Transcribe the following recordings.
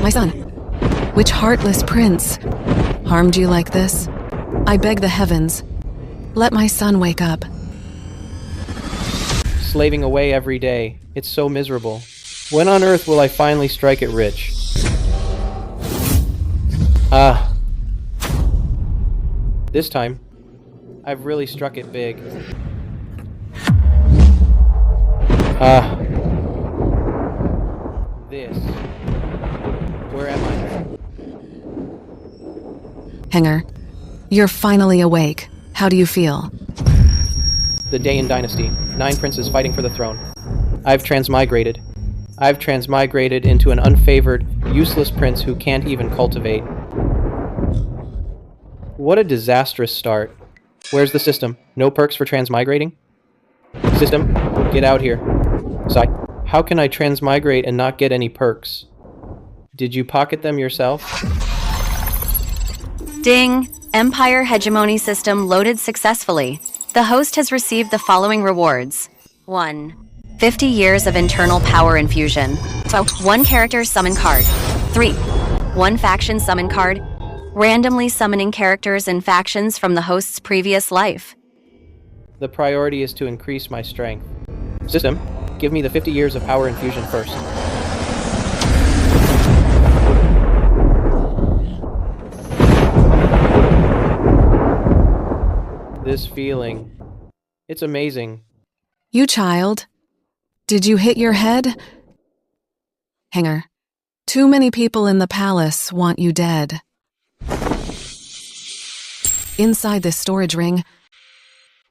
My son, which heartless prince harmed you like this? I beg the heavens, let my son wake up. Slaving away every day. It's so miserable. When on earth will I finally strike it rich? This time, I've really struck it big. This. Where am I? Hanger, you're finally awake. How do you feel? The day in Dynasty. 9 princes fighting for the throne. I've transmigrated. I've transmigrated into an unfavored, useless prince who can't even cultivate. What a disastrous start. Where's the system? No perks for transmigrating? System, get out here. Sigh. How can I transmigrate and not get any perks? Did you pocket them yourself? Ding! Empire Hegemony System loaded successfully. The host has received the following rewards. 1. 50 years of internal power infusion. 1 character summon card. 3. 1 faction summon card. Randomly summoning characters and factions from the host's previous life. The priority is to increase my strength. System, give me the 50 years of power infusion first. This feeling. It's amazing. You child, did you hit your head? Hanger, too many people in the palace want you dead. Inside this storage ring,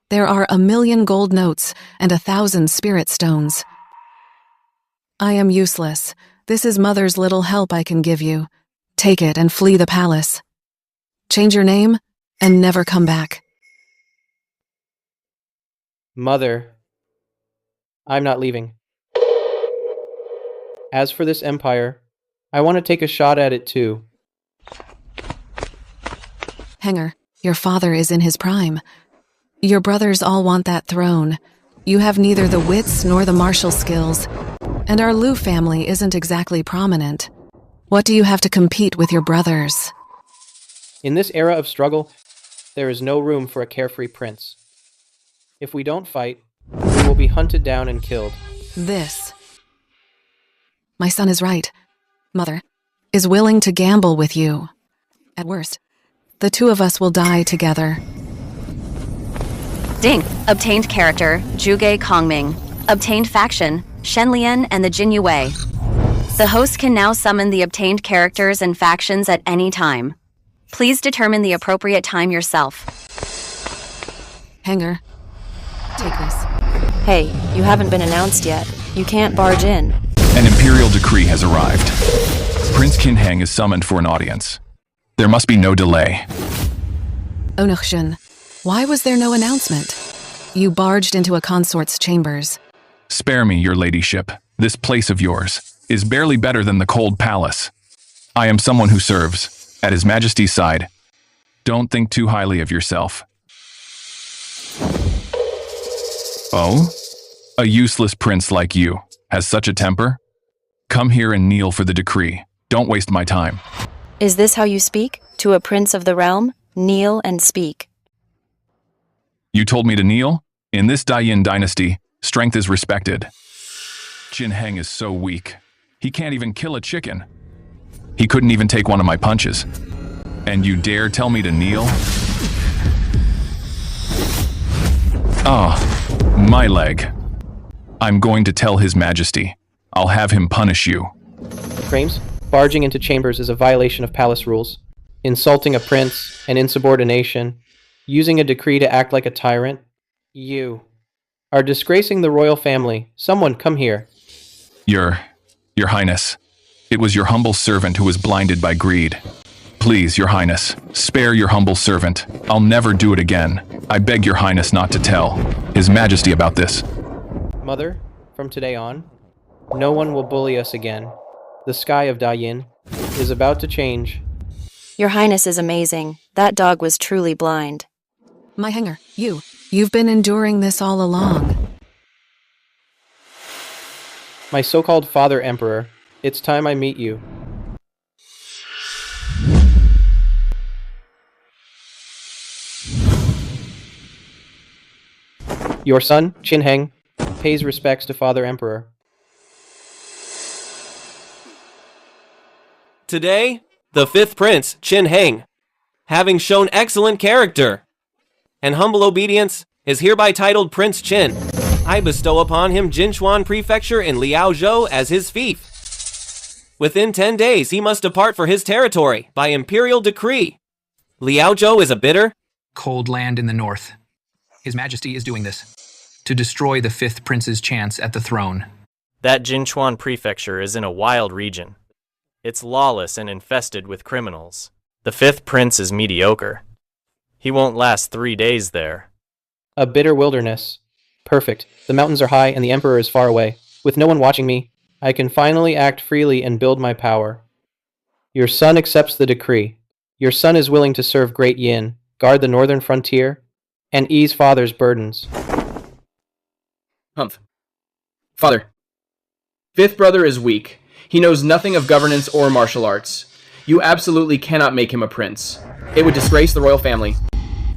there are 1,000,000 gold notes and 1,000 spirit stones. I am useless. This is Mother's little help I can give you. Take it and flee the palace. Change your name and never come back. Mother, I'm not leaving. As for this empire, I want to take a shot at it too. Hanger, your father is in his prime. Your brothers all want that throne. You have neither the wits nor the martial skills, and our Liu family isn't exactly prominent. What do you have to compete with your brothers? In this era of struggle, there is no room for a carefree prince. If we don't fight, we will be hunted down and killed. This. My son is right. Mother is willing to gamble with you. At worst, the two of us will die together. Ding! Obtained character, Zhuge Kongming. Obtained faction, Shenlian and the Jin Yue. The host can now summon the obtained characters and factions at any time. Please determine the appropriate time yourself. Hanger, take this. Hey, you haven't been announced yet. You can't barge in. An imperial decree has arrived. Prince Kinhang is summoned for an audience. There must be no delay. Onukshin, why was there no announcement? You barged into a consort's chambers. Spare me, your ladyship. This place of yours is barely better than the cold palace. I am someone who serves at His Majesty's side. Don't think too highly of yourself. Oh? A useless prince like you has such a temper? Come here and kneel for the decree. Don't waste my time. Is this how you speak? To a prince of the realm? Kneel and speak. You told me to kneel? In this Daiyin dynasty, strength is respected. Jin Heng is so weak. He can't even kill a chicken. He couldn't even take one of my punches. And you dare tell me to kneel? Ah, my leg. I'm going to tell His Majesty. I'll have him punish you. Crames, barging into chambers is a violation of palace rules. Insulting a prince, an insubordination, using a decree to act like a tyrant. You are disgracing the royal family. Someone come here. Your Highness, it was your humble servant who was blinded by greed. Please, Your Highness, spare your humble servant. I'll never do it again. I beg Your Highness not to tell His Majesty about this. Mother, from today on, no one will bully us again. The sky of Daiyin is about to change. Your Highness is amazing. That dog was truly blind. My Hanger, you've been enduring this all along. My so-called father emperor, it's time I meet you. Your son, Qin Heng, pays respects to Father Emperor. Today, the fifth prince, Qin Heng, having shown excellent character and humble obedience, is hereby titled Prince Qin. I bestow upon him Jinchuan Prefecture in Liaozhou as his fief. Within 10 days, he must depart for his territory by imperial decree. Liaozhou is a bitter, cold land in the north. His Majesty is doing this to destroy the fifth prince's chance at the throne. That Jinchuan Prefecture is in a wild region. It's lawless and infested with criminals. The fifth prince is mediocre. He won't last 3 days there. A bitter wilderness. Perfect. The mountains are high and the Emperor is far away. With no one watching me, I can finally act freely and build my power. Your son accepts the decree. Your son is willing to serve Great Yin, guard the northern frontier, and ease Father's burdens. Humph. Father. Fifth brother is weak. He knows nothing of governance or martial arts. You absolutely cannot make him a prince. It would disgrace the royal family.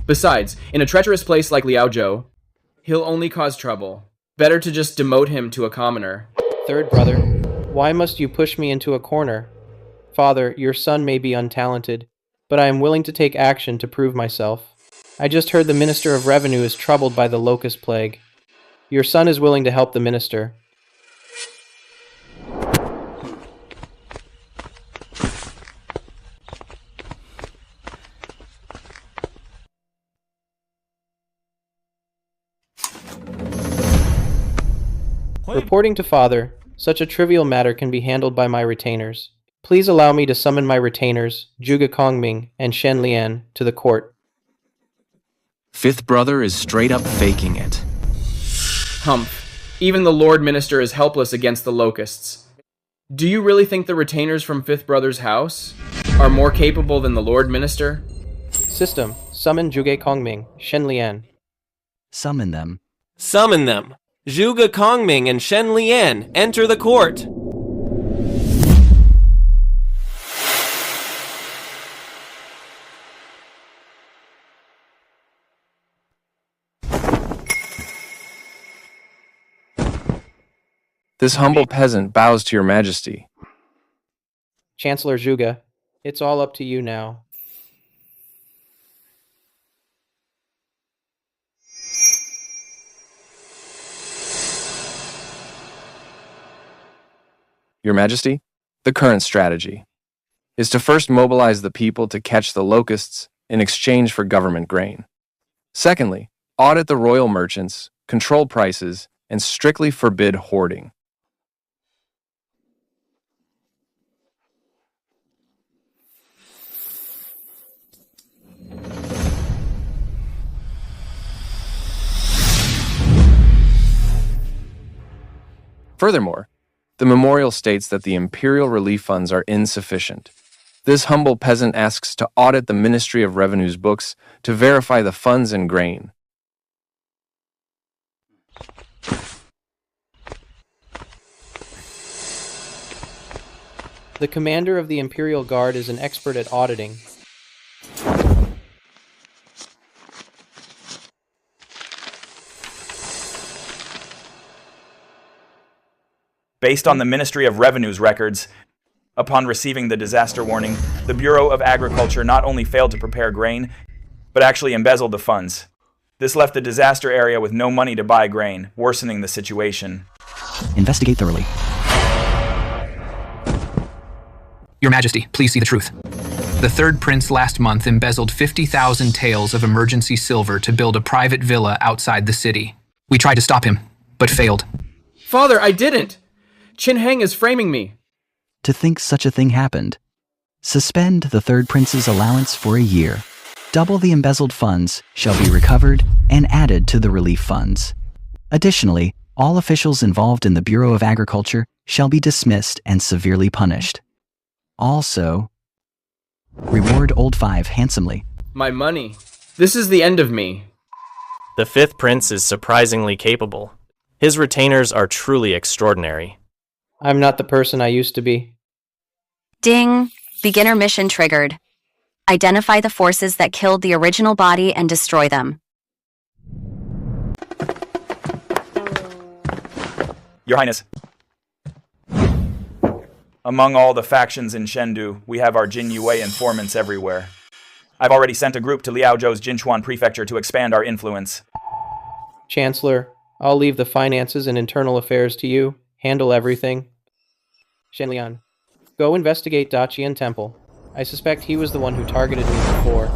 Besides, in a treacherous place like Liaozhou, he'll only cause trouble. Better to just demote him to a commoner. Third brother, why must you push me into a corner? Father, your son may be untalented, but I am willing to take action to prove myself. I just heard the Minister of Revenue is troubled by the locust plague. Your son is willing to help the minister. Reporting to Father, such a trivial matter can be handled by my retainers. Please allow me to summon my retainers, Zhuge Kongming and Shen Lian, to the court. Fifth brother is straight up faking it. Humph. Even the Lord Minister is helpless against the locusts. Do you really think the retainers from Fifth Brother's house are more capable than the Lord Minister? System, summon Zhuge Kongming, Shen Lian. Summon them. Summon them. Zhuge Kongming and Shen Lian, enter the court. This humble peasant bows to your majesty. Chancellor Zhuge, it's all up to you now. Your majesty, the current strategy is to first mobilize the people to catch the locusts in exchange for government grain. Secondly, audit the royal merchants, control prices, and strictly forbid hoarding. Furthermore, the memorial states that the imperial relief funds are insufficient. This humble peasant asks to audit the Ministry of Revenue's books to verify the funds and grain. The commander of the Imperial Guard is an expert at auditing. Based on the Ministry of Revenue's records, upon receiving the disaster warning, the Bureau of Agriculture not only failed to prepare grain, but actually embezzled the funds. This left the disaster area with no money to buy grain, worsening the situation. Investigate thoroughly. Your Majesty, please see the truth. The third prince last month embezzled 50,000 taels of emergency silver to build a private villa outside the city. We tried to stop him, but failed. Father, I didn't! Qin Heng is framing me. To think such a thing happened. Suspend the third prince's allowance for a year. Double the embezzled funds shall be recovered and added to the relief funds. Additionally, all officials involved in the Bureau of Agriculture shall be dismissed and severely punished. Also, reward Old Five handsomely. My money. This is the end of me. The fifth prince is surprisingly capable. His retainers are truly extraordinary. I'm not the person I used to be. Ding! Beginner mission triggered. Identify the forces that killed the original body and destroy them. Your Highness. Among all the factions in Chengdu, we have our Jin Yue informants everywhere. I've already sent a group to Liaozhou's Jinchuan Prefecture to expand our influence. Chancellor, I'll leave the finances and internal affairs to you. Handle everything. Shenlian, go investigate Daqian Temple. I suspect he was the one who targeted me before.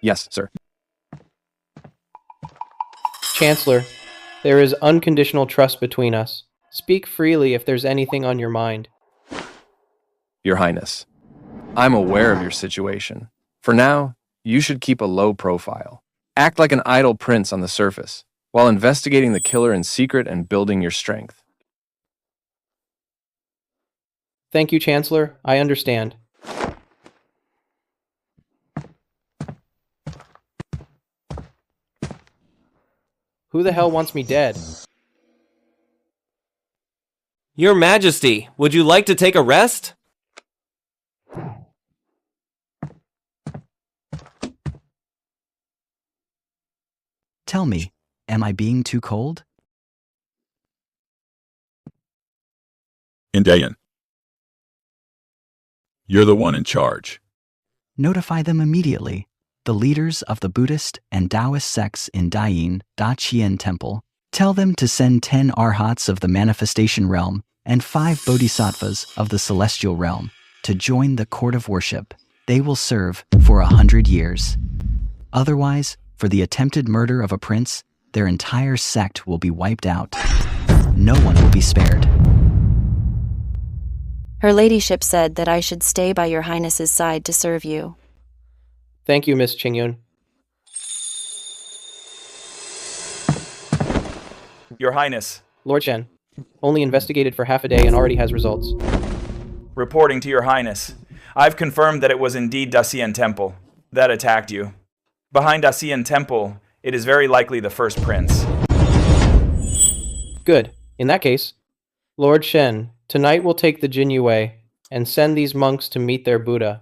Yes, sir. Chancellor, there is unconditional trust between us. Speak freely if there's anything on your mind. Your Highness, I'm aware of your situation. For now, you should keep a low profile. Act like an idle prince on the surface, while investigating the killer in secret and building your strength. Thank you, Chancellor. I understand. Who the hell wants me dead? Your Majesty, would you like to take a rest? Tell me, am I being too cold? Indayan, you're the one in charge. Notify them immediately. The leaders of the Buddhist and Taoist sects in Dayin, Daqian Temple. Tell them to send 10 arhats of the manifestation realm and 5 bodhisattvas of the celestial realm to join the court of worship. They will serve for 100 years. Otherwise, for the attempted murder of a prince, their entire sect will be wiped out. No one will be spared. Her ladyship said that I should stay by your highness's side to serve you. Thank you, Miss Qingyun. Your Highness. Lord Shen, only investigated for half a day and already has results. Reporting to Your Highness. I've confirmed that it was indeed Daqian Temple that attacked you. Behind Daqian Temple, it is very likely the first prince. Good. In that case, Lord Shen, tonight we'll take the Jin Yue and send these monks to meet their Buddha.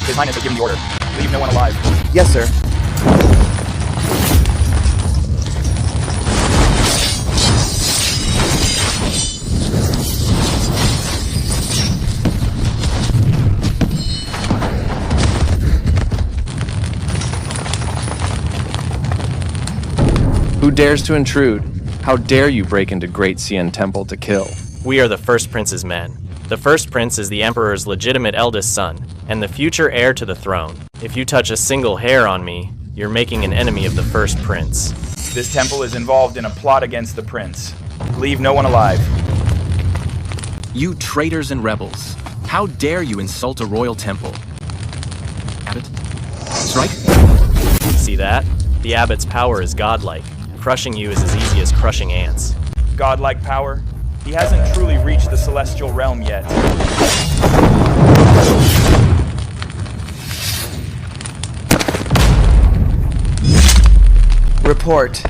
His Highness has given the order. Leave no one alive. Yes, sir. Who dares to intrude? How dare you break into Great Xian Temple to kill? We are the first prince's men. The first prince is the emperor's legitimate eldest son, and the future heir to the throne. If you touch a single hair on me, you're making an enemy of the first prince. This temple is involved in a plot against the prince. Leave no one alive. You traitors and rebels. How dare you insult a royal temple? Abbot, strike? See that? The abbot's power is godlike. Crushing you is as easy as crushing ants. Godlike power? He hasn't truly reached the celestial realm yet. Report.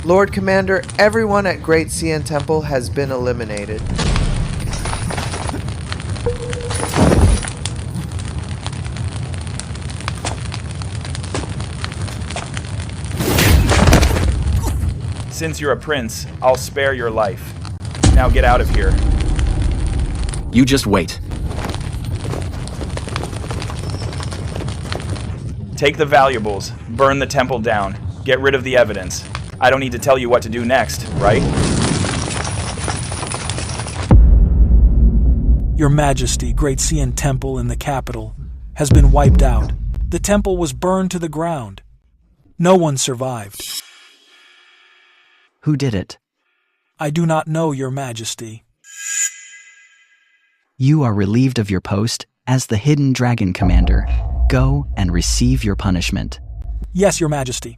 Lord Commander, everyone at Great Xian Temple has been eliminated. Since you're a prince, I'll spare your life. Now get out of here. You just wait. Take the valuables, burn the temple down, get rid of the evidence. I don't need to tell you what to do next, right? Your Majesty, Great Xian Temple in the capital has been wiped out. The temple was burned to the ground. No one survived. Who did it? I do not know, Your Majesty. You are relieved of your post as the Hidden Dragon Commander. Go and receive your punishment. Yes, Your Majesty.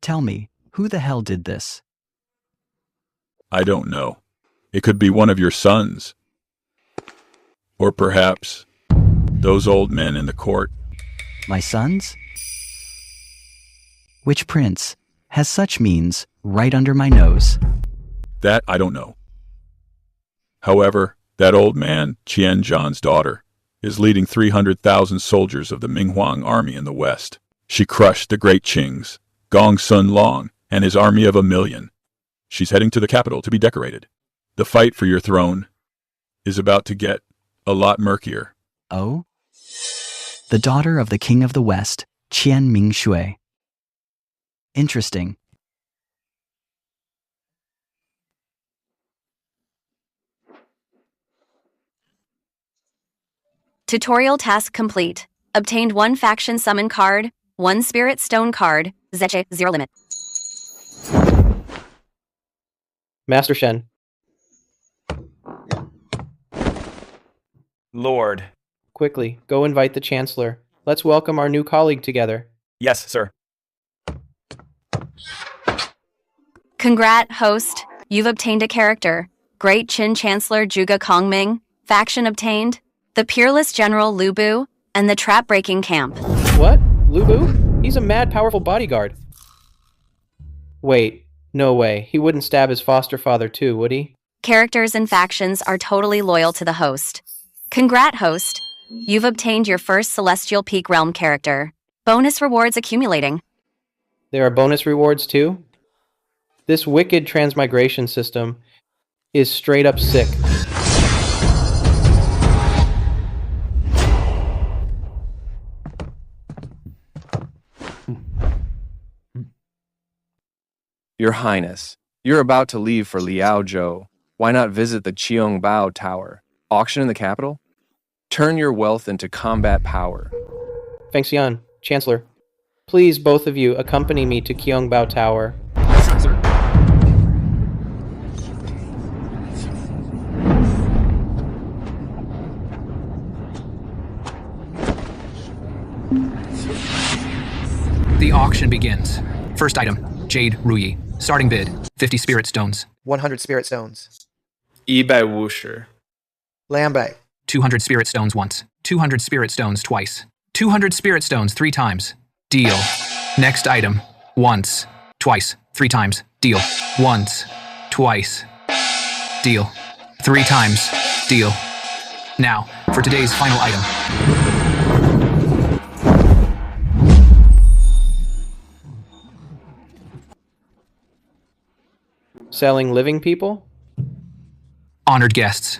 Tell me, who the hell did this? I don't know. It could be one of your sons. Or perhaps those old men in the court. My sons? Which prince has such means right under my nose? That I don't know. However, that old man, Qian Zhan's daughter, is leading 300,000 soldiers of the Minghuang army in the west. She crushed the great Qings, Gong Sun Long, and his army of 1,000,000. She's heading to the capital to be decorated. The fight for your throne is about to get a lot murkier. Oh? The daughter of the king of the west, Qian Mingshui. Interesting. Tutorial task complete. Obtained 1 faction summon card, 1 spirit stone card, Zeche, 0 limit. Master Shen. Lord. Quickly, go invite the Chancellor. Let's welcome our new colleague together. Yes, sir. Congrat, host. You've obtained a character. Great Qin Chancellor Zhuge Kongming. Faction obtained. The Peerless General Lu Bu, and the Trap-Breaking Camp. What? Lu Bu? He's a mad powerful bodyguard. Wait, no way. He wouldn't stab his foster father too, would he? Characters and factions are totally loyal to the host. Congrat, host. You've obtained your first Celestial Peak Realm character. Bonus rewards accumulating. There are bonus rewards too? This wicked transmigration system is straight up sick. Your Highness, you're about to leave for Liaozhou. Why not visit the Qiangbao Tower? Auction in the capital? Turn your wealth into combat power. Fengxian, Chancellor, please both of you accompany me to Qiangbao Tower. Sir. The auction begins. First item, Jade Ruyi. Starting bid, 50 spirit stones. 100 spirit stones. 150. 200. 200 spirit stones once. 200 spirit stones twice. 200 spirit stones 3 times. Deal. Next item, once, twice, 3 times. Deal. Once, twice. Deal. 3 times. Deal. Now, for today's final item. Selling living people? Honored guests,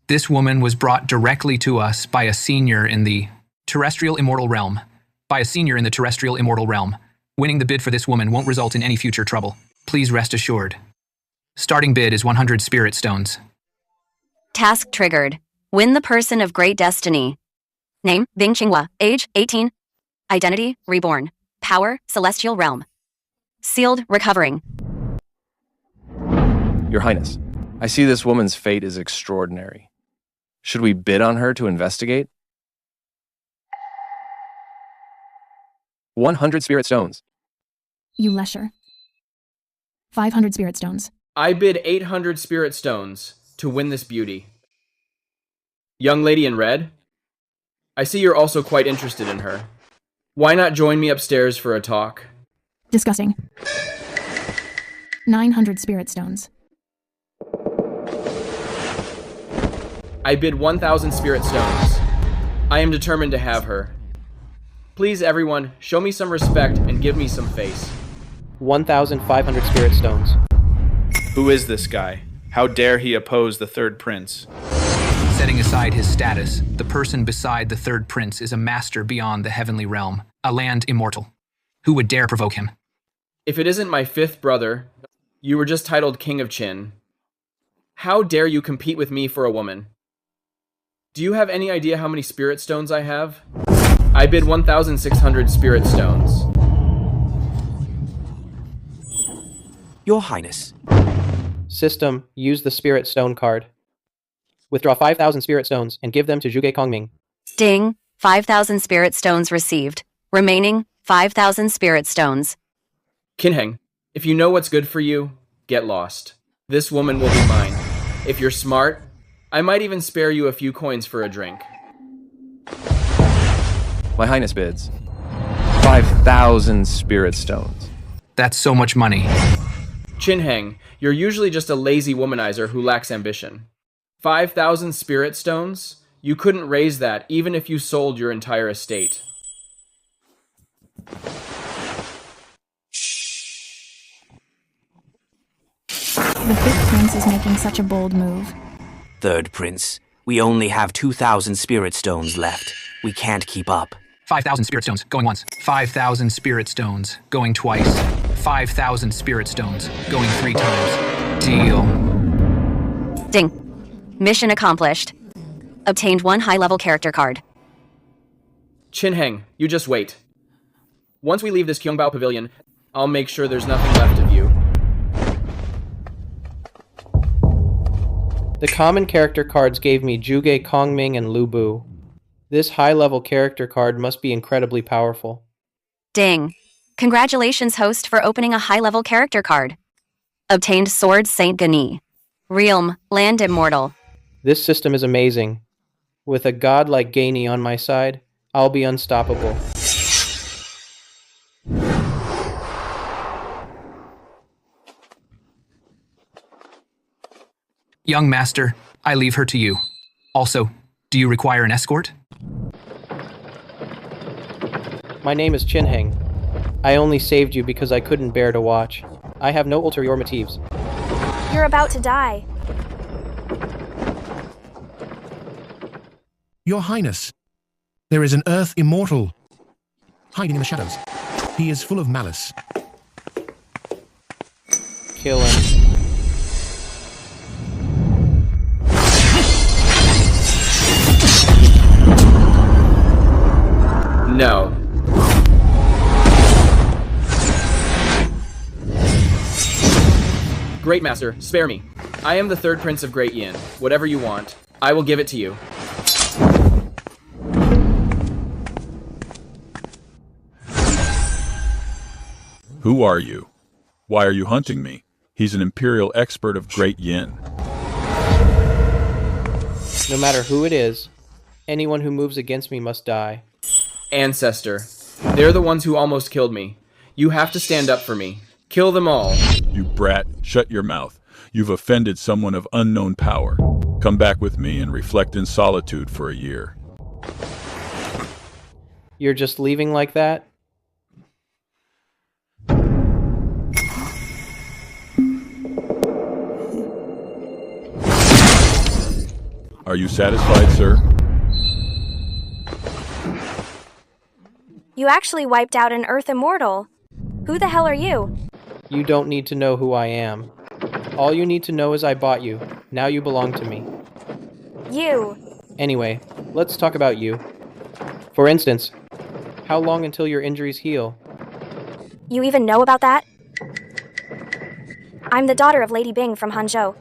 this woman was brought directly to us by a senior in the terrestrial immortal realm. Winning the bid for this woman won't result in any future trouble. Please rest assured. Starting bid is 100 spirit stones. Task triggered. Win the person of great destiny. Name, Bing Qinghua. Age, 18. Identity, reborn. Power, celestial realm. Sealed, recovering. Your Highness, I see this woman's fate is extraordinary. Should we bid on her to investigate? 100 spirit stones. You lesher. 500 spirit stones. I bid 800 spirit stones to win this beauty. Young lady in red? I see you're also quite interested in her. Why not join me upstairs for a talk? Discussing. 900 spirit stones. I bid 1,000 spirit stones. I am determined to have her. Please, everyone, show me some respect and give me some face. 1,500 spirit stones. Who is this guy? How dare he oppose the third prince? Setting aside his status, the person beside the third prince is a master beyond the heavenly realm, a land immortal. Who would dare provoke him? If it isn't my 5th brother, you were just titled King of Qin. How dare you compete with me for a woman? Do you have any idea how many spirit stones I have? I bid 1,600 spirit stones. Your Highness. System, use the spirit stone card. Withdraw 5,000 spirit stones and give them to Zhuge Kongming. Ding. 5,000 spirit stones received. Remaining, 5,000 spirit stones. Kinheng, if you know what's good for you, get lost. This woman will be mine. If you're smart, I might even spare you a few coins for a drink. My Highness bids 5,000 spirit stones. That's so much money. Chin Heng, you're usually just a lazy womanizer who lacks ambition. 5,000 spirit stones? You couldn't raise that even if you sold your entire estate. The fifth prince is making such a bold move. Third prince, we only have 2,000 spirit stones left. We can't keep up. 5,000 spirit stones, going once. 5,000 spirit stones, going twice. 5,000 spirit stones, going 3 times. Deal. Ding. Mission accomplished. Obtained 1 high-level character card. Chin Heng, you just wait. Once we leave this Kyongbao pavilion, I'll make sure there's nothing left of you. The common character cards gave me Juge, Kongming, and Lu Bu. This high-level character card must be incredibly powerful. Ding. Congratulations, host, for opening a high-level character card. Obtained Sword Saint Gani. Realm, Land Immortal. This system is amazing. With a god like Gani on my side, I'll be unstoppable. Young master, I leave her to you. Also, do you require an escort? My name is Chin Heng. I only saved you because I couldn't bear to watch. I have no ulterior motives. You're about to die. Your Highness, there is an Earth Immortal hiding in the shadows. He is full of malice. Kill him. No. Great Master, spare me. I am the third prince of Great Yin. Whatever you want, I will give it to you. Who are you? Why are you hunting me? He's an imperial expert of Great Yin. No matter who it is, anyone who moves against me must die. Ancestor, they're the ones who almost killed me. You have to stand up for me. Kill them all. You brat, shut your mouth. You've offended someone of unknown power. Come back with me and reflect in solitude for a year. You're just leaving like that? Are you satisfied, sir? You actually wiped out an Earth Immortal. Who the hell are you? You don't need to know who I am. All you need to know is I bought you. Now you belong to me. You. Anyway, let's talk about you. For instance, how long until your injuries heal? You even know about that? I'm the daughter of Lady Bing from Hangzhou.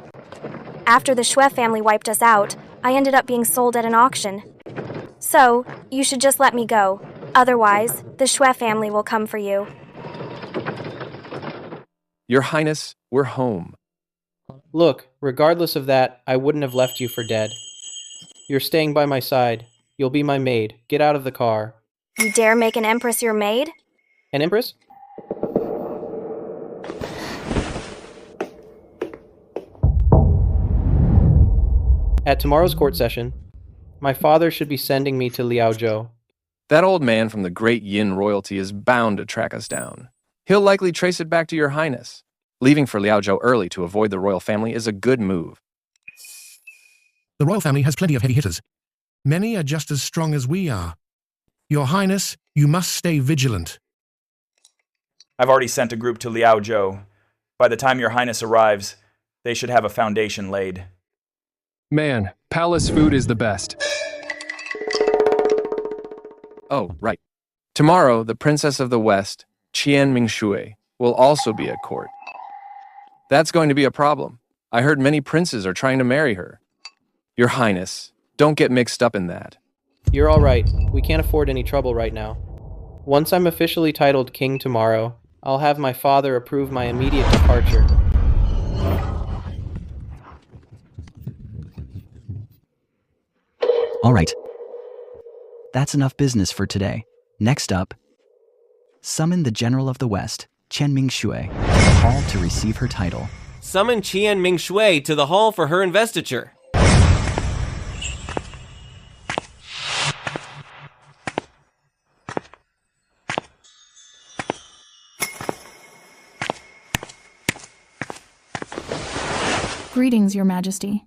After the Shui family wiped us out, I ended up being sold at an auction. So, you should just let me go. Otherwise, the Shui family will come for you. Your Highness, we're home. Look, regardless of that, I wouldn't have left you for dead. You're staying by my side. You'll be my maid. Get out of the car. You dare make an empress your maid? An empress? At tomorrow's court session, my father should be sending me to Liaozhou. That old man from the Great Yin royalty is bound to track us down. He'll likely trace it back to your Highness. Leaving for Liaozhou early to avoid the royal family is a good move. The royal family has plenty of heavy hitters. Many are just as strong as we are. Your Highness, you must stay vigilant. I've already sent a group to Liaozhou. By the time your Highness arrives, they should have a foundation laid. Man, palace food is the best. Oh, right. Tomorrow, the Princess of the West, Qian Mingshui, will also be at court. That's going to be a problem. I heard many princes are trying to marry her. Your Highness, don't get mixed up in that. You're all right. We can't afford any trouble right now. Once I'm officially titled king tomorrow, I'll have my father approve my immediate departure. All right. That's enough business for today. Next up, Summon the General of the West, Qian Mingshui, to the hall to receive her title. Summon Qian Mingshui to the hall for her investiture. Greetings, Your Majesty.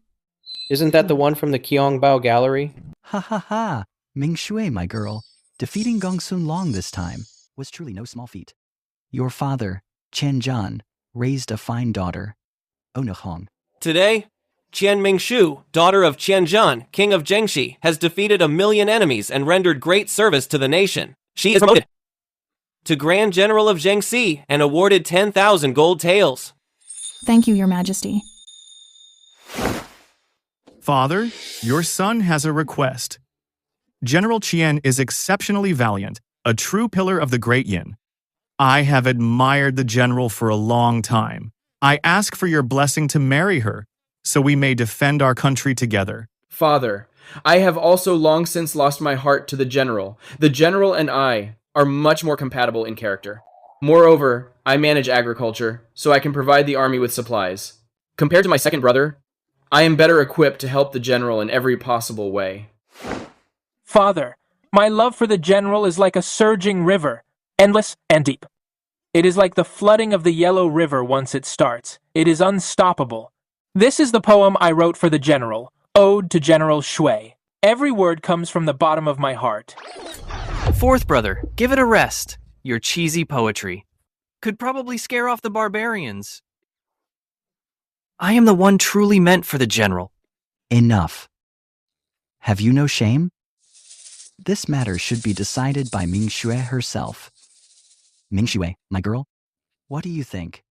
Isn't that the one from the Qiangbao Gallery? Ha ha ha! Mingshui, my girl, defeating Gongsun Long this time was truly no small feat. Your father, Qian Zhan, raised a fine daughter, Onahong. Today, Qian Mingshu, daughter of Qian Zhan, king of Zhengxi, has defeated 1,000,000 enemies and rendered great service to the nation. She is promoted to Grand General of Zhengxi and awarded 10,000 gold taels. Thank you, Your Majesty. Father, your son has a request. General Qian is exceptionally valiant, a true pillar of the Great Yin. I have admired the general for a long time. I ask for your blessing to marry her, so we may defend our country together. Father, I have also long since lost my heart to the general. The general and I are much more compatible in character. Moreover, I manage agriculture, so I can provide the army with supplies. Compared to my second brother, I am better equipped to help the general in every possible way. Father, my love for the general is like a surging river, endless and deep. It is like the flooding of the Yellow River once it starts. It is unstoppable. This is the poem I wrote for the general, Ode to General Shui. Every word comes from the bottom of my heart. Fourth brother, give it a rest. Your cheesy poetry could probably scare off the barbarians. I am the one truly meant for the general. Enough. Have you no shame? This matter should be decided by Mingshui herself. Mingshui, my girl, what do you think?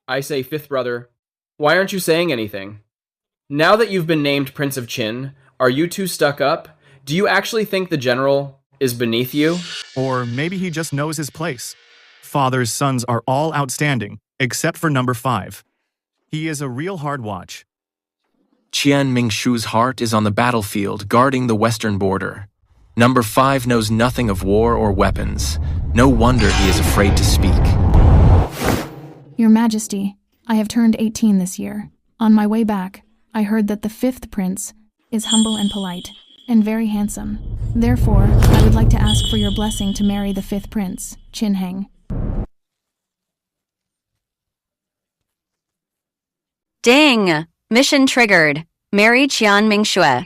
I say, fifth brother, why aren't you saying anything? Now that you've been named Prince of Qin, are you too stuck up? Do you actually think the general is beneath you? Or maybe he just knows his place. Father's sons are all outstanding, except for number 5. He is a real hard watch. Qian Mingshu's heart is on the battlefield, guarding the western border. Number 5 knows nothing of war or weapons. No wonder he is afraid to speak. Your Majesty, I have turned 18 this year. On my way back, I heard that the 5th prince is humble and polite, and very handsome. Therefore, I would like to ask for your blessing to marry the 5th prince, Qin Heng. Ding! Mission triggered. Marry Qian Mingshui.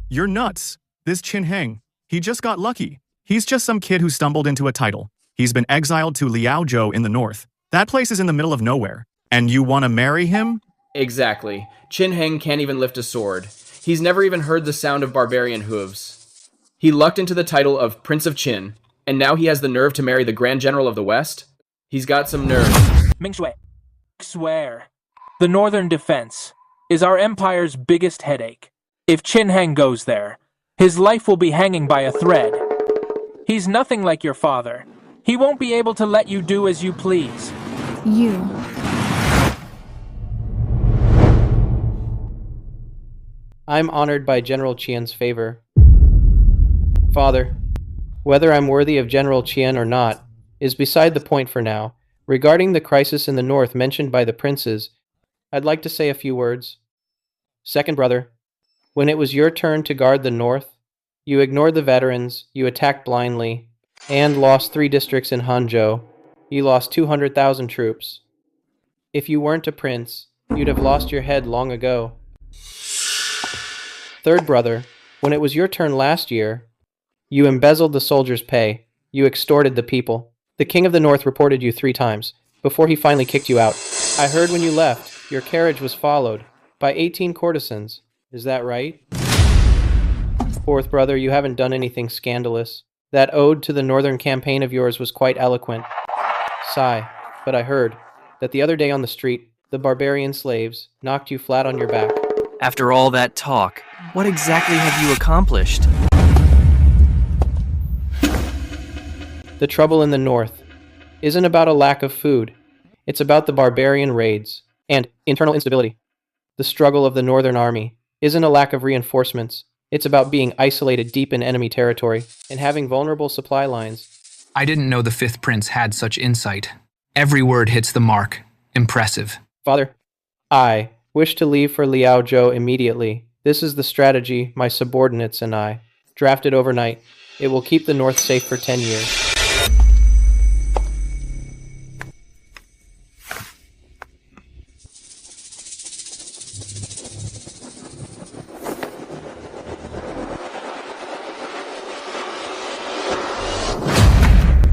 You're nuts. This Qin Heng, he just got lucky. He's just some kid who stumbled into a title. He's been exiled to Liaozhou in the north. That place is in the middle of nowhere. And you want to marry him? Exactly. Qin Heng can't even lift a sword. He's never even heard the sound of barbarian hooves. He lucked into the title of Prince of Qin, and now he has the nerve to marry the Grand General of the West? He's got some nerve. Mingshui, swear. The northern defense is our empire's biggest headache. If Qin Heng goes there, his life will be hanging by a thread. He's nothing like your father. He won't be able to let you do as you please. I'm honored by General Qian's favor. Father, whether I'm worthy of General Qian or not is beside the point for now. Regarding the crisis in the north mentioned by the princes, I'd like to say a few words. Second brother, when it was your turn to guard the north, you ignored the veterans, you attacked blindly, and lost 3 districts in Hanzhou. You lost 200,000 troops. If you weren't a prince, you'd have lost your head long ago. Third brother, when it was your turn last year, you embezzled the soldiers' pay, you extorted the people. The king of the north reported you 3 times, before he finally kicked you out. I heard when you left, your carriage was followed by 18 courtesans. Is that right? Fourth brother, you haven't done anything scandalous. That ode to the northern campaign of yours was quite eloquent. Sigh, but I heard that the other day on the street, the barbarian slaves knocked you flat on your back. After all that talk, what exactly have you accomplished? The trouble in the north isn't about a lack of food. It's about the barbarian raids and internal instability. The struggle of the northern army isn't a lack of reinforcements. It's about being isolated deep in enemy territory and having vulnerable supply lines. I didn't know the fifth prince had such insight. Every word hits the mark. Impressive. Father, I wish to leave for Liaozhou immediately. This is the strategy my subordinates and I drafted overnight. It will keep the North safe for 10 years.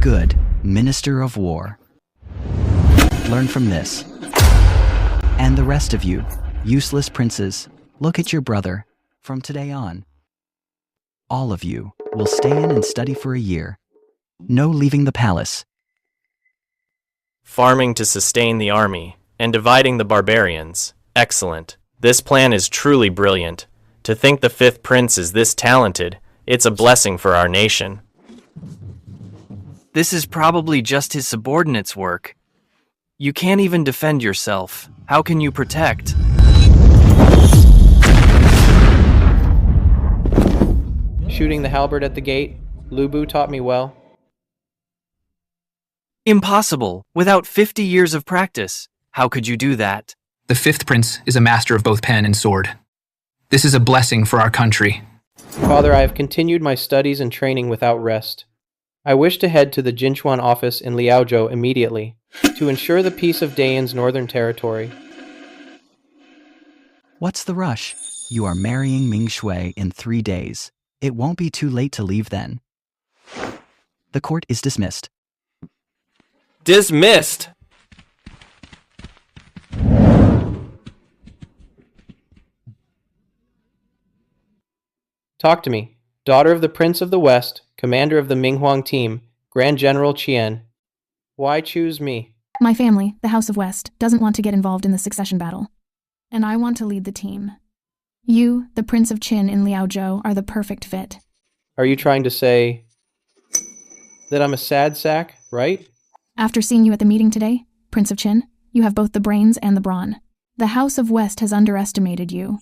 Good, Minister of War. Learn from this. And the rest of you, useless princes, look at your brother. From today on, all of you will stay in and study for a year. No leaving the palace. Farming to sustain the army and dividing the barbarians. Excellent. This plan is truly brilliant. To think the fifth prince is this talented, it's a blessing for our nation. This is probably just his subordinates' work. You can't even defend yourself. How can you protect? Shooting the halberd at the gate, Lubu taught me well. Impossible. Without 50 years of practice. How could you do that? The fifth prince is a master of both pen and sword. This is a blessing for our country. Father, I have continued my studies and training without rest. I wish to head to the Jinchuan office in Liaozhou immediately to ensure the peace of Dayan's northern territory. What's the rush? You are marrying Ming Shui in 3 days. It won't be too late to leave then. The court is dismissed. Dismissed! Talk to me. Daughter of the Prince of the West, commander of the Minghuang team, Grand General Qian. Why choose me? My family, the House of West, doesn't want to get involved in the succession battle. And I want to lead the team. You, the Prince of Qin in Liaozhou, are the perfect fit. Are you trying to say that I'm a sad sack, right? After seeing you at the meeting today, Prince of Qin, you have both the brains and the brawn. The House of West has underestimated you.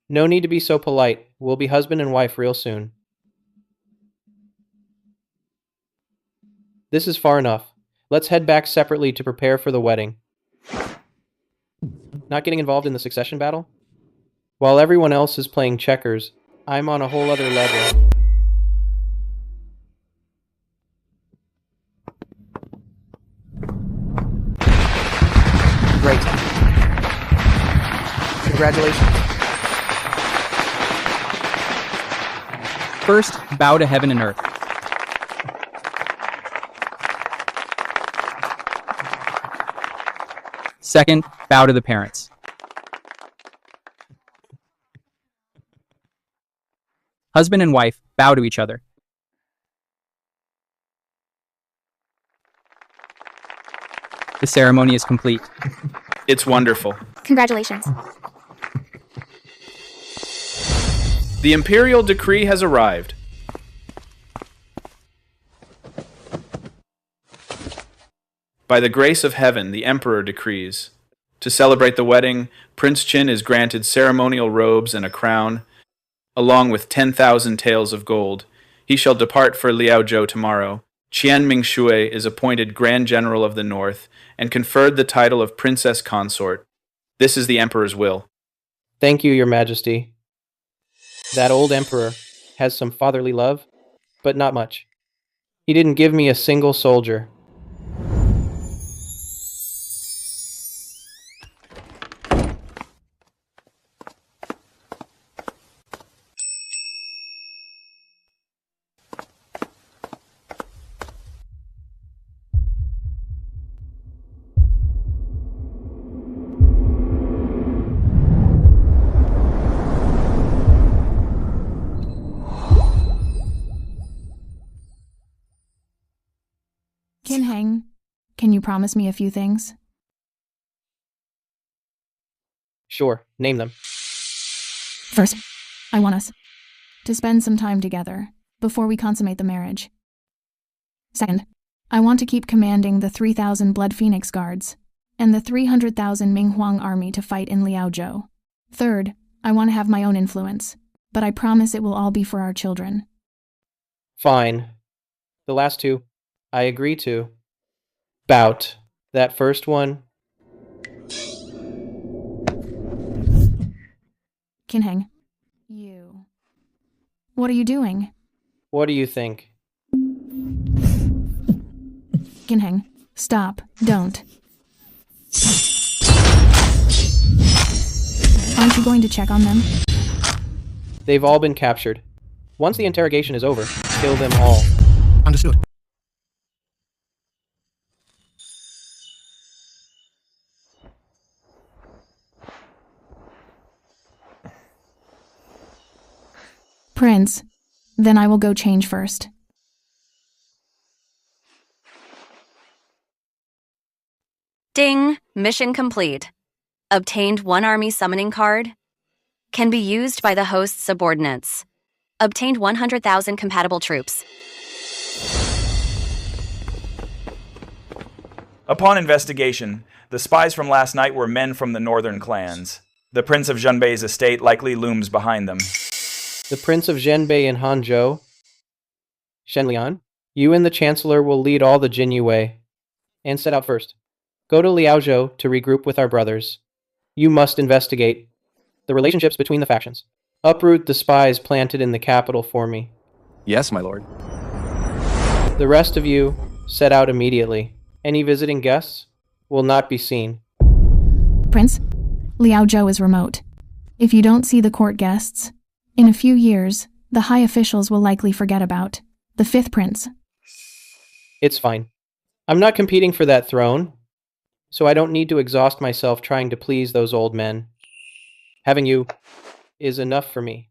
No need to be so polite. We'll be husband and wife real soon. This is far enough. Let's head back separately to prepare for the wedding. Not getting involved in the succession battle? While everyone else is playing checkers, I'm on a whole other level. Great. Congratulations. First, bow to heaven and earth. Second, bow to the parents. Husband and wife, bow to each other. The ceremony is complete. It's wonderful. Congratulations. The imperial decree has arrived. By the grace of heaven, the emperor decrees. To celebrate the wedding, Prince Qin is granted ceremonial robes and a crown, along with 10,000 taels of gold. He shall depart for Liaozhou tomorrow. Qian Mingshui is appointed Grand General of the North and conferred the title of Princess Consort. This is the emperor's will. Thank you, Your Majesty. That old emperor has some fatherly love, but not much. He didn't give me a single soldier. Kinheng, can you promise me a few things? Sure, name them. First, I want us to spend some time together before we consummate the marriage. Second, I want to keep commanding the 3,000 Blood Phoenix Guards and the 300,000 Minghuang army to fight in Liaozhou. Third, I want to have my own influence, but I promise it will all be for our children. Fine. The last two, I agree to. Bout. That first one, Kinheng. You. What are you doing? what do you think? Kinheng. Stop. Don't. Aren't you going to check on them? They've all been captured. Once the interrogation is over, kill them all. Understood. Prince. Then I will go change first. Ding! Mission complete. Obtained 1 army summoning card. Can be used by the host's subordinates. Obtained 100,000 compatible troops. Upon investigation, the spies from last night were men from the northern clans. The Prince of Zhenbei's estate likely looms behind them. The Prince of Zhenbei in Hanzhou. Shenlian, you and the Chancellor will lead all the Jin Yue. And set out first. Go to Liaozhou to regroup with our brothers. You must investigate the relationships between the factions. Uproot the spies planted in the capital for me. Yes, my lord. The rest of you, set out immediately. Any visiting guests will not be seen. Prince, Liaozhou is remote. If you don't see the court guests, in a few years, the high officials will likely forget about the 5th prince. It's fine. I'm not competing for that throne, so I don't need to exhaust myself trying to please those old men. Having you is enough for me.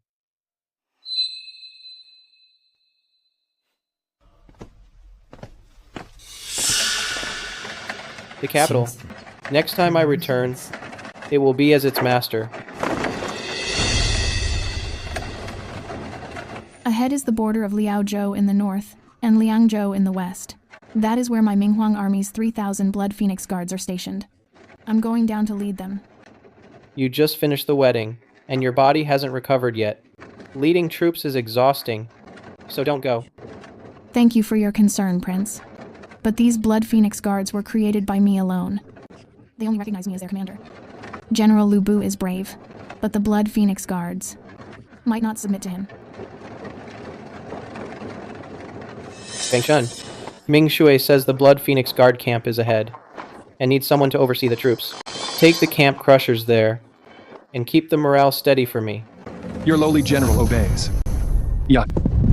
The capital. Next time I return, it will be as its master. Ahead is the border of Liaozhou in the north and Liangzhou in the west. That is where my Minghuang army's 3,000 Blood Phoenix Guards are stationed. I'm going down to lead them. You just finished the wedding, and your body hasn't recovered yet. Leading troops is exhausting, so don't go. Thank you for your concern, Prince. But these Blood Phoenix Guards were created by me alone. They only recognize me as their commander. General Lu Bu is brave, but the Blood Phoenix Guards might not submit to him. Fengshan, Ming Shui says the Blood Phoenix Guard camp is ahead, and needs someone to oversee the troops. Take the camp crushers there, and keep the morale steady for me. Your lowly general obeys. Yeah.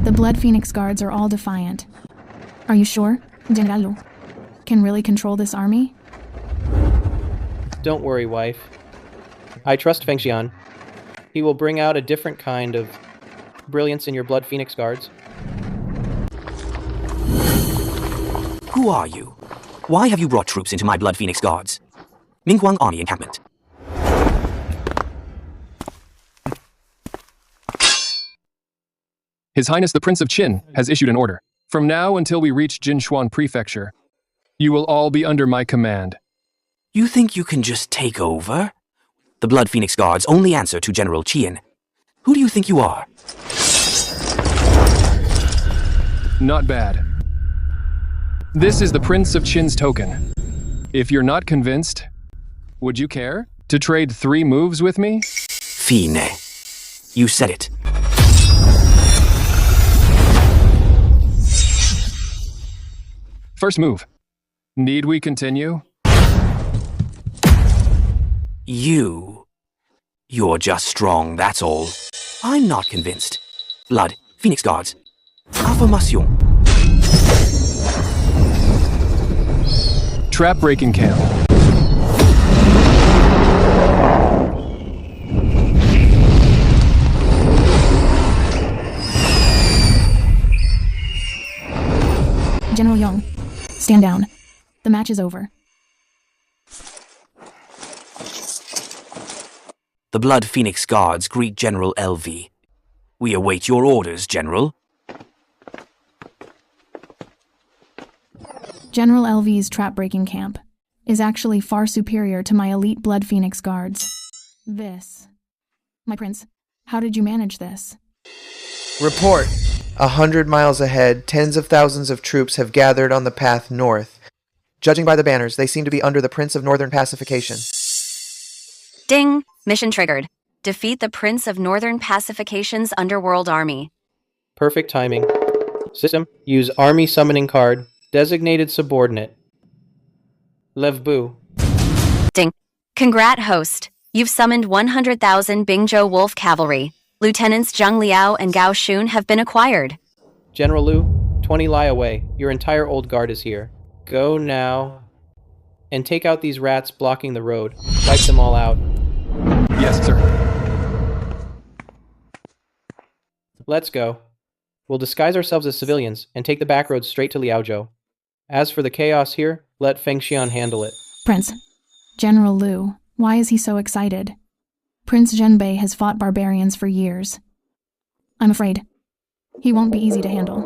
The Blood Phoenix Guards are all defiant. Are you sure, General Lu can really control this army? Don't worry, wife. I trust Fengshan. He will bring out a different kind of brilliance in your Blood Phoenix Guards. Who are you? Why have you brought troops into my Blood Phoenix Guards? Minghuang Army encampment. His Highness the Prince of Qin has issued an order. From now until we reach Jinshuan Prefecture, you will all be under my command. You think you can just take over? The Blood Phoenix Guards only answer to General Qian. Who do you think you are? Not bad. This is the Prince of Qin's token. If you're not convinced, would you care to trade 3 moves with me? Fine. You said it. First move. Need we continue? You're just strong, that's all. I'm not convinced. Blood, Phoenix Guards. Affirmation. Trap breaking camp. General Yong, stand down. The match is over. The Blood Phoenix Guards greet General LV. We await your orders, General. General LV's trap-breaking camp is actually far superior to my elite Blood Phoenix Guards. My prince, how did you manage this? Report. 100 miles ahead, tens of thousands of troops have gathered on the path north. Judging by the banners, they seem to be under the Prince of Northern Pacification. Ding! Mission triggered. Defeat the Prince of Northern Pacification's underworld army. Perfect timing. System, use army summoning card, designated subordinate. Levbu. Ding. Congrat, host. You've summoned 100,000 Bingzhou Wolf Cavalry. Lieutenants Zhang Liao and Gao Shun have been acquired. General Liu, 20 lie away. Your entire old guard is here. Go now. And take out these rats blocking the road. Wipe them all out. Yes, sir. Let's go. We'll disguise ourselves as civilians and take the back roads straight to Liaozhou. As for the chaos here, let Feng Xian handle it. Prince. General Liu, why is he so excited? Prince Zhenbei has fought barbarians for years. I'm afraid he won't be easy to handle.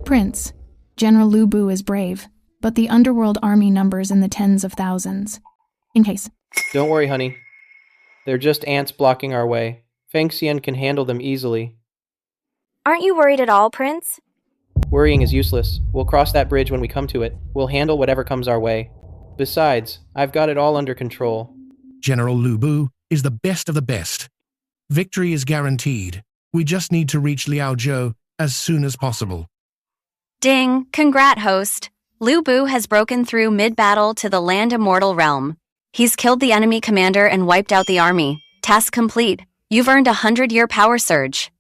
Prince, General Lu Bu is brave, but the underworld army numbers in the tens of thousands. In case. Don't worry, honey. They're just ants blocking our way. Feng Xian can handle them easily. Aren't you worried at all, Prince? Worrying is useless. We'll cross that bridge when we come to it. We'll handle whatever comes our way. Besides, I've got it all under control. General Lu Bu is the best of the best. Victory is guaranteed. We just need to reach Liaozhou as soon as possible. Ding! Congrat, host. Lu Bu has broken through mid-battle to the Land Immortal realm. He's killed the enemy commander and wiped out the army. Task complete. You've earned a 100-year power surge.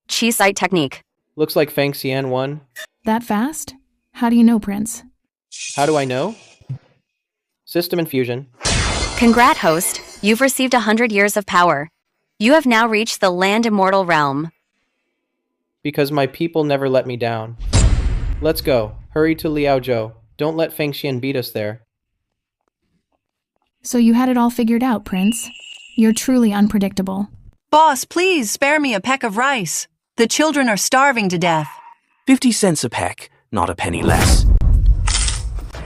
Chi Sight technique. Looks like Feng Xian won. That fast? How do you know, Prince? How do I know? System infusion. Congrat, host. You've received 100 years of power. You have now reached the Land Immortal realm. Because my people never let me down. Let's go. Hurry to Liaozhou. Don't let Feng Xian beat us there. So you had it all figured out, Prince. You're truly unpredictable. Boss, please spare me a peck of rice. The children are starving to death. 50 cents a peck, not a penny less.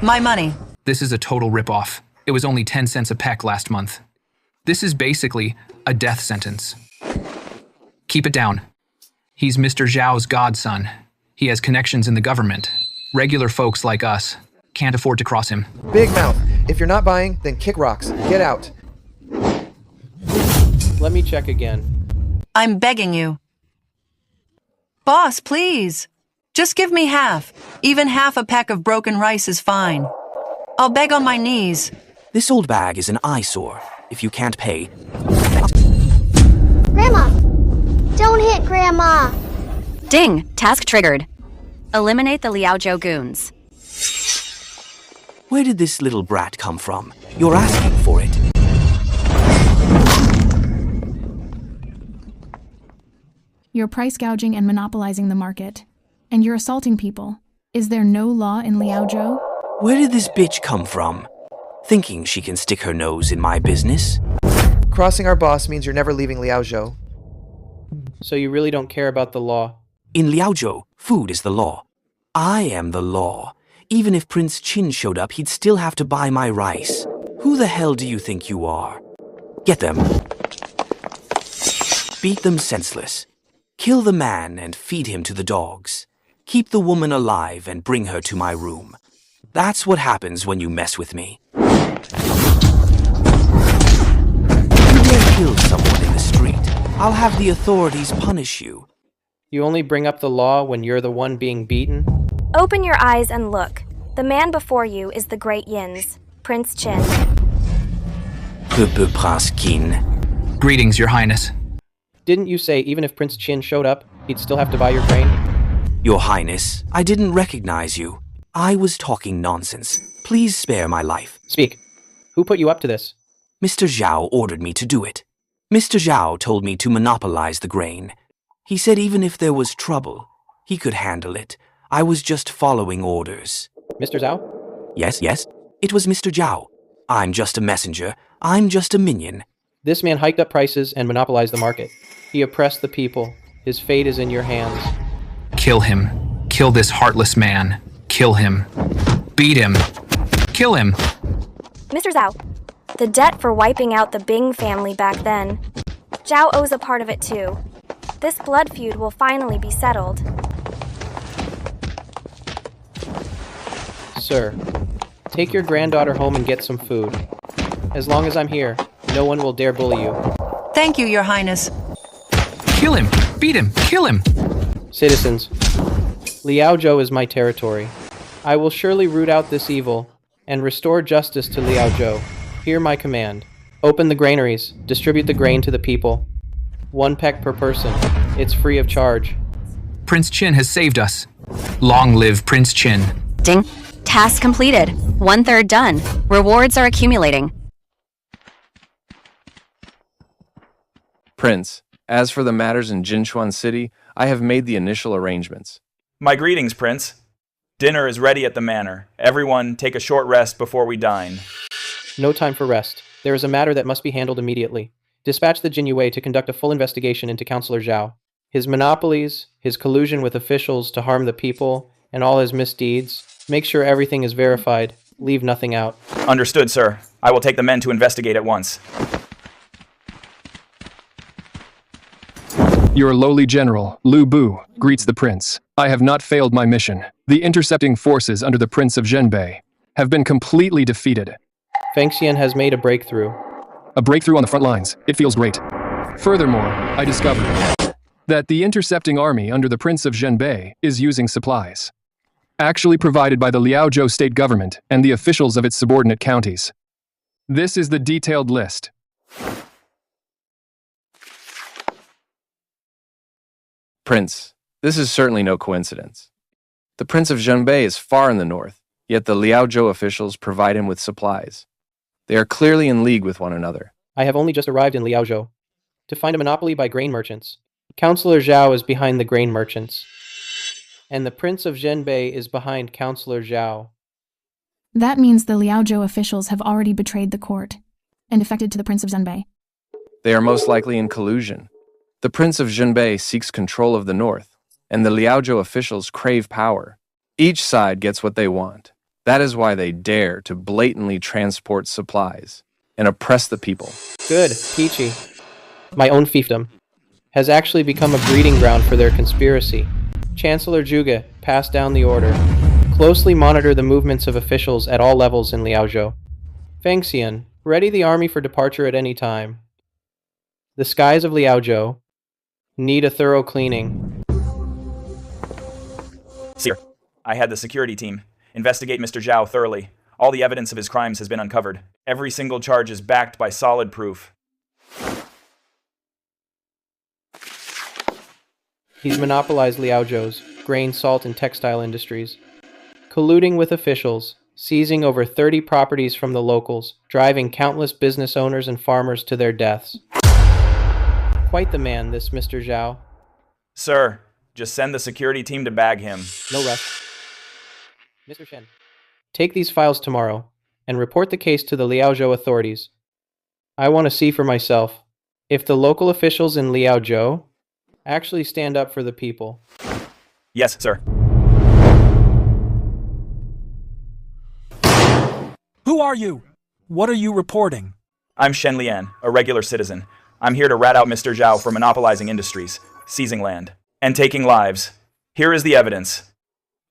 My money. This is a total ripoff. It was only 10 cents a peck last month. This is basically a death sentence. Keep it down. He's Mr. Zhao's godson. He has connections in the government. Regular folks like us can't afford to cross him. Big mouth. If you're not buying, then kick rocks. Get out. Let me check again. I'm begging you. Boss, please. Just give me half. Even half a peck of broken rice is fine. I'll beg on my knees. This old bag is an eyesore. If you can't pay... Grandma! Don't hit Grandma! Ding! Task triggered. Eliminate the Liaozhou goons. Where did this little brat come from? You're asking for it. You're price gouging and monopolizing the market. And you're assaulting people. Is there no law in Liaozhou? Where did this bitch come from? Thinking she can stick her nose in my business? Crossing our boss means you're never leaving Liaozhou. So you really don't care about the law? In Liaozhou, food is the law. I am the law. Even if Prince Qin showed up, he'd still have to buy my rice. Who the hell do you think you are? Get them. Beat them senseless. Kill the man and feed him to the dogs. Keep the woman alive and bring her to my room. That's what happens when you mess with me. You dare kill someone in the street, I'll have the authorities punish you. You only bring up the law when you're the one being beaten? Open your eyes and look. The man before you is the Great Yins, Prince Qin. Prince Qin. Greetings, Your Highness. Didn't you say even if Prince Qin showed up, he'd still have to buy your grain? Your Highness, I didn't recognize you. I was talking nonsense. Please spare my life. Speak. Who put you up to this? Mr. Zhao ordered me to do it. Mr. Zhao told me to monopolize the grain. He said even if there was trouble, he could handle it. I was just following orders. Mr. Zhao? Yes. It was Mr. Zhao. I'm just a messenger. I'm just a minion. This man hiked up prices and monopolized the market. He oppressed the people. His fate is in your hands. Kill him. Kill this heartless man. Kill him. Beat him. Kill him. Mr. Zhao, the debt for wiping out the Bing family back then. Zhao owes a part of it too. This blood feud will finally be settled. Sir, take your granddaughter home and get some food. As long as I'm here, no one will dare bully you. Thank you, Your Highness. Kill him! Beat him! Kill him! Citizens, Liaozhou is my territory. I will surely root out this evil and restore justice to Liaozhou. Hear my command. Open the granaries, distribute the grain to the people. 1 peck per person. It's free of charge. Prince Qin has saved us. Long live Prince Qin. Ding. Task completed. 1/3 done. Rewards are accumulating. Prince, as for the matters in Jinchuan City, I have made the initial arrangements. My greetings, Prince. Dinner is ready at the manor. Everyone, take a short rest before we dine. No time for rest. There is a matter that must be handled immediately. Dispatch the Jin Yue to conduct a full investigation into Councillor Zhao. His monopolies, his collusion with officials to harm the people, and all his misdeeds. Make sure everything is verified. Leave nothing out. Understood, sir. I will take the men to investigate at once. Your lowly general, Lu Bu, greets the prince. I have not failed my mission. The intercepting forces under the Prince of Zhenbei have been completely defeated. Feng Xian has made a breakthrough. A breakthrough on the front lines. It feels great. Furthermore, I discovered that the intercepting army under the Prince of Zhenbei is using supplies, actually provided by the Liaozhou state government and the officials of its subordinate counties. This is the detailed list. Prince, this is certainly no coincidence. The Prince of Zhenbei is far in the north, yet the Liaozhou officials provide him with supplies. They are clearly in league with one another. I have only just arrived in Liaozhou to find a monopoly by grain merchants. Councillor Zhao is behind the grain merchants, and the Prince of Zhenbei is behind Councillor Zhao. That means the Liaozhou officials have already betrayed the court and defected to the Prince of Zhenbei. They are most likely in collusion. The Prince of Zhenbei seeks control of the north, and the Liaozhou officials crave power. Each side gets what they want. That is why they dare to blatantly transport supplies and oppress the people. Good, Peachy. My own fiefdom has actually become a breeding ground for their conspiracy. Chancellor Zhuge passed down the order. Closely monitor the movements of officials at all levels in Liaozhou. Feng Xian, ready the army for departure at any time. The skies of Liaozhou need a thorough cleaning. Sir, I had the security team investigate Mr. Zhao thoroughly. All the evidence of his crimes has been uncovered. Every single charge is backed by solid proof. He's monopolized Liaozhou's grain, salt, and textile industries, colluding with officials, seizing over 30 properties from the locals, driving countless business owners and farmers to their deaths. Quite the man, this Mr. Zhao. Sir, just send the security team to bag him. No rush. Mr. Shen, take these files tomorrow and report the case to the Liaozhou authorities. I want to see for myself if the local officials in Liaozhou actually stand up for the people. Yes, sir. Who are you? What are you reporting? I'm Shen Lian, a regular citizen. I'm here to rat out Mr. Zhao for monopolizing industries, seizing land, and taking lives. Here is the evidence.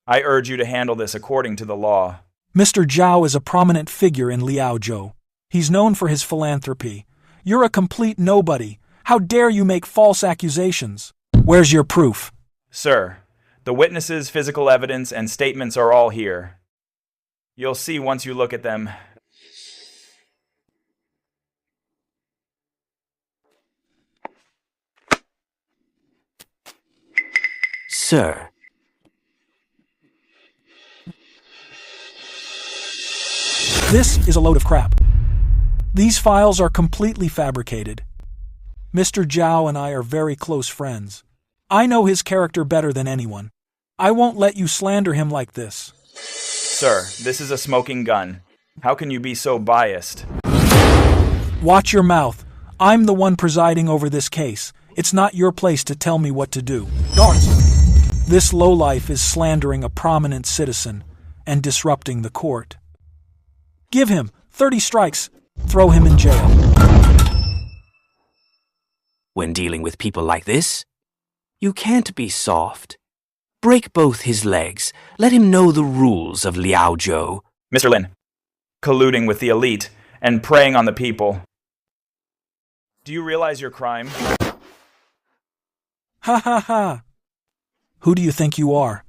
I urge you to handle this according to the law. Mr. Zhao is a prominent figure in Liaozhou. He's known for his philanthropy. You're a complete nobody. How dare you make false accusations? Where's your proof? Sir, the witnesses, physical evidence, and statements are all here. You'll see once you look at them. Sir. This is a load of crap. These files are completely fabricated. Mr. Zhao and I are very close friends. I know his character better than anyone. I won't let you slander him like this. Sir, this is a smoking gun. How can you be so biased? Watch your mouth. I'm the one presiding over this case. It's not your place to tell me what to do. Guards! This lowlife is slandering a prominent citizen and disrupting the court. Give him 30 strikes. Throw him in jail. When dealing with people like this, You can't be soft. Break both his legs. Let him know the rules of Liao Zhou. Mr. Lin, colluding with the elite and preying on the people. Do you realize your crime? Ha ha ha! Who do you think you are?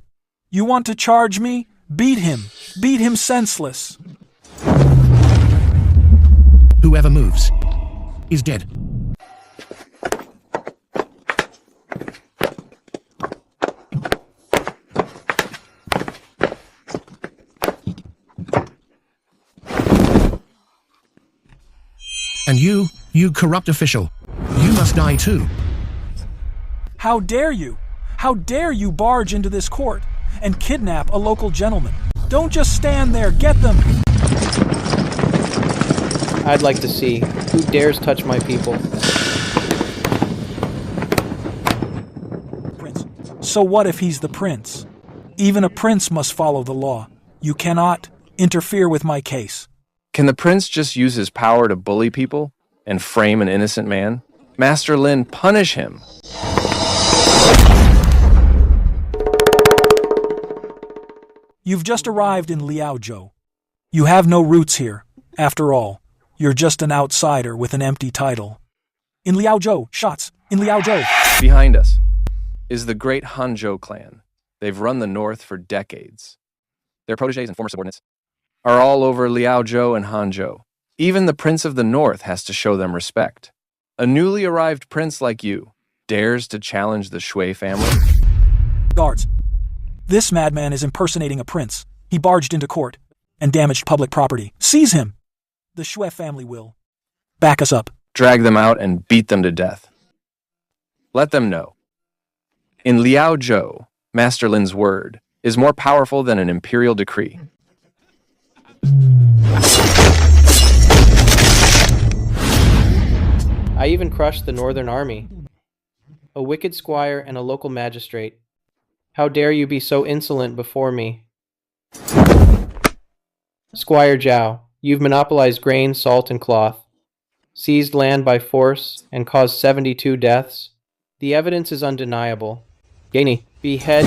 You want to charge me? Beat him! Beat him senseless! Whoever moves is dead. And you corrupt official, you must die too. How dare you? How dare you barge into this court and kidnap a local gentleman? Don't just stand there, get them! I'd like to see who dares touch my people. Prince. So what if he's the prince? Even a prince must follow the law. You cannot interfere with my case. Can the prince just use his power to bully people and frame an innocent man? Master Lin, punish him. You've just arrived in Liaozhou. You have no roots here. After all, you're just an outsider with an empty title. In Liaozhou, shots! In Liaozhou! Behind us is the great Hanzhou clan. They've run the north for decades. Their protégés and former subordinates are all over Liaozhou and Hanzhou. Even the Prince of the North has to show them respect. A newly arrived prince like you dares to challenge the Shui family? Guards. This madman is impersonating a prince. He barged into court and damaged public property. Seize him! The Shui family will back us up. Drag them out and beat them to death. Let them know. In Liaozhou, Master Lin's word is more powerful than an imperial decree. I even crushed the Northern Army. A wicked squire and a local magistrate. How dare you be so insolent before me? Squire Zhao, you've monopolized grain, salt, and cloth, seized land by force, and caused 72 deaths. The evidence is undeniable. Gaini, behead...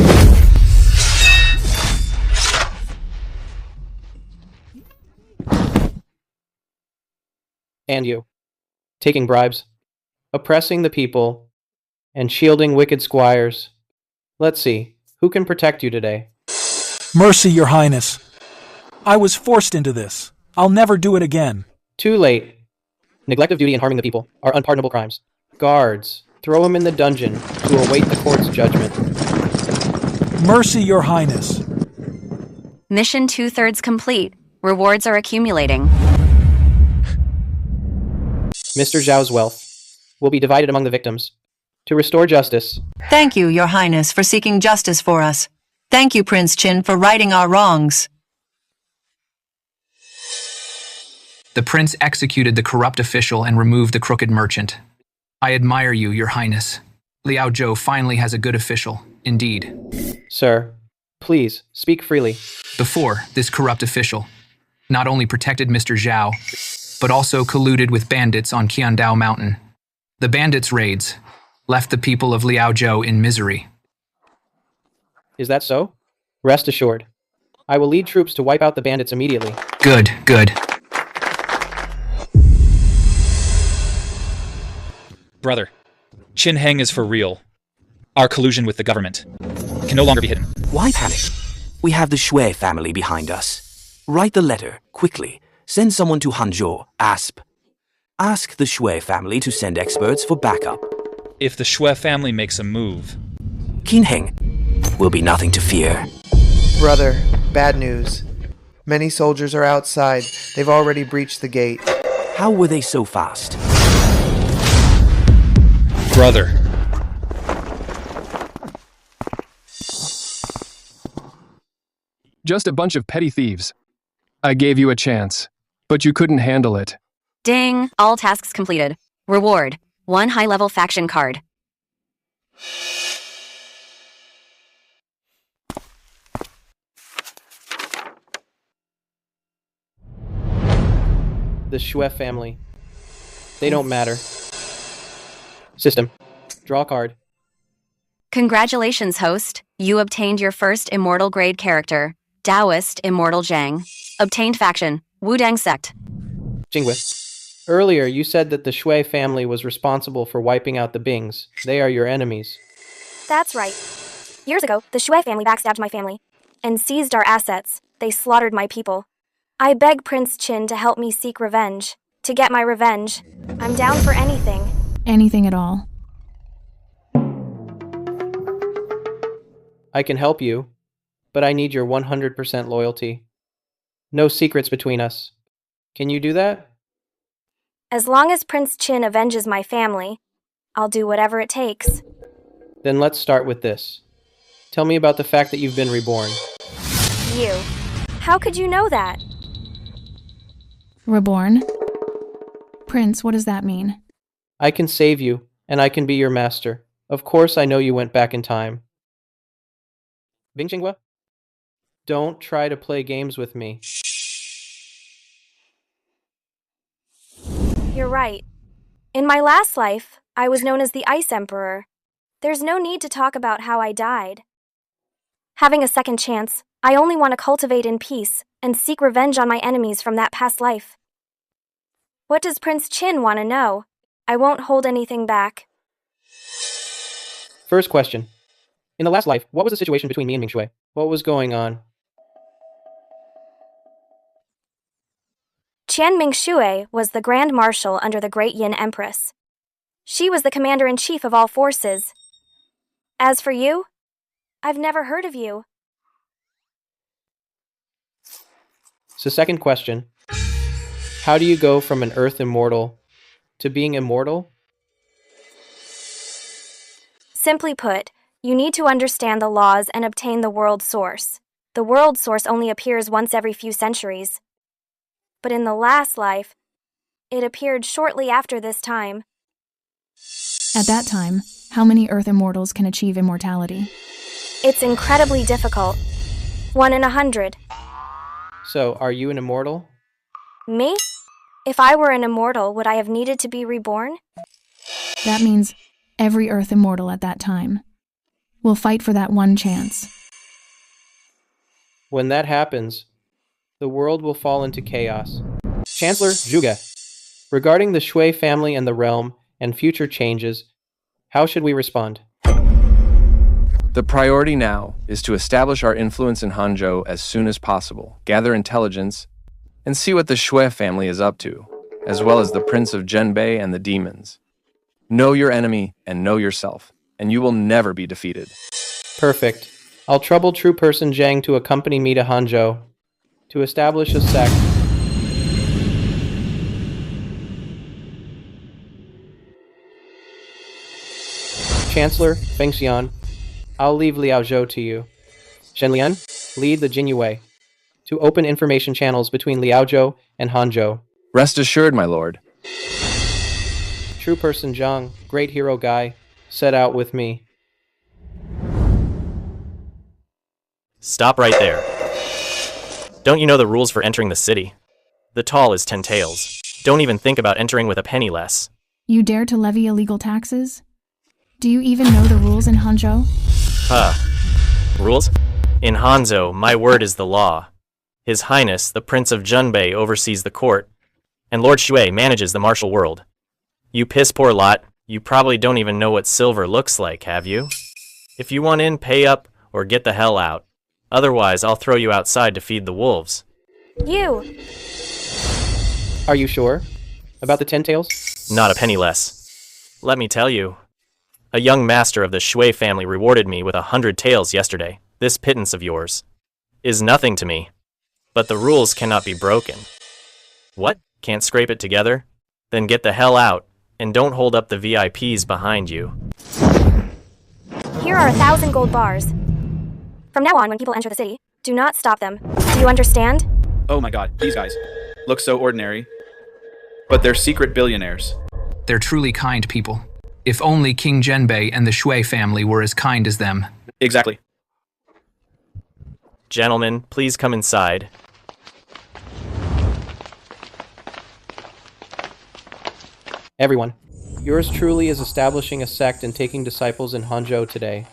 And you, taking bribes, oppressing the people, and shielding wicked squires. Let's see, who can protect you today? Mercy, Your Highness. I was forced into this. I'll never do it again. Too late. Neglect of duty and harming the people are unpardonable crimes. Guards, throw him in the dungeon to await the court's judgment. Mercy, Your Highness. Mission 2/3 complete. Rewards are accumulating. Mr. Zhao's wealth will be divided among the victims to restore justice. Thank you, Your Highness, for seeking justice for us. Thank you, Prince Qin, for righting our wrongs. The prince executed the corrupt official and removed the crooked merchant. I admire you, Your Highness. Liaozhou finally has a good official, indeed. Sir, please, speak freely. Before, this corrupt official not only protected Mr. Zhao, but also colluded with bandits on Qiandao Mountain. The bandits' raids left the people of Liaozhou in misery. Is that so? Rest assured. I will lead troops to wipe out the bandits immediately. Good, good. Brother, Qin Heng is for real. Our collusion with the government can no longer be hidden. Why panic? We have the Shui family behind us. Write the letter, quickly. Send someone to Hanzhou, ASP. Ask the Shui family to send experts for backup. If the Shui family makes a move, Qin Heng will be nothing to fear. Brother, bad news. Many soldiers are outside. They've already breached the gate. How were they so fast? brother. Just a bunch of petty thieves. I gave you a chance, but you couldn't handle it. Ding! All tasks completed. Reward: 1 high-level faction card. The Shui family. They don't matter. System. Draw card. Congratulations, host. You obtained your first immortal grade character, Taoist Immortal Zhang. Obtained faction, Wudang Sect. Jingwe, earlier you said that the Shui family was responsible for wiping out the Bings. They are your enemies. That's right. Years ago, the Shui family backstabbed my family and seized our assets. They slaughtered my people. I beg Prince Qin to help me seek revenge. To get my revenge, I'm down for anything. Anything at all. I can help you, but I need your 100% loyalty. No secrets between us. Can you do that? As long as Prince Qin avenges my family, I'll do whatever it takes. Then let's start with this. Tell me about the fact that you've been reborn. You. How could you know that? Reborn? Prince, what does that mean? I can save you, and I can be your master. Of course I know you went back in time. Bing Qinghua? Don't try to play games with me. You're right. In my last life, I was known as the Ice Emperor. There's no need to talk about how I died. Having a second chance, I only want to cultivate in peace and seek revenge on my enemies from that past life. What does Prince Qin want to know? I won't hold anything back. First question. In the last life, what was the situation between me and Ming Shui? What was going on? Qian Mingshui was the Grand Marshal under the Great Yin Empress. She was the commander-in-chief of all forces. As for you, I've never heard of you. So second question. How do you go from an Earth immortal to being immortal? Simply put, you need to understand the laws and obtain the world source. The world source only appears once every few centuries. But in the last life, it appeared shortly after this time. At that time, how many Earth immortals can achieve immortality? It's incredibly difficult. 1 in 100. So, are you an immortal? Me? If I were an immortal, would I have needed to be reborn? That means every Earth immortal at that time will fight for that one chance. When that happens, the world will fall into chaos. Chancellor Zhuge, regarding the Shui family and the realm and future changes, how should we respond? The priority now is to establish our influence in Hanzhou as soon as possible, gather intelligence, and see what the Shui family is up to, as well as the Prince of Zhenbei and the demons. Know your enemy and know yourself, and you will never be defeated. Perfect. I'll trouble True Person Zhang to accompany me to Hanzhou to establish a sect. Chancellor Fengxian, I'll leave Liaozhou to you. Shenlian, lead the Jinyue to open information channels between Liaozhou and Hanzhou. Rest assured, my lord. True Person Zhang, great hero guy, set out with me. Stop right there. Don't you know the rules for entering the city? The tall is 10 taels. Don't even think about entering with a penny less. You dare to levy illegal taxes? Do you even know the rules in Hanzhou? Rules? In Hanzhou, my word is the law. His Highness, the Prince of Zhenbei, oversees the court, and Lord Shui manages the martial world. You piss-poor lot, you probably don't even know what silver looks like, have you? If you want in, pay up, or get the hell out. Otherwise, I'll throw you outside to feed the wolves. You! Are you sure? About the 10 taels? Not a penny less. Let me tell you. A young master of the Shui family rewarded me with 100 taels yesterday. This pittance of yours is nothing to me. But the rules cannot be broken. What? Can't scrape it together? Then get the hell out, and don't hold up the VIPs behind you. Here are 1,000 gold bars. From now on, when people enter the city, do not stop them. Do you understand? Oh my god, these guys look so ordinary. But they're secret billionaires. They're truly kind people. If only King Zhenbei and the Shui family were as kind as them. Exactly. Gentlemen, please come inside. Everyone, yours truly is establishing a sect and taking disciples in Hanzhou today.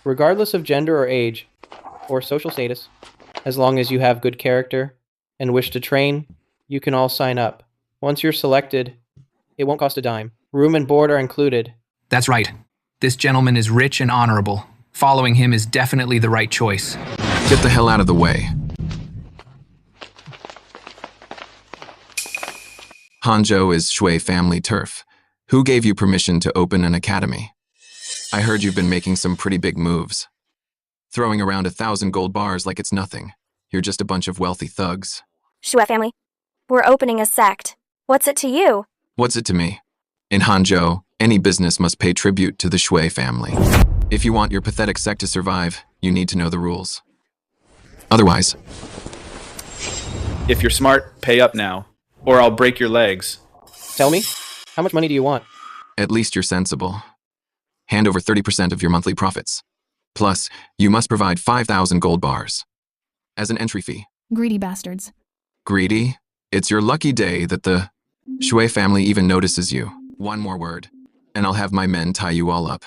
Regardless of gender or age, or social status, as long as you have good character and wish to train, you can all sign up. Once you're selected, it won't cost a dime. Room and board are included. That's right. This gentleman is rich and honorable. Following him is definitely the right choice. Get the hell out of the way. Hanzhou is Shui family turf. Who gave you permission to open an academy? I heard you've been making some pretty big moves. Throwing around 1,000 gold bars like it's nothing. You're just a bunch of wealthy thugs. Shui family, we're opening a sect. What's it to you? What's it to me? In Hanzhou, any business must pay tribute to the Shui family. If you want your pathetic sect to survive, you need to know the rules. Otherwise... If you're smart, pay up now, or I'll break your legs. Tell me, how much money do you want? At least you're sensible. Hand over 30% of your monthly profits. Plus, you must provide 5,000 gold bars as an entry fee. Greedy bastards. Greedy? It's your lucky day that the Shui family even notices you. One more word, and I'll have my men tie you all up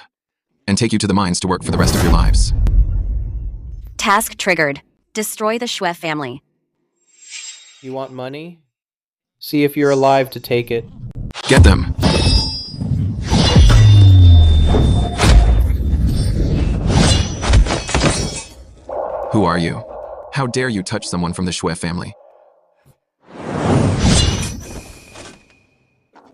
and take you to the mines to work for the rest of your lives. Task triggered. Destroy the Shui family. You want money? See if you're alive to take it. Get them. Who are you? How dare you touch someone from the Shui family?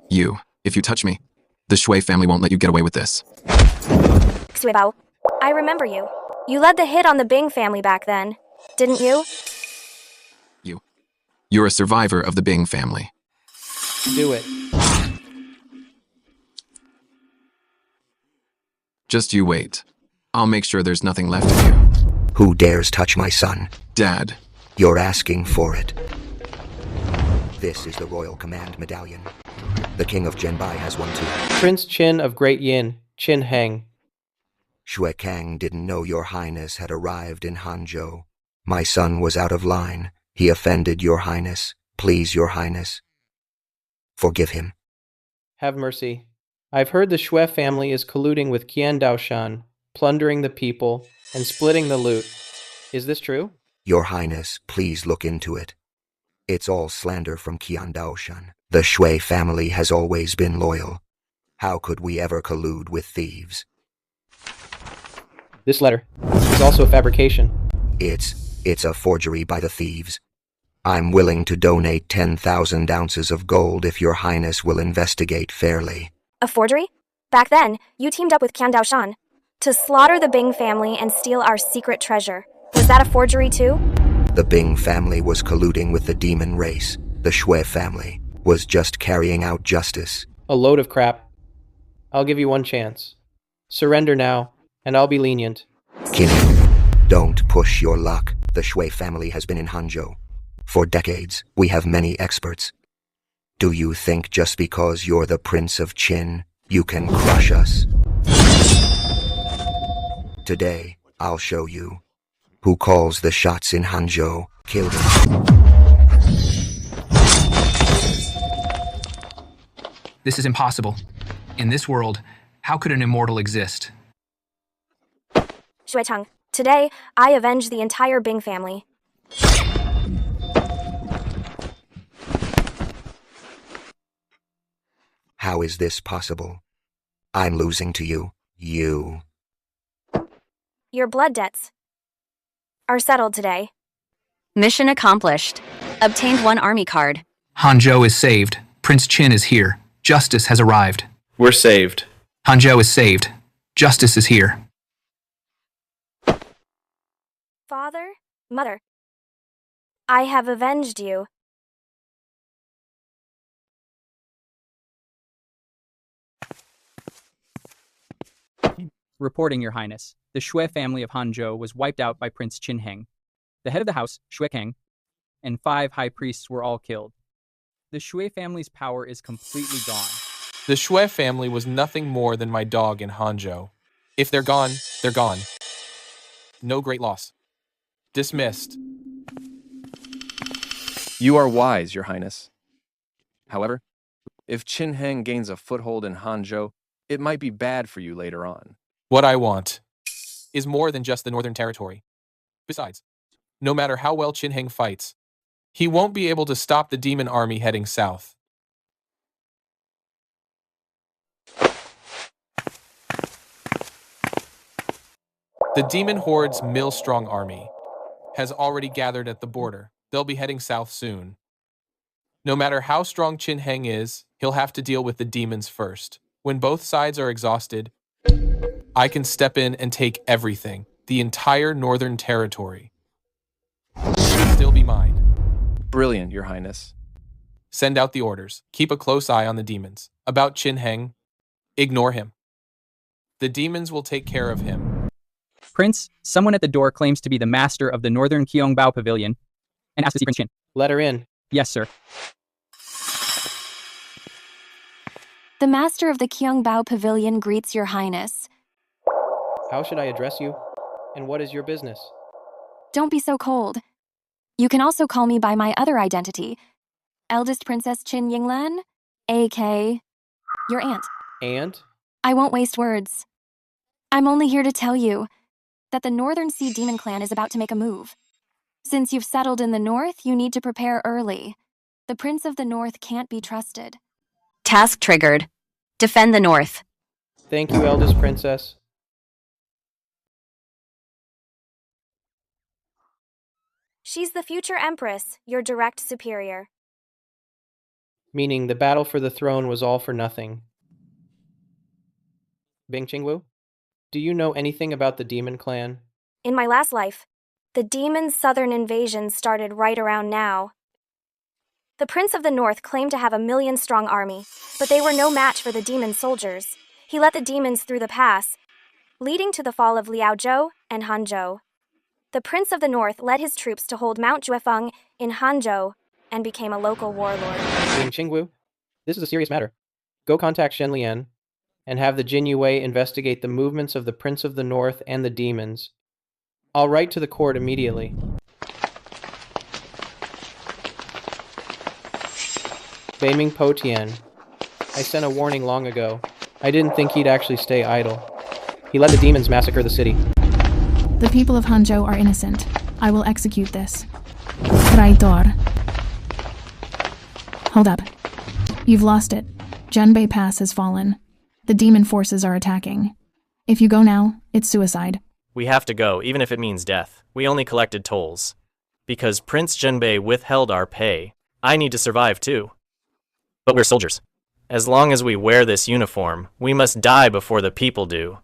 You. If you touch me, the Shui family won't let you get away with this. Xue Bao, I remember you. You led the hit on the Bing family back then, didn't you? You're a survivor of the Bing family. Do it. Just you wait. I'll make sure there's nothing left of you. Who dares touch my son? Dad. You're asking for it. This is the Royal Command Medallion. The King of Zhenbai has one too. Prince Qin of Great Yin, Qin Heng. Shui Kang didn't know your highness had arrived in Hanzhou. My son was out of line. He offended your highness. Please, your highness. Forgive him. Have mercy. I've heard the Shui family is colluding with Qian Daoshan, plundering the people and splitting the loot. Is this true? Your highness, please look into it. It's all slander from Qian Daoshan. The Shui family has always been loyal. How could we ever collude with thieves? This letter is also a fabrication. It's a forgery by the thieves. I'm willing to donate 10,000 ounces of gold if your highness will investigate fairly. A forgery? Back then, you teamed up with Qian Daoshan to slaughter the Bing family and steal our secret treasure. Was that a forgery too? The Bing family was colluding with the demon race. The Shui family was just carrying out justice. A load of crap. I'll give you one chance. Surrender now, and I'll be lenient. Kinney, don't push your luck. The Shui family has been in Hanzhou. For decades, we have many experts. Do you think just because you're the Prince of Qin, you can crush us? Today, I'll show you. Who calls the shots in Hanzhou, kill them. This is impossible. In this world, how could an immortal exist? Xuecheng, today, I avenge the entire Bing family. How is this possible? I'm losing to you. You. Your blood debts are settled today. Mission accomplished. Obtained 1 army card. Hanzhou is saved. Prince Qin is here. Justice has arrived. We're saved. Hanzhou is saved. Justice is here. Father, Mother, I have avenged you. Reporting, Your Highness, the Shui family of Hanzhou was wiped out by Prince Qin Heng. The head of the house, Shui Kang, and 5 high priests were all killed. The Shui family's power is completely gone. The Shui family was nothing more than my dog in Hanzhou. If they're gone, they're gone. No great loss. Dismissed. You are wise, Your Highness. However, if Qin Heng gains a foothold in Hanzhou, it might be bad for you later on. What I want is more than just the Northern Territory. Besides, no matter how well Qin Heng fights, he won't be able to stop the demon army heading south. The demon horde's mill-strong army has already gathered at the border. They'll be heading south soon. No matter how strong Qin Heng is, he'll have to deal with the demons first. When both sides are exhausted, I can step in and take everything, the entire Northern Territory. It'll still be mine. Brilliant, Your Highness. Send out the orders. Keep a close eye on the demons. About Qin Heng, ignore him. The demons will take care of him. Prince, someone at the door claims to be the master of the Northern Qiongbao Pavilion and asks to see Prince Qin. Let her in. Yes, sir. The master of the Qiongbao Pavilion greets Your Highness. How should I address you? And what is your business? Don't be so cold. You can also call me by my other identity, Eldest Princess Qin Yinglan, a.k.a. your aunt. Aunt? I won't waste words. I'm only here to tell you that the Northern Sea Demon Clan is about to make a move. Since you've settled in the north, you need to prepare early. The Prince of the North can't be trusted. Task triggered. Defend the North. Thank you, eldest princess. She's the future Empress, your direct superior. Meaning the battle for the throne was all for nothing. Bing Qingwu, do you know anything about the Demon Clan? In my last life, the demons' southern invasion started right around now. The Prince of the North claimed to have a 1,000,000-strong army, but they were no match for the demon soldiers. He let the demons through the pass, leading to the fall of Liaozhou and Hanzhou. The Prince of the North led his troops to hold Mount Juefeng in Hanzhou and became a local warlord. Bing Qingwu, this is a serious matter. Go contact Shen Lian and have the Jin Yue investigate the movements of the Prince of the North and the demons. I'll write to the court immediately. Beiming Po Tian, I sent a warning long ago. I didn't think he'd actually stay idle. He let the demons massacre the city. The people of Hanzhou are innocent. I will execute this. Traitor. Hold up. You've lost it. Zhenbei Pass has fallen. The demon forces are attacking. If you go now, it's suicide. We have to go, even if it means death. We only collected tolls. Because Prince Zhenbei withheld our pay. I need to survive too. But we're soldiers. As long as we wear this uniform, we must die before the people do.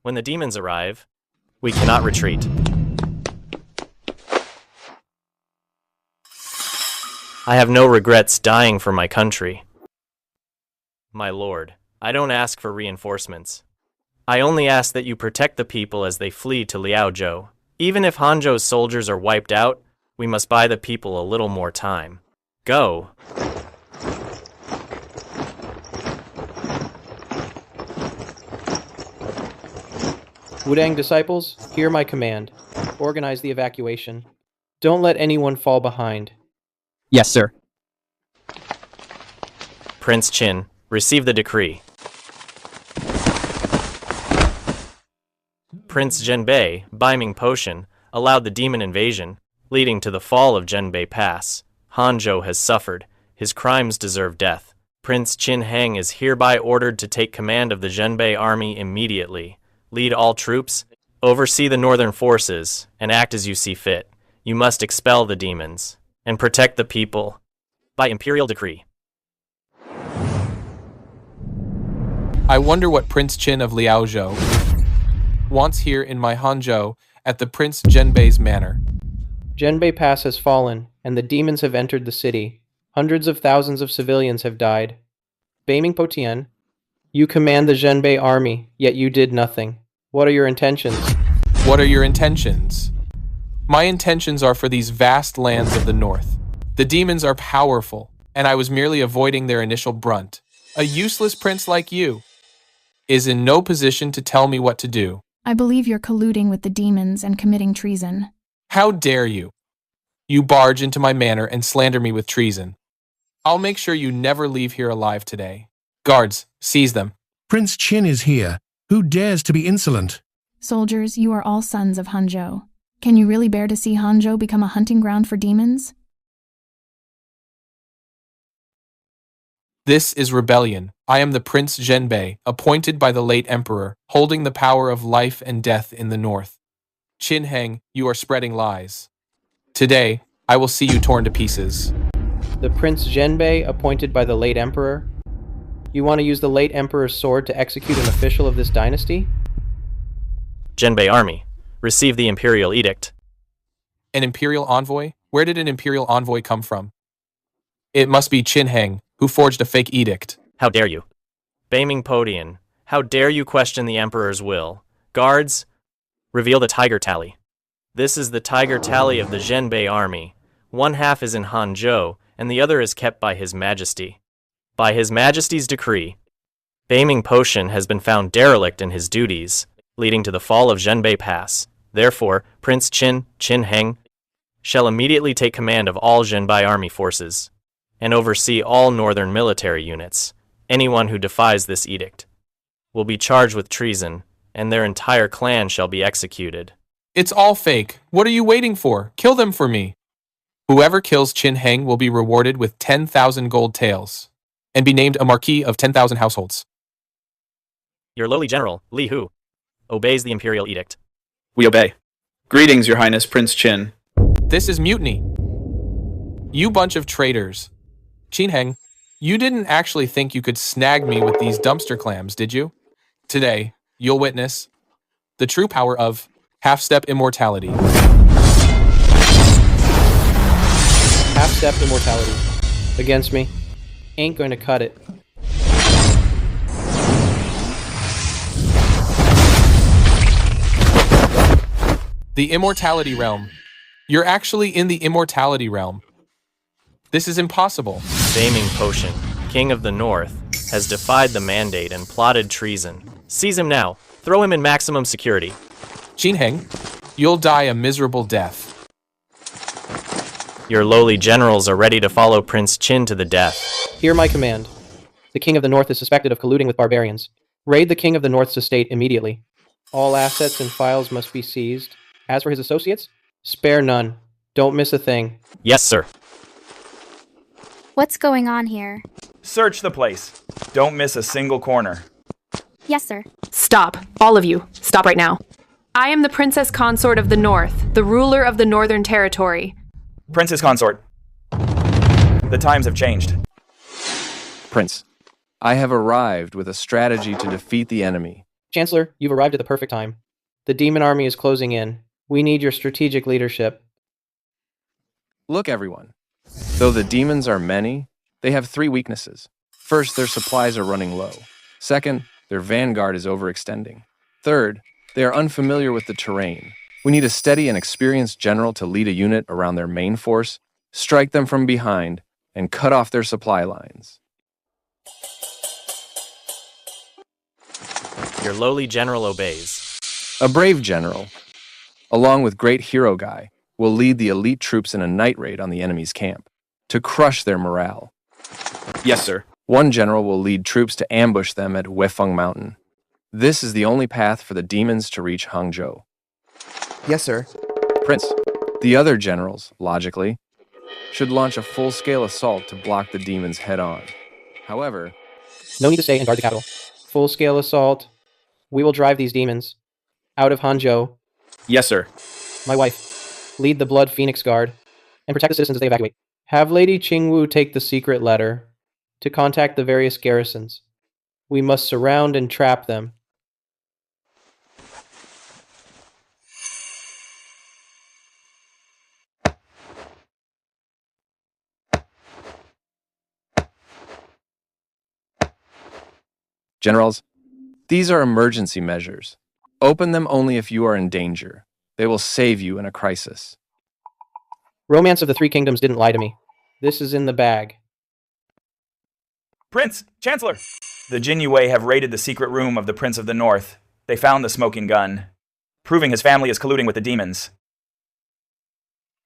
When the demons arrive, we cannot retreat. I have no regrets dying for my country. My lord, I don't ask for reinforcements. I only ask that you protect the people as they flee to Liaozhou. Even if Hanzhou's soldiers are wiped out, we must buy the people a little more time. Go. Wudang disciples, hear my command. Organize the evacuation. Don't let anyone fall behind. Yes, sir. Prince Qin, receive the decree. Prince Zhenbei, Beiming Potion, allowed the demon invasion, leading to the fall of Zhenbei Pass. Hanzhou has suffered. His crimes deserve death. Prince Qin Heng is hereby ordered to take command of the Zhenbei army immediately. Lead all troops, oversee the northern forces, and act as you see fit. You must expel the demons and protect the people by imperial decree. I wonder what Prince Qin of Liaozhou wants here in my Hanzhou at the Prince Zhenbei's manor. Zhenbei Pass has fallen, and the demons have entered the city. Hundreds of thousands of civilians have died. Beiming Po Tian, you command the Zhenbei army, yet you did nothing. What are your intentions? What are your intentions? My intentions are for these vast lands of the north. The demons are powerful, and I was merely avoiding their initial brunt. A useless prince like you is in no position to tell me what to do. I believe you're colluding with the demons and committing treason. How dare you? You barge into my manor and slander me with treason. I'll make sure you never leave here alive today. Guards, seize them. Prince Qin is here. Who dares to be insolent? Soldiers, you are all sons of Hanzhou. Can you really bear to see Hanzhou become a hunting ground for demons? This is rebellion. I am the Prince Zhenbei, appointed by the late emperor, holding the power of life and death in the north. Qin Heng, you are spreading lies. Today, I will see you torn to pieces. The Prince Zhenbei, appointed by the late emperor? You want to use the late emperor's sword to execute an official of this dynasty? Zhenbei army. Receive the imperial edict. An imperial envoy? Where did an imperial envoy come from? It must be Qin Heng, who forged a fake edict. How dare you? Beiming Podian, how dare you question the emperor's will? Guards, reveal the tiger tally. This is the tiger tally of the Zhenbei army. One half is in Hanzhou, and the other is kept by His Majesty. By His Majesty's decree, Beiming Podian has been found derelict in his duties, leading to the fall of Zhenbei Pass. Therefore, Prince Qin Heng, shall immediately take command of all Zhenbei army forces, and oversee all northern military units. Anyone who defies this edict will be charged with treason, and their entire clan shall be executed. It's all fake. What are you waiting for? Kill them for me. Whoever kills Qin Heng will be rewarded with 10,000 gold taels, and be named a marquis of 10,000 households. Your lowly general, Li Hu, obeys the imperial edict. We obey. Greetings, Your Highness, Prince Qin. This is mutiny. You bunch of traitors. Qin Heng, you didn't actually think you could snag me with these dumpster clams, did you? Today, you'll witness the true power of half-step immortality. Half-step immortality. Against me. Ain't going to cut it. The immortality realm. You're actually in the immortality realm. This is impossible. Beiming Podian, King of the North, has defied the mandate and plotted treason. Seize him now. Throw him in maximum security. Qin Heng, you'll die a miserable death. Your lowly generals are ready to follow Prince Qin to the death. Hear my command. The King of the North is suspected of colluding with barbarians. Raid the King of the North's estate immediately. All assets and files must be seized. As for his associates, spare none. Don't miss a thing. Yes, sir. What's going on here? Search the place. Don't miss a single corner. Yes, sir. Stop. All of you. Stop right now. I am the Princess Consort of the North, the ruler of the Northern Territory. Princess Consort. The times have changed. Prince, I have arrived with a strategy to defeat the enemy. Chancellor, you've arrived at the perfect time. The demon army is closing in. We need your strategic leadership. Look, everyone. Though the demons are many, they have 3 weaknesses. First, their supplies are running low. Second, their vanguard is overextending. Third, they are unfamiliar with the terrain. We need a steady and experienced general to lead a unit around their main force, strike them from behind, and cut off their supply lines. Your lowly general obeys. A brave general, along with great hero guy, will lead the elite troops in a night raid on the enemy's camp to crush their morale. Yes, sir. One general will lead troops to ambush them at Weifeng Mountain. This is the only path for the demons to reach Hangzhou. Yes, sir. Prince, the other generals, logically, should launch a full-scale assault to block the demons head-on. However, no need to stay and guard the capital. Full-scale assault. We will drive these demons out of Hangzhou. Yes, sir. My wife, lead the Blood Phoenix Guard and protect the citizens as they evacuate. Have Lady Qingwu take the secret letter to contact the various garrisons. We must surround and trap them. Generals, these are emergency measures. Open them only if you are in danger. They will save you in a crisis. Romance of the Three Kingdoms didn't lie to me. This is in the bag. Prince! Chancellor! The Jin Yue have raided the secret room of the Prince of the North. They found the smoking gun, proving his family is colluding with the demons.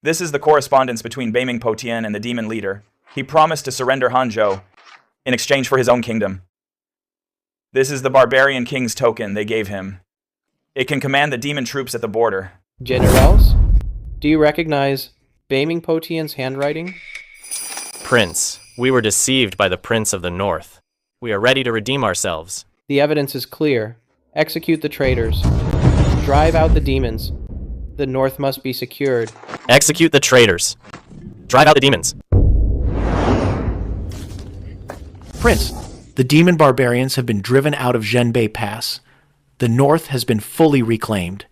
This is the correspondence between Beiming Podian and the demon leader. He promised to surrender Hangzhou in exchange for his own kingdom. This is the barbarian king's token they gave him. It can command the demon troops at the border. Generals, do you recognize Baiming Potian's handwriting? Prince, we were deceived by the Prince of the North. We are ready to redeem ourselves. The evidence is clear. Execute the traitors. Drive out the demons. The North must be secured. Execute the traitors. Drive out the demons. Prince, the demon barbarians have been driven out of Zhenbei Pass. The North has been fully reclaimed.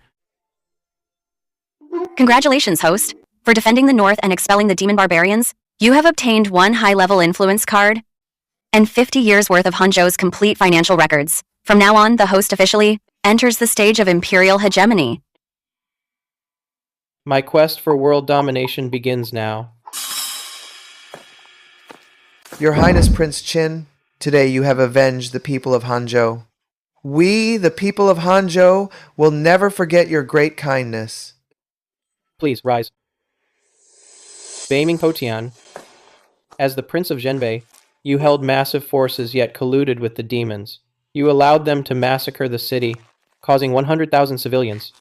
Congratulations, host. For defending the North and expelling the demon barbarians, you have obtained 1 high-level influence card and 50 years worth of Hanzhou's complete financial records. From now on, the host officially enters the stage of imperial hegemony. My quest for world domination begins now. Your Highness Prince Qin, today you have avenged the people of Hanzhou. We, the people of Hanzhou, will never forget your great kindness. Please, rise. Baiming Potian, as the Prince of Zhenbei, you held massive forces yet colluded with the demons. You allowed them to massacre the city, causing 100,000 civilians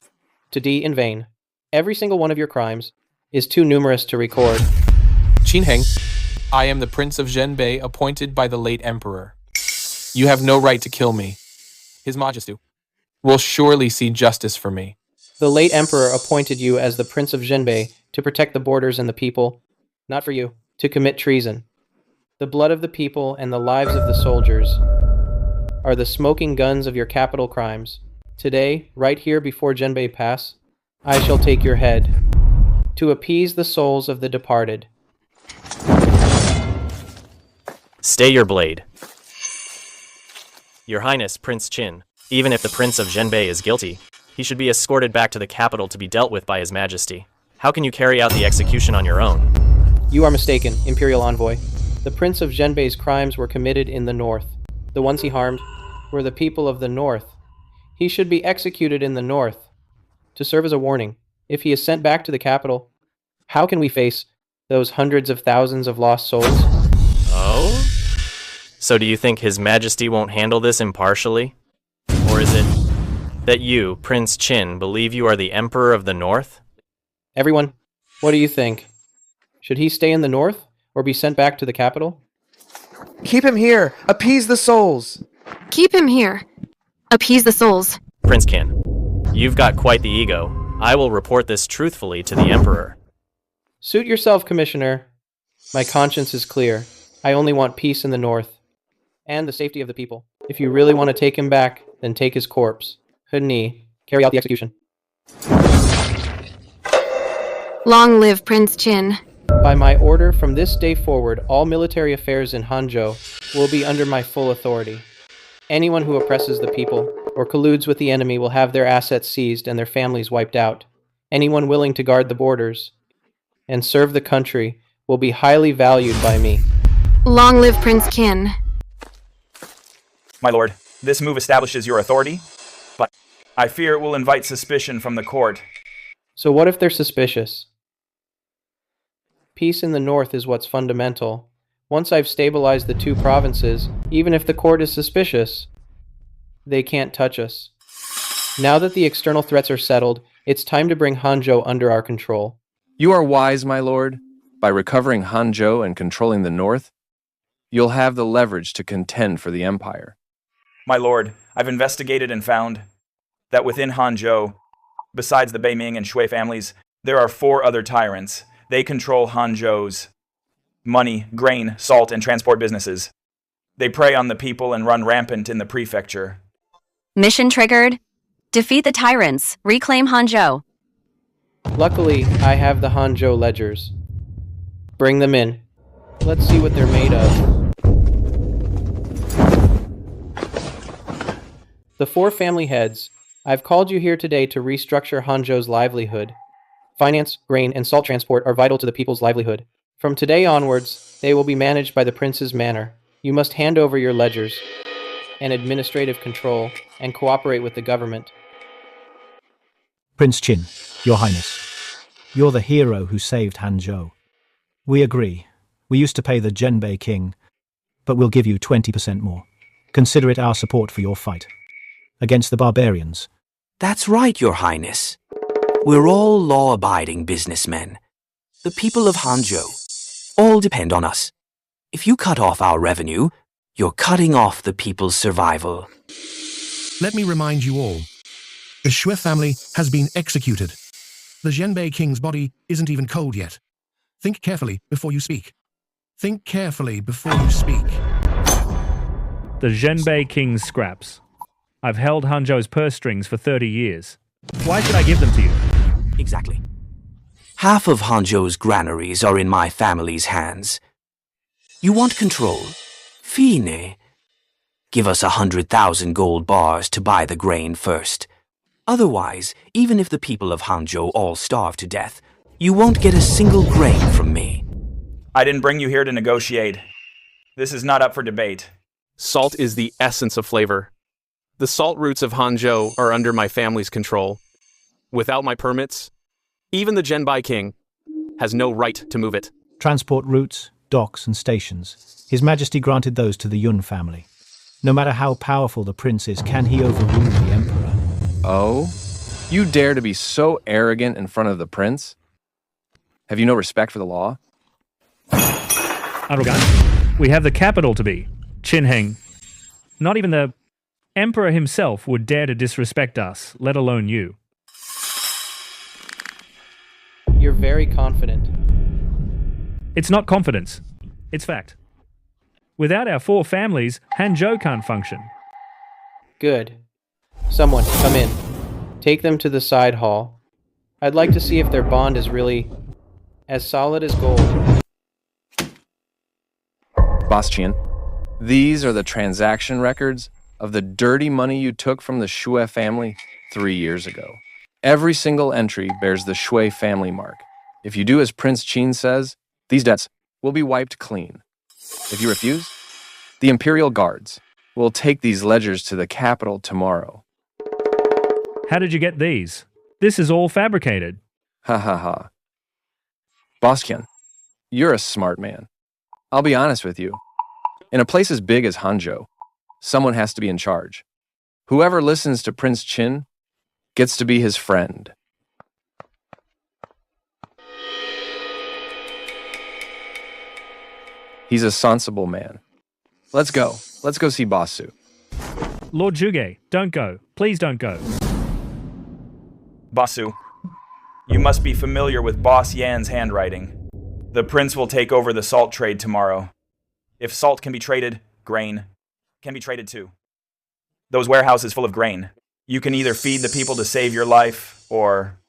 to die in vain. Every single one of your crimes is too numerous to record. Qin Heng, I am the Prince of Zhenbei appointed by the late Emperor. You have no right to kill me. His Majesty will surely see justice for me. The late Emperor appointed you as the Prince of Zhenbei to protect the borders and the people, not for you, to commit treason. The blood of the people and the lives of the soldiers are the smoking guns of your capital crimes. Today, right here before Zhenbei Pass, I shall take your head to appease the souls of the departed. Stay your blade. Your Highness, Prince Qin, even if the Prince of Zhenbei is guilty, he should be escorted back to the capital to be dealt with by His Majesty. How can you carry out the execution on your own? You are mistaken, Imperial Envoy. The Prince of Zhenbei's crimes were committed in the North. The ones he harmed were the people of the North. He should be executed in the North. To serve as a warning, if he is sent back to the capital, how can we face those hundreds of thousands of lost souls? Oh? So do you think His Majesty won't handle this impartially? Or is it that you, Prince Qin, believe you are the Emperor of the North? Everyone, what do you think? Should he stay in the North or be sent back to the capital? Keep him here! Appease the souls! Keep him here. Appease the souls. Prince Qin, you've got quite the ego. I will report this truthfully to the Emperor. Suit yourself, Commissioner. My conscience is clear. I only want peace in the North and the safety of the people. If you really want to take him back, then take his corpse. Huni, carry out the execution. Long live Prince Qin. By my order, from this day forward, all military affairs in Hanzhou will be under my full authority. Anyone who oppresses the people or colludes with the enemy will have their assets seized and their families wiped out. Anyone willing to guard the borders and serve the country will be highly valued by me. Long live Prince Qin. My lord, this move establishes your authority, but I fear it will invite suspicion from the court. So what if they're suspicious? Peace in the North is what's fundamental. Once I've stabilized the 2 provinces, even if the court is suspicious, they can't touch us. Now that the external threats are settled, it's time to bring Hanzhou under our control. You are wise, my lord. By recovering Hanzhou and controlling the North, you'll have the leverage to contend for the Empire. My lord, I've investigated and found that within Hanzhou, besides the Baiming and Shui families, there are 4 other tyrants. They control Hanzhou's money, grain, salt, and transport businesses. They prey on the people and run rampant in the prefecture. Mission triggered. Defeat the tyrants. Reclaim Hanzhou. Luckily, I have the Hanzhou ledgers. Bring them in. Let's see what they're made of. The 4 family heads, I've called you here today to restructure Hanzhou's livelihood. Finance, grain, and salt transport are vital to the people's livelihood. From today onwards, they will be managed by the prince's manor. You must hand over your ledgers and administrative control and cooperate with the government. Prince Qin, Your Highness, you're the hero who saved Hanzhou. We agree. We used to pay the Zhenbei king, but we'll give you 20% more. Consider it our support for your fight against the barbarians. That's right, Your Highness. We're all law-abiding businessmen. The people of Hanzhou all depend on us. If you cut off our revenue, you're cutting off the people's survival. Let me remind you all. The Shui family has been executed. The Zhenbei king's body isn't even cold yet. Think carefully before you speak. Think carefully before you speak. The Zhenbei king's scraps. I've held Hanzhou's purse strings for 30 years. Why should I give them to you? Exactly. Half of Hanzhou's granaries are in my family's hands. You want control? Fine. Give us 100,000 gold bars to buy the grain first. Otherwise, even if the people of Hanzhou all starve to death, you won't get a single grain from me. I didn't bring you here to negotiate. This is not up for debate. Salt is the essence of flavor. The salt roots of Hanzhou are under my family's control. Without my permits, even the Zhenbei king has no right to move it. Transport routes, docks and stations. His Majesty granted those to the Yun family. No matter how powerful the prince is, can he overrule the emperor? Oh? You dare to be so arrogant in front of the prince? Have you no respect for the law? Arrogant. We have the capital to be, Qinheng. Not even the emperor himself would dare to disrespect us, let alone you. You're very confident. It's not confidence. It's fact. Without our 4 families, Hanzhou can't function. Good. Someone, come in. Take them to the side hall. I'd like to see if their bond is really as solid as gold. Boss Qian, these are the transaction records of the dirty money you took from the Shui family 3 years ago. Every single entry bears the Shui family mark. If you do as Prince Qin says, these debts will be wiped clean. If you refuse, the Imperial Guards will take these ledgers to the capital tomorrow. How did you get these? This is all fabricated. Ha ha ha. Boss Qian, you're a smart man. I'll be honest with you. In a place as big as Hanzhou, someone has to be in charge. Whoever listens to Prince Qin gets to be his friend. He's a sensible man. Let's go. Let's go see Boss Su. Lord Zhuge, don't go. Please don't go. Basu, you must be familiar with Boss Yan's handwriting. The prince will take over the salt trade tomorrow. If salt can be traded, grain can be traded too. Those warehouses full of grain. You can either feed the people to save your life, or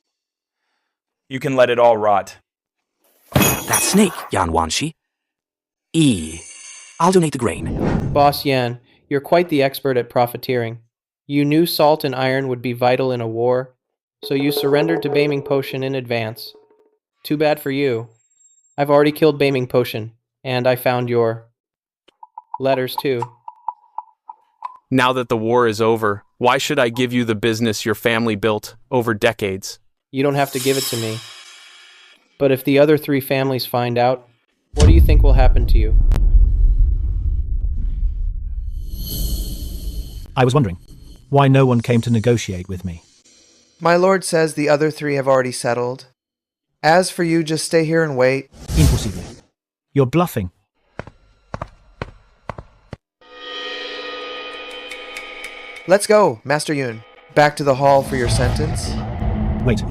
you can let it all rot. That snake, Yan Wanshi. I'll donate the grain. Boss Yan, you're quite the expert at profiteering. You knew salt and iron would be vital in a war, so you surrendered to Baming Potion in advance. Too bad for you. I've already killed Baming Potion, and I found your letters too. Now that the war is over, why should I give you the business your family built over decades? You don't have to give it to me. But if the other 3 families find out, what do you think will happen to you? I was wondering why no one came to negotiate with me. My lord says the other 3 have already settled. As for you, just stay here and wait. Impossible. You're bluffing. Let's go, Master Yun. Back to the hall for your sentence. Wait.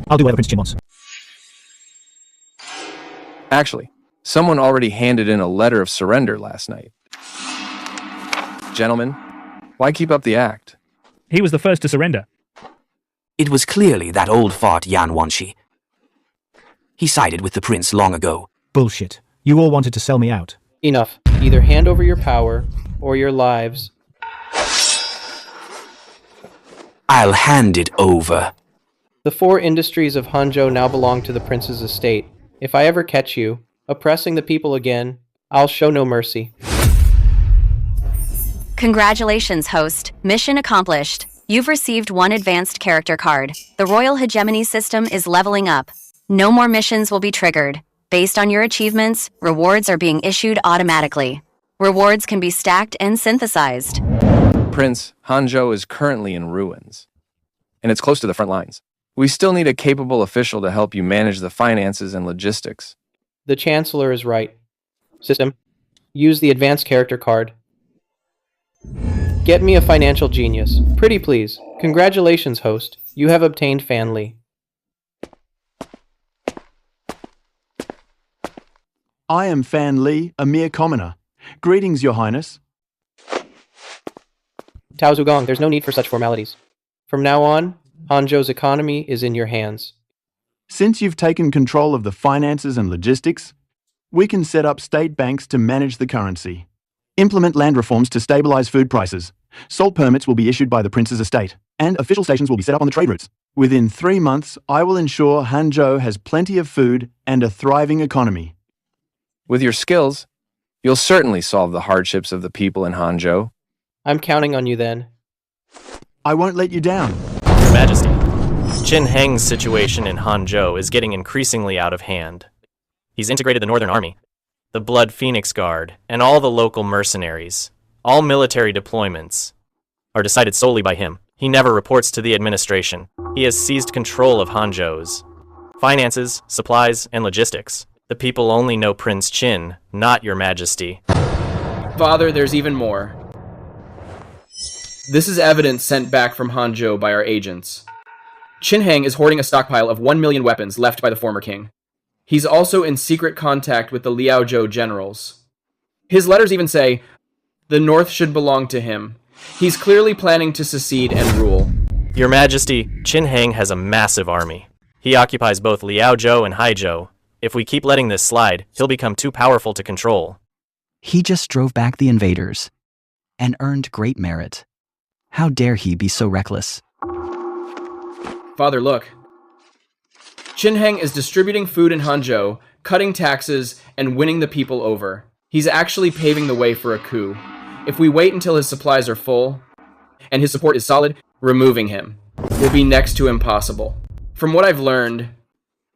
I'll do whatever Prince Qin wants. Actually, someone already handed in a letter of surrender last night. Gentlemen, why keep up the act? He was the first to surrender. It was clearly that old fart Yan Wanshi. He sided with the prince long ago. Bullshit. You all wanted to sell me out. Enough. Either hand over your power, or your lives. I'll hand it over. The 4 industries of Hanzhou now belong to the prince's estate. If I ever catch you oppressing the people again, I'll show no mercy. Congratulations, host. Mission accomplished. You've received 1 advanced character card. The Royal Hegemony system is leveling up. No more missions will be triggered. Based on your achievements, rewards are being issued automatically. Rewards can be stacked and synthesized. Prince, Hanzhou is currently in ruins. and it's close to the front lines. We still need a capable official to help you manage the finances and logistics. The Chancellor is right. System, use the advanced character card. Get me a financial genius. Pretty please. Congratulations, host. You have obtained Fanly. I am Fan Li, a mere commoner. Greetings, Your Highness. Tao Zugong, there's no need for such formalities. From now on, Hanzhou's economy is in your hands. Since you've taken control of the finances and logistics, we can set up state banks to manage the currency. Implement land reforms to stabilize food prices. Salt permits will be issued by the prince's estate, and official stations will be set up on the trade routes. Within 3 months, I will ensure Hanzhou has plenty of food and a thriving economy. With your skills, you'll certainly solve the hardships of the people in Hanzhou. I'm counting on you then. I won't let you down. Your Majesty, Qin Heng's situation in Hanzhou is getting increasingly out of hand. He's integrated the Northern Army, the Blood Phoenix Guard, and all the local mercenaries. All military deployments are decided solely by him. He never reports to the administration. He has seized control of Hanzhou's finances, supplies, and logistics. The people only know Prince Qin, not Your Majesty. Father, there's even more. This is evidence sent back from Hanzhou by our agents. Qin Heng is hoarding a stockpile of 1 million weapons left by the former king. He's also in secret contact with the Liaozhou generals. His letters even say, the North should belong to him. He's clearly planning to secede and rule. Your Majesty, Qin Heng has a massive army. He occupies both Liaozhou and Haizhou. If we keep letting this slide, he'll become too powerful to control. He just drove back the invaders and earned great merit. How dare he be so reckless? Father, look. Qin Heng is distributing food in Hanzhou, cutting taxes, and winning the people over. He's actually paving the way for a coup. If we wait until his supplies are full, and his support is solid, removing him will be next to impossible. From what I've learned,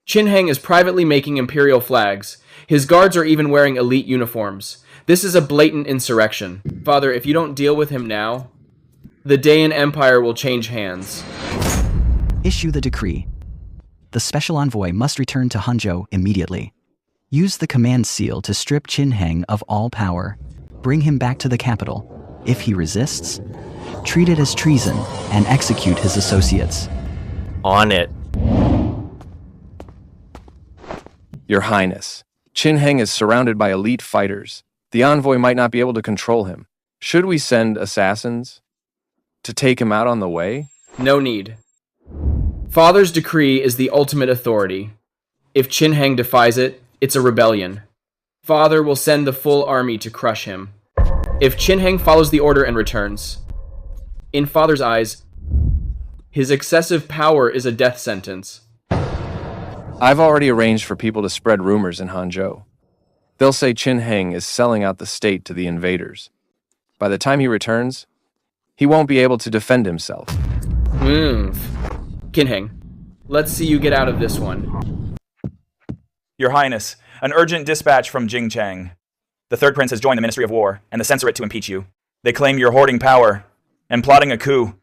Qin Heng is privately making imperial flags. His guards are even wearing elite uniforms. This is a blatant insurrection. Father, if you don't deal with him now, the Dayan Empire will change hands. Issue the decree. The special envoy must return to Hanzhou immediately. Use the command seal to strip Qin Heng of all power. Bring him back to the capital. If he resists, treat it as treason and execute his associates. On it. Your Highness, Qin Heng is surrounded by elite fighters. The envoy might not be able to control him. Should we send assassins to take him out on the way? No need. Father's decree is the ultimate authority. If Qin Heng defies it, it's a rebellion. Father will send the full army to crush him. If Qin Heng follows the order and returns, in Father's eyes, his excessive power is a death sentence. I've already arranged for people to spread rumors in Hanzhou. They'll say Qin Heng is selling out the state to the invaders. By the time he returns, he won't be able to defend himself. Move. Qin Heng, let's see you get out of this one. Your Highness, an urgent dispatch from Jingchang. The third prince has joined the Ministry of War and the censorate to impeach you. They claim you're hoarding power and plotting a coup.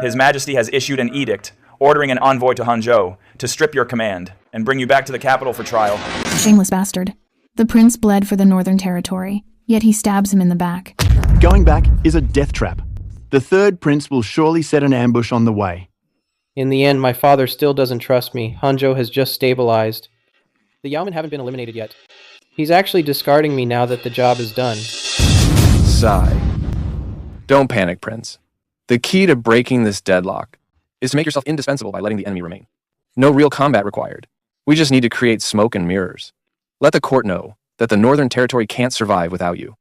His Majesty has issued an edict ordering an envoy to Hanzhou to strip your command and bring you back to the capital for trial. Shameless bastard. The prince bled for the Northern Territory, yet he stabs him in the back. Going back is a death trap. The third prince will surely set an ambush on the way. In the end, my father still doesn't trust me. Hanzhou has just stabilized. The Yaomen haven't been eliminated yet. He's actually discarding me now that the job is done. Sigh. Don't panic, Prince. The key to breaking this deadlock is to make yourself indispensable by letting the enemy remain. No real combat required. We just need to create smoke and mirrors. Let the court know that the Northern Territory can't survive without you.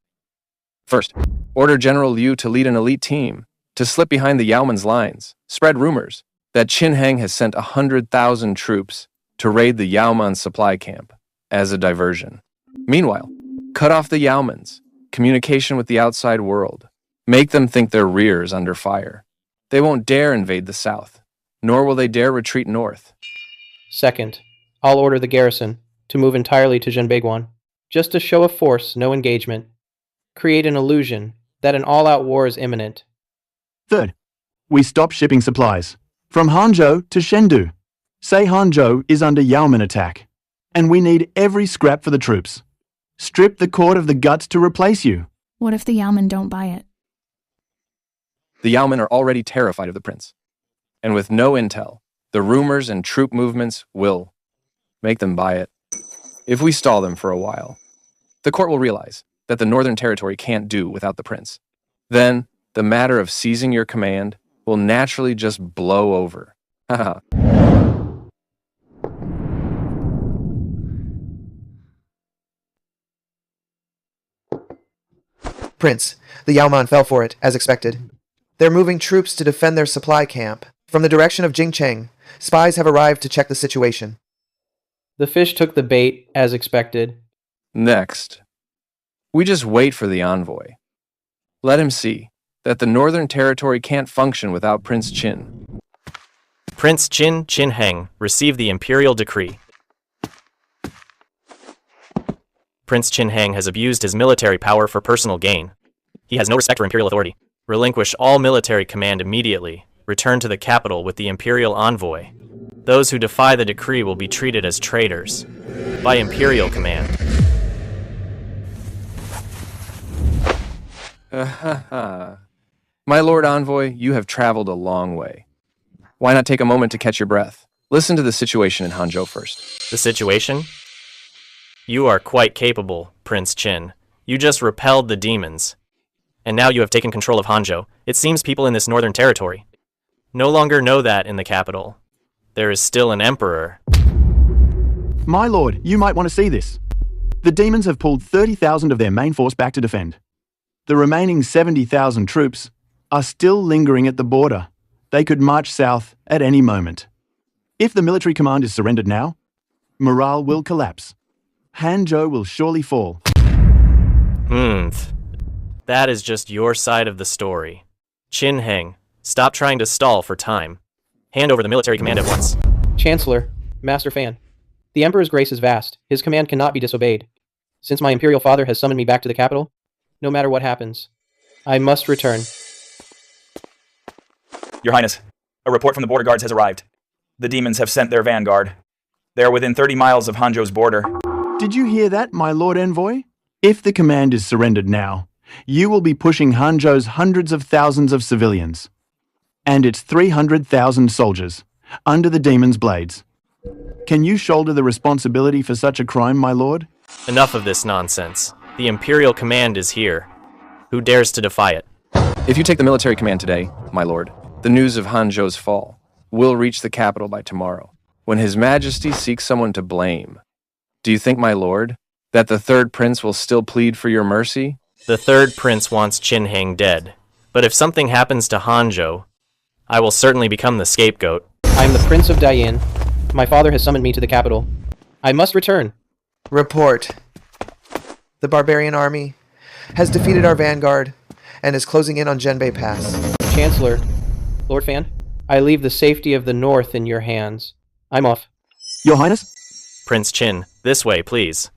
First, order General Liu to lead an elite team to slip behind the Yaomen's lines, spread rumors that Qin Heng has sent 100,000 troops to raid the Yaoman supply camp as a diversion. Meanwhile, cut off the Yaomans, communication with the outside world. Make them think their rear is under fire. They won't dare invade the south, nor will they dare retreat north. Second, I'll order the garrison to move entirely to Zhenbeiguan. Just a show of force, no engagement. Create an illusion that an all-out war is imminent. Third, we stop shipping supplies. From Hanzhou to Chengdu. Say Hanzhou is under Yaoman attack, and we need every scrap for the troops. Strip the court of the guts to replace you. What if the Yaoman don't buy it? The Yaoman are already terrified of the prince. And with no intel, the rumors and troop movements will make them buy it. If we stall them for a while, the court will realize that the Northern Territory can't do without the prince. Then, the matter of seizing your command will naturally just blow over. Haha. Prince, the Yaoman fell for it, as expected. They're moving troops to defend their supply camp. From the direction of Jingcheng, spies have arrived to check the situation. The fish took the bait, as expected. Next, we just wait for the envoy. Let him see that the Northern Territory can't function without Prince Qin. Prince Qin Qinheng received the imperial decree. Prince Qinheng has abused his military power for personal gain. He has no respect for imperial authority. Relinquish all military command immediately. Return to the capital with the imperial envoy. Those who defy the decree will be treated as traitors by imperial command. My lord envoy, you have traveled a long way. Why not take a moment to catch your breath? Listen to the situation in Hanzhou first. The situation? You are quite capable, Prince Qin. You just repelled the demons. And now you have taken control of Hanzhou. It seems people in this northern territory no longer know that in the capital there is still an emperor. My lord, you might want to see this. The demons have pulled 30,000 of their main force back to defend. The remaining 70,000 troops are still lingering at the border. They could march south at any moment. If the military command is surrendered now, morale will collapse. Hanzhou will surely fall. That is just your side of the story. Qinheng, stop trying to stall for time. Hand over the military command at once. Chancellor, Master Fan, the Emperor's grace is vast. His command cannot be disobeyed. Since my imperial father has summoned me back to the capital, no matter what happens, I must return. Your Highness, a report from the border guards has arrived. The demons have sent their vanguard. They are within 30 miles of Hanzhou's border. Did you hear that, my lord envoy? If the command is surrendered now, you will be pushing Hanzhou's hundreds of thousands of civilians and its 300,000 soldiers under the demon's blades. Can you shoulder the responsibility for such a crime, my lord? Enough of this nonsense. The imperial command is here. Who dares to defy it? If you take the military command today, my lord, the news of Hanzhou's fall will reach the capital by tomorrow, when His Majesty seeks someone to blame. Do you think, my lord, that the third prince will still plead for your mercy? The third prince wants Qinheng dead. But if something happens to Hanzhou, I will certainly become the scapegoat. I am the Prince of Dayin. My father has summoned me to the capital. I must return. Report. The barbarian army has defeated our vanguard and is closing in on Zhenbei Pass. Chancellor, Lord Fan, I leave the safety of the north in your hands. I'm off. Your Highness? Prince Qin, this way, please.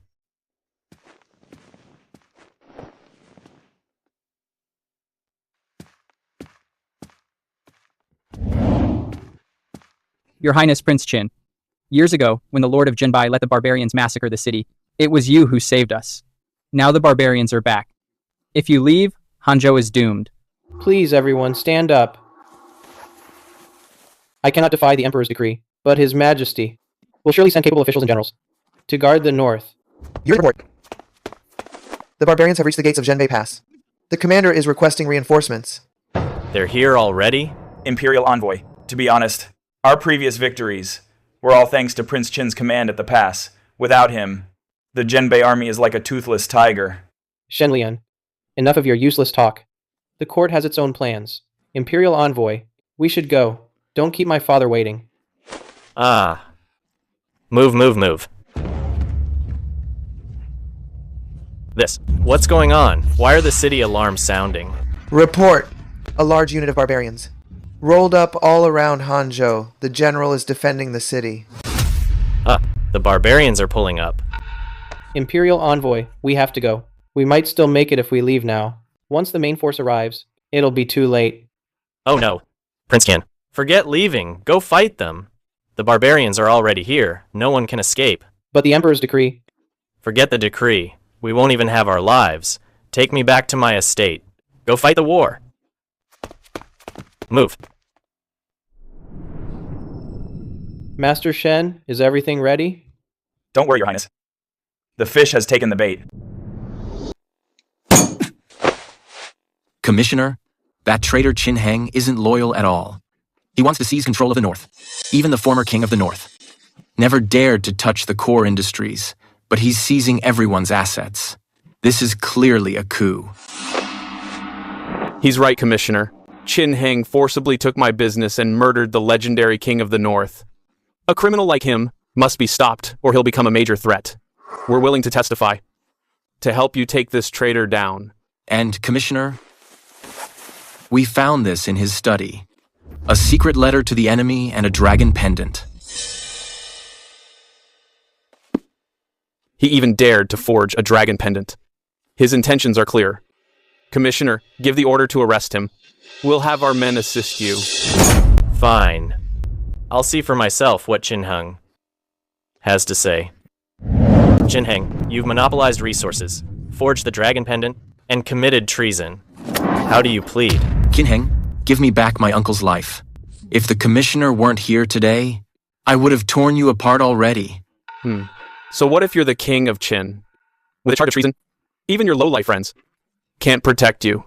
Your Highness Prince Qin, years ago, when the Lord of Zhenbai let the barbarians massacre the city, it was you who saved us. Now the barbarians are back. If you leave, Hanzhou is doomed. Please, everyone, stand up. I cannot defy the Emperor's decree, but His Majesty will surely send capable officials and generals to guard the north. Your report. The barbarians have reached the gates of Zhenbei Pass. The commander is requesting reinforcements. They're here already? Imperial Envoy, to be honest, our previous victories were all thanks to Prince Qin's command at the pass. Without him, the Zhenbei army is like a toothless tiger. Shenlian, enough of your useless talk. The court has its own plans. Imperial Envoy, we should go. Don't keep my father waiting. Move. What's going on? Why are the city alarms sounding? Report. A large unit of barbarians. Rolled up all around Hanzhou. The general is defending the city. The barbarians are pulling up. Imperial Envoy, we have to go. We might still make it if we leave now. Once the main force arrives, it'll be too late. Oh no. Prince Qin, Forget leaving. Go fight them. The barbarians are already here. No one can escape. But the Emperor's decree. Forget the decree. We won't even have our lives. Take me back to my estate. Go fight the war. Move. Master Shen, is everything ready? Don't worry, Your Highness. The fish has taken the bait. Commissioner, that traitor Qin Heng isn't loyal at all. He wants to seize control of the North, even the former king of the North. Never dared to touch the core industries, but he's seizing everyone's assets. This is clearly a coup. He's right, Commissioner. Qin Heng forcibly took my business and murdered the legendary king of the North. A criminal like him must be stopped, or he'll become a major threat. We're willing to testify to help you take this traitor down. And, Commissioner, we found this in his study. A secret letter to the enemy and a dragon pendant. He even dared to forge a dragon pendant. His intentions are clear. Commissioner, give the order to arrest him. We'll have our men assist you. Fine. I'll see for myself what Qin Heng has to say. Qin Heng, you've monopolized resources, forged the dragon pendant, and committed treason. How do you plead? Qin Heng, give me back my uncle's life. If the commissioner weren't here today, I would have torn you apart already. So what if you're the king of Qin? With a charge of treason, even your low-life friends can't protect you.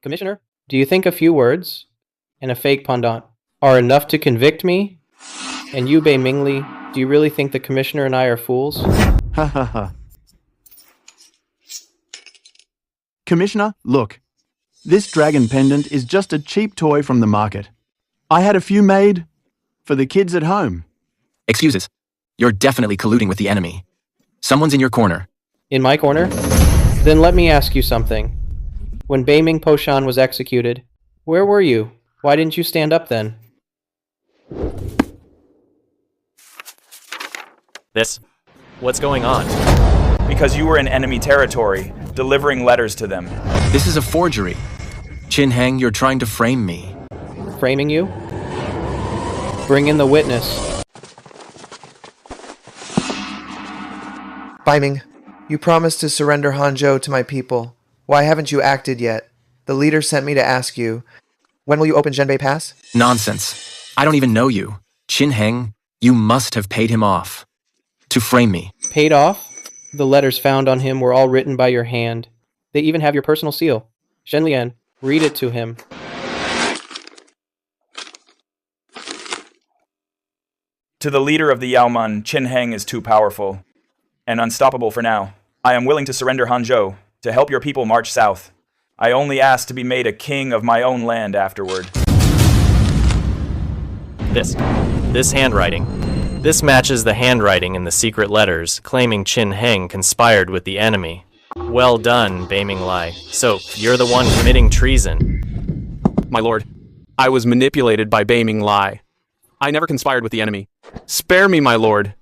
Commissioner, do you think a few words and a fake pendant are enough to convict me? And you, Bei Mingli, do you really think the commissioner and I are fools? Ha ha ha. Commissioner, look. This dragon pendant is just a cheap toy from the market. I had a few made for the kids at home. Excuses. You're definitely colluding with the enemy. Someone's in your corner. In my corner? Then let me ask you something. When Bei Ming Poshan was executed, where were you? Why didn't you stand up then? What's going on? Because you were in enemy territory, delivering letters to them. This is a forgery. Qin Heng, you're trying to frame me. Framing you? Bring in the witness. Bei Ming, you promised to surrender Hanzhou to my people. Why haven't you acted yet? The leader sent me to ask you. When will you open Zhenbei Pass? Nonsense. I don't even know you. Qin Heng, you must have paid him off. To frame me. Paid off? The letters found on him were all written by your hand. They even have your personal seal. Shen Lian, read it to him. To the leader of the Yaoman, Qin Heng is too powerful and unstoppable for now. I am willing to surrender Hanzhou to help your people march south. I only ask to be made a king of my own land afterward. This handwriting. This matches the handwriting in the secret letters claiming Qin Heng conspired with the enemy. Well done, Bei Mingli. So, you're the one committing treason. My lord, I was manipulated by Bei Mingli. I never conspired with the enemy. Spare me, my lord.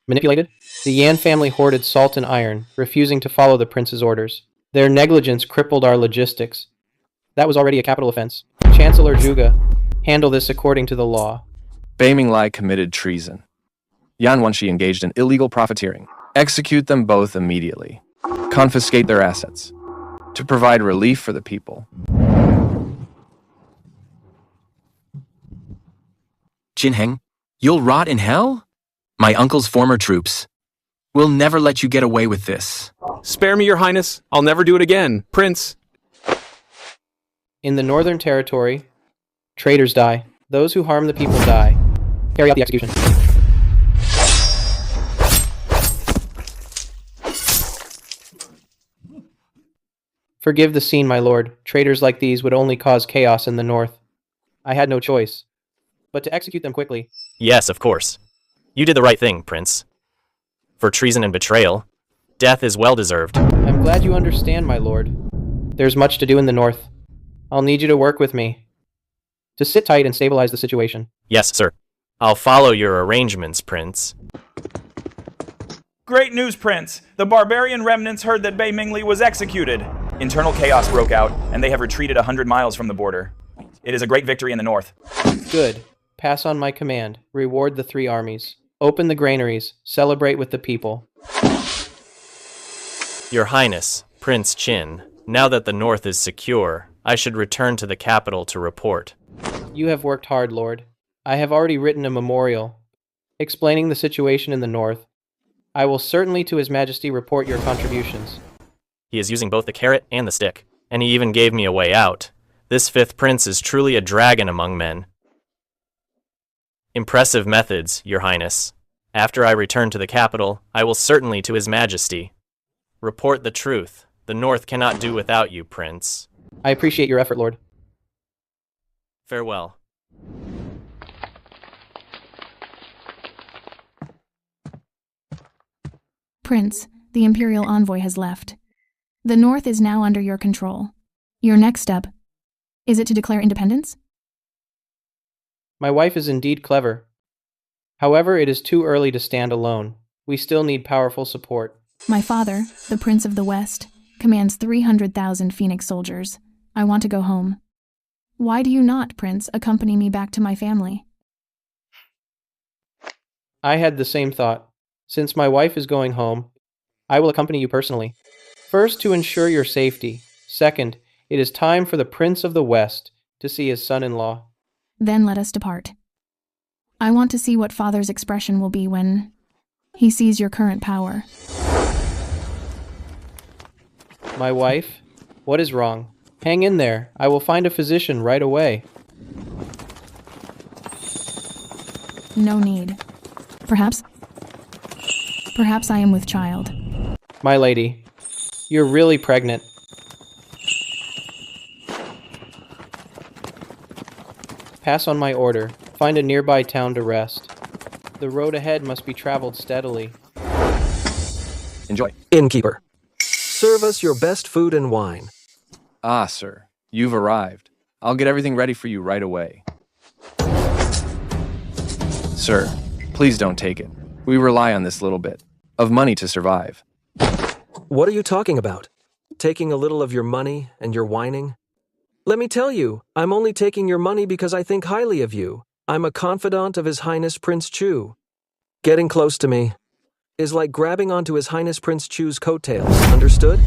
Manipulated? The Yan family hoarded salt and iron, refusing to follow the prince's orders. Their negligence crippled our logistics. That was already a capital offense. Chancellor Zhuge, handle this according to the law. Bei Mingli committed treason. Yan Wenshi engaged in illegal profiteering. Execute them both immediately. Confiscate their assets. To provide relief for the people. Qin Heng, you'll rot in hell? My uncle's former troops. We'll never let you get away with this. Spare me, your highness. I'll never do it again. Prince. In the Northern Territory, traitors die. Those who harm the people die. Carry out the execution. Forgive the scene, my lord. Traitors like these would only cause chaos in the north. I had no choice but to execute them quickly. Yes, of course. You did the right thing, Prince. For treason and betrayal, death is well-deserved. I'm glad you understand, my lord. There's much to do in the north. I'll need you to work with me to sit tight and stabilize the situation. Yes, sir. I'll follow your arrangements, Prince. Great news, Prince! The barbarian remnants heard that Bei Mingli was executed. Internal chaos broke out, and they have retreated 100 miles from the border. It is a great victory in the north. Good. Pass on my command. Reward the 3 armies. Open the granaries. Celebrate with the people. Your Highness, Prince Qin, now that the north is secure, I should return to the capital to report. You have worked hard, Lord. I have already written a memorial explaining the situation in the north. I will certainly to His Majesty report your contributions. He is using both the carrot and the stick, and he even gave me a way out. This 5th prince is truly a dragon among men. Impressive methods, Your Highness. After I return to the capital, I will certainly to His Majesty report the truth. The North cannot do without you, Prince. I appreciate your effort, Lord. Farewell. Prince, the Imperial envoy has left. The North is now under your control. Your next step, is it to declare independence? My wife is indeed clever. However, it is too early to stand alone. We still need powerful support. My father, the Prince of the West, commands 300,000 Phoenix soldiers. I want to go home. Why do you not, Prince, accompany me back to my family? I had the same thought. Since my wife is going home, I will accompany you personally. First, to ensure your safety. Second, it is time for the Prince of the West to see his son-in-law. Then let us depart. I want to see what Father's expression will be when he sees your current power. My wife? What is wrong? Hang in there. I will find a physician right away. No need. Perhaps I am with child. My lady, you're really pregnant. Pass on my order. Find a nearby town to rest. The road ahead must be traveled steadily. Enjoy. Innkeeper, serve us your best food and wine. Ah, sir, you've arrived. I'll get everything ready for you right away. Sir, please don't take it. We rely on this little bit of money to survive. What are you talking about? Taking a little of your money and your whining? Let me tell you, I'm only taking your money because I think highly of you. I'm a confidant of His Highness Prince Chu. Getting close to me is like grabbing onto His Highness Prince Chu's coattails, understood?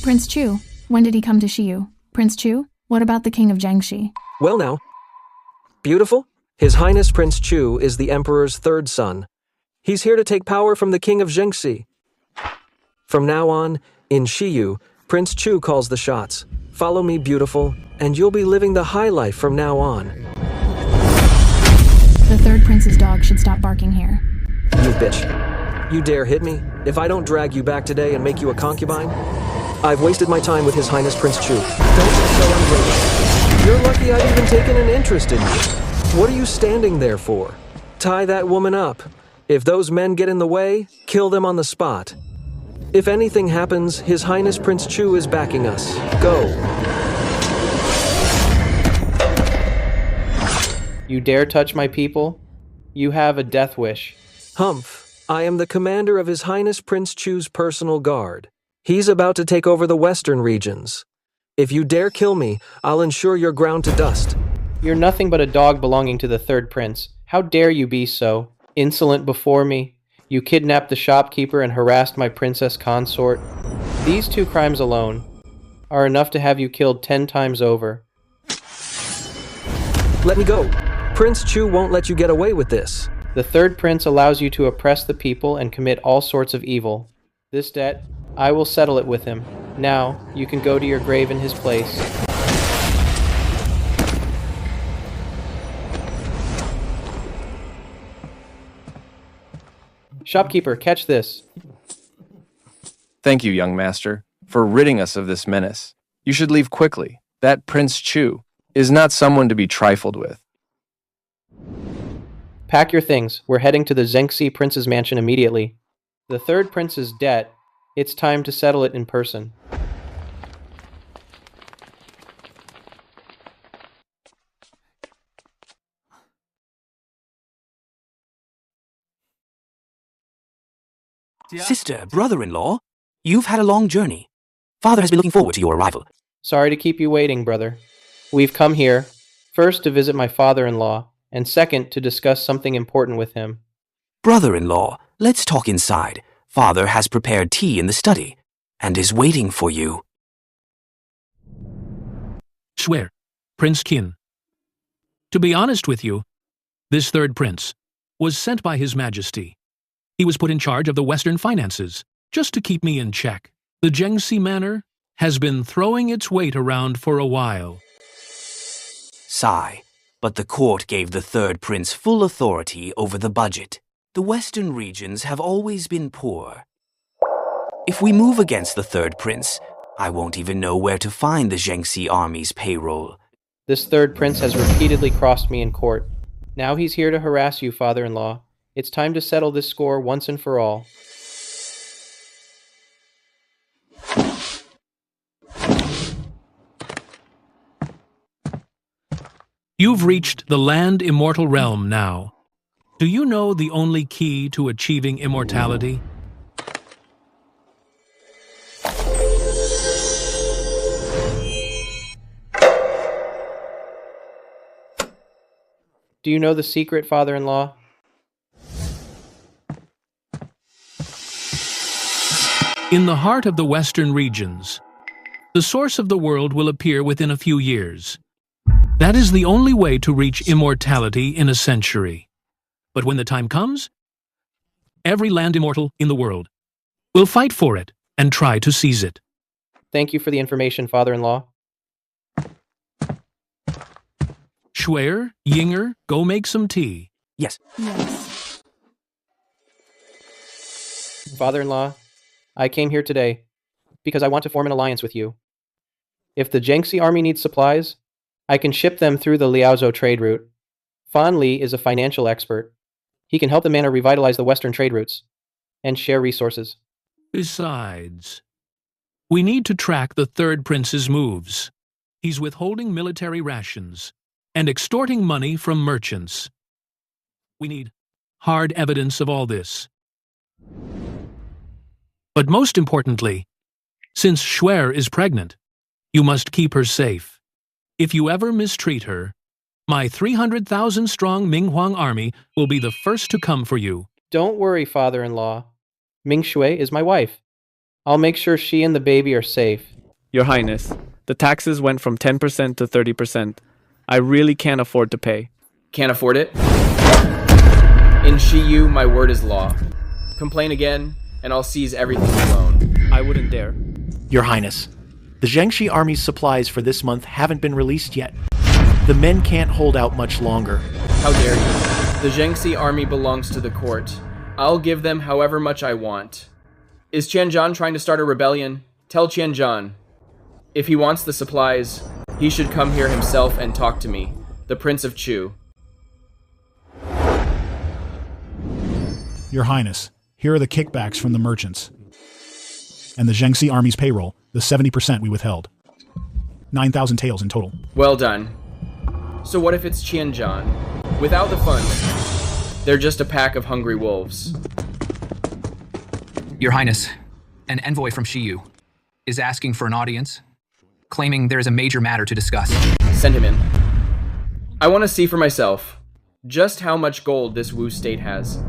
Prince Chu, when did he come to Shiyu? Prince Chu, what about the King of Jiangxi? Well now, beautiful. His Highness Prince Chu is the Emperor's 3rd son. He's here to take power from the King of Jiangxi. From now on, in Shiyu, Prince Chu calls the shots. Follow me, beautiful, and you'll be living the high life from now on. The 3rd prince's dog should stop barking here. You bitch. You dare hit me? If I don't drag you back today and make you a concubine? I've wasted my time with His Highness Prince Chu. Don't be so ungrateful. You're lucky I've even taken an interest in you. What are you standing there for? Tie that woman up. If those men get in the way, kill them on the spot. If anything happens, His Highness Prince Chu is backing us. Go. You dare touch my people? You have a death wish. Humph, I am the commander of His Highness Prince Chu's personal guard. He's about to take over the western regions. If you dare kill me, I'll ensure you're ground to dust. You're nothing but a dog belonging to the 3rd prince. How dare you be so insolent before me? You kidnapped the shopkeeper and harassed my princess consort. These 2 crimes alone are enough to have you killed 10 times over. Let me go. Prince Chu won't let you get away with this. The 3rd prince allows you to oppress the people and commit all sorts of evil. This debt, I will settle it with him. Now, you can go to your grave in his place. Shopkeeper, catch this. Thank you, young master, for ridding us of this menace. You should leave quickly. That Prince Chu is not someone to be trifled with. Pack your things. We're heading to the Zhengxi Prince's mansion immediately. The 3rd prince's debt, it's time to settle it in person. Sister, brother-in-law, you've had a long journey. Father has been looking forward to your arrival. Sorry to keep you waiting, brother. We've come here, first to visit my father-in-law, and second to discuss something important with him. Brother-in-law, let's talk inside. Father has prepared tea in the study, and is waiting for you. Swear, Prince Qin. To be honest with you, this third prince was sent by His Majesty. He was put in charge of the Western finances, just to keep me in check. The Jiangxi Manor has been throwing its weight around for a while. Sigh, but the court gave the third prince full authority over the budget. The Western regions have always been poor. If we move against the third prince, I won't even know where to find the Jiangxi army's payroll. This third prince has repeatedly crossed me in court. Now he's here to harass you, father-in-law. It's time to settle this score once and for all. You've reached the land immortal realm now. Do you know the only key to achieving immortality? Do you know the secret, father-in-law? In the heart of the Western regions, the source of the world will appear within a few years. That is the only way to reach immortality in a century. But when the time comes, every land immortal in the world will fight for it and try to seize it. Thank you for the information, father-in-law. Schwer, Yinger, go make some tea. Yes. Yes. Father-in-law, I came here today because I want to form an alliance with you. If the Jiangxi army needs supplies, I can ship them through the Liaozhou trade route. Fan Li is a financial expert. He can help the manor revitalize the Western trade routes and share resources. Besides, we need to track the third prince's moves. He's withholding military rations and extorting money from merchants. We need hard evidence of all this. But most importantly, since Schwer is pregnant, you must keep her safe. If you ever mistreat her, my 300,000-strong Minghuang army will be the first to come for you. Don't worry, father-in-law. Ming Shui is my wife. I'll make sure she and the baby are safe. Your Highness, the taxes went from 10% to 30%. I really can't afford to pay. Can't afford it? In Shiyu, my word is law. Complain again, and I'll seize everything you own. I wouldn't dare. Your Highness, the Jiangxi army's supplies for this month haven't been released yet. The men can't hold out much longer. How dare you? The Jiangxi army belongs to the court. I'll give them however much I want. Is Qianzhan trying to start a rebellion? Tell Qianzhan. If he wants the supplies, he should come here himself and talk to me, the Prince of Chu. Your Highness, here are the kickbacks from the merchants. And the Jiangxi army's payroll, the 70% we withheld. 9,000 taels in total. Well done. So what if it's Qianzhan? Without the funds, they're just a pack of hungry wolves. Your Highness, an envoy from Shiyu is asking for an audience, claiming there is a major matter to discuss. Send him in. I want to see for myself just how much gold this Wu state has.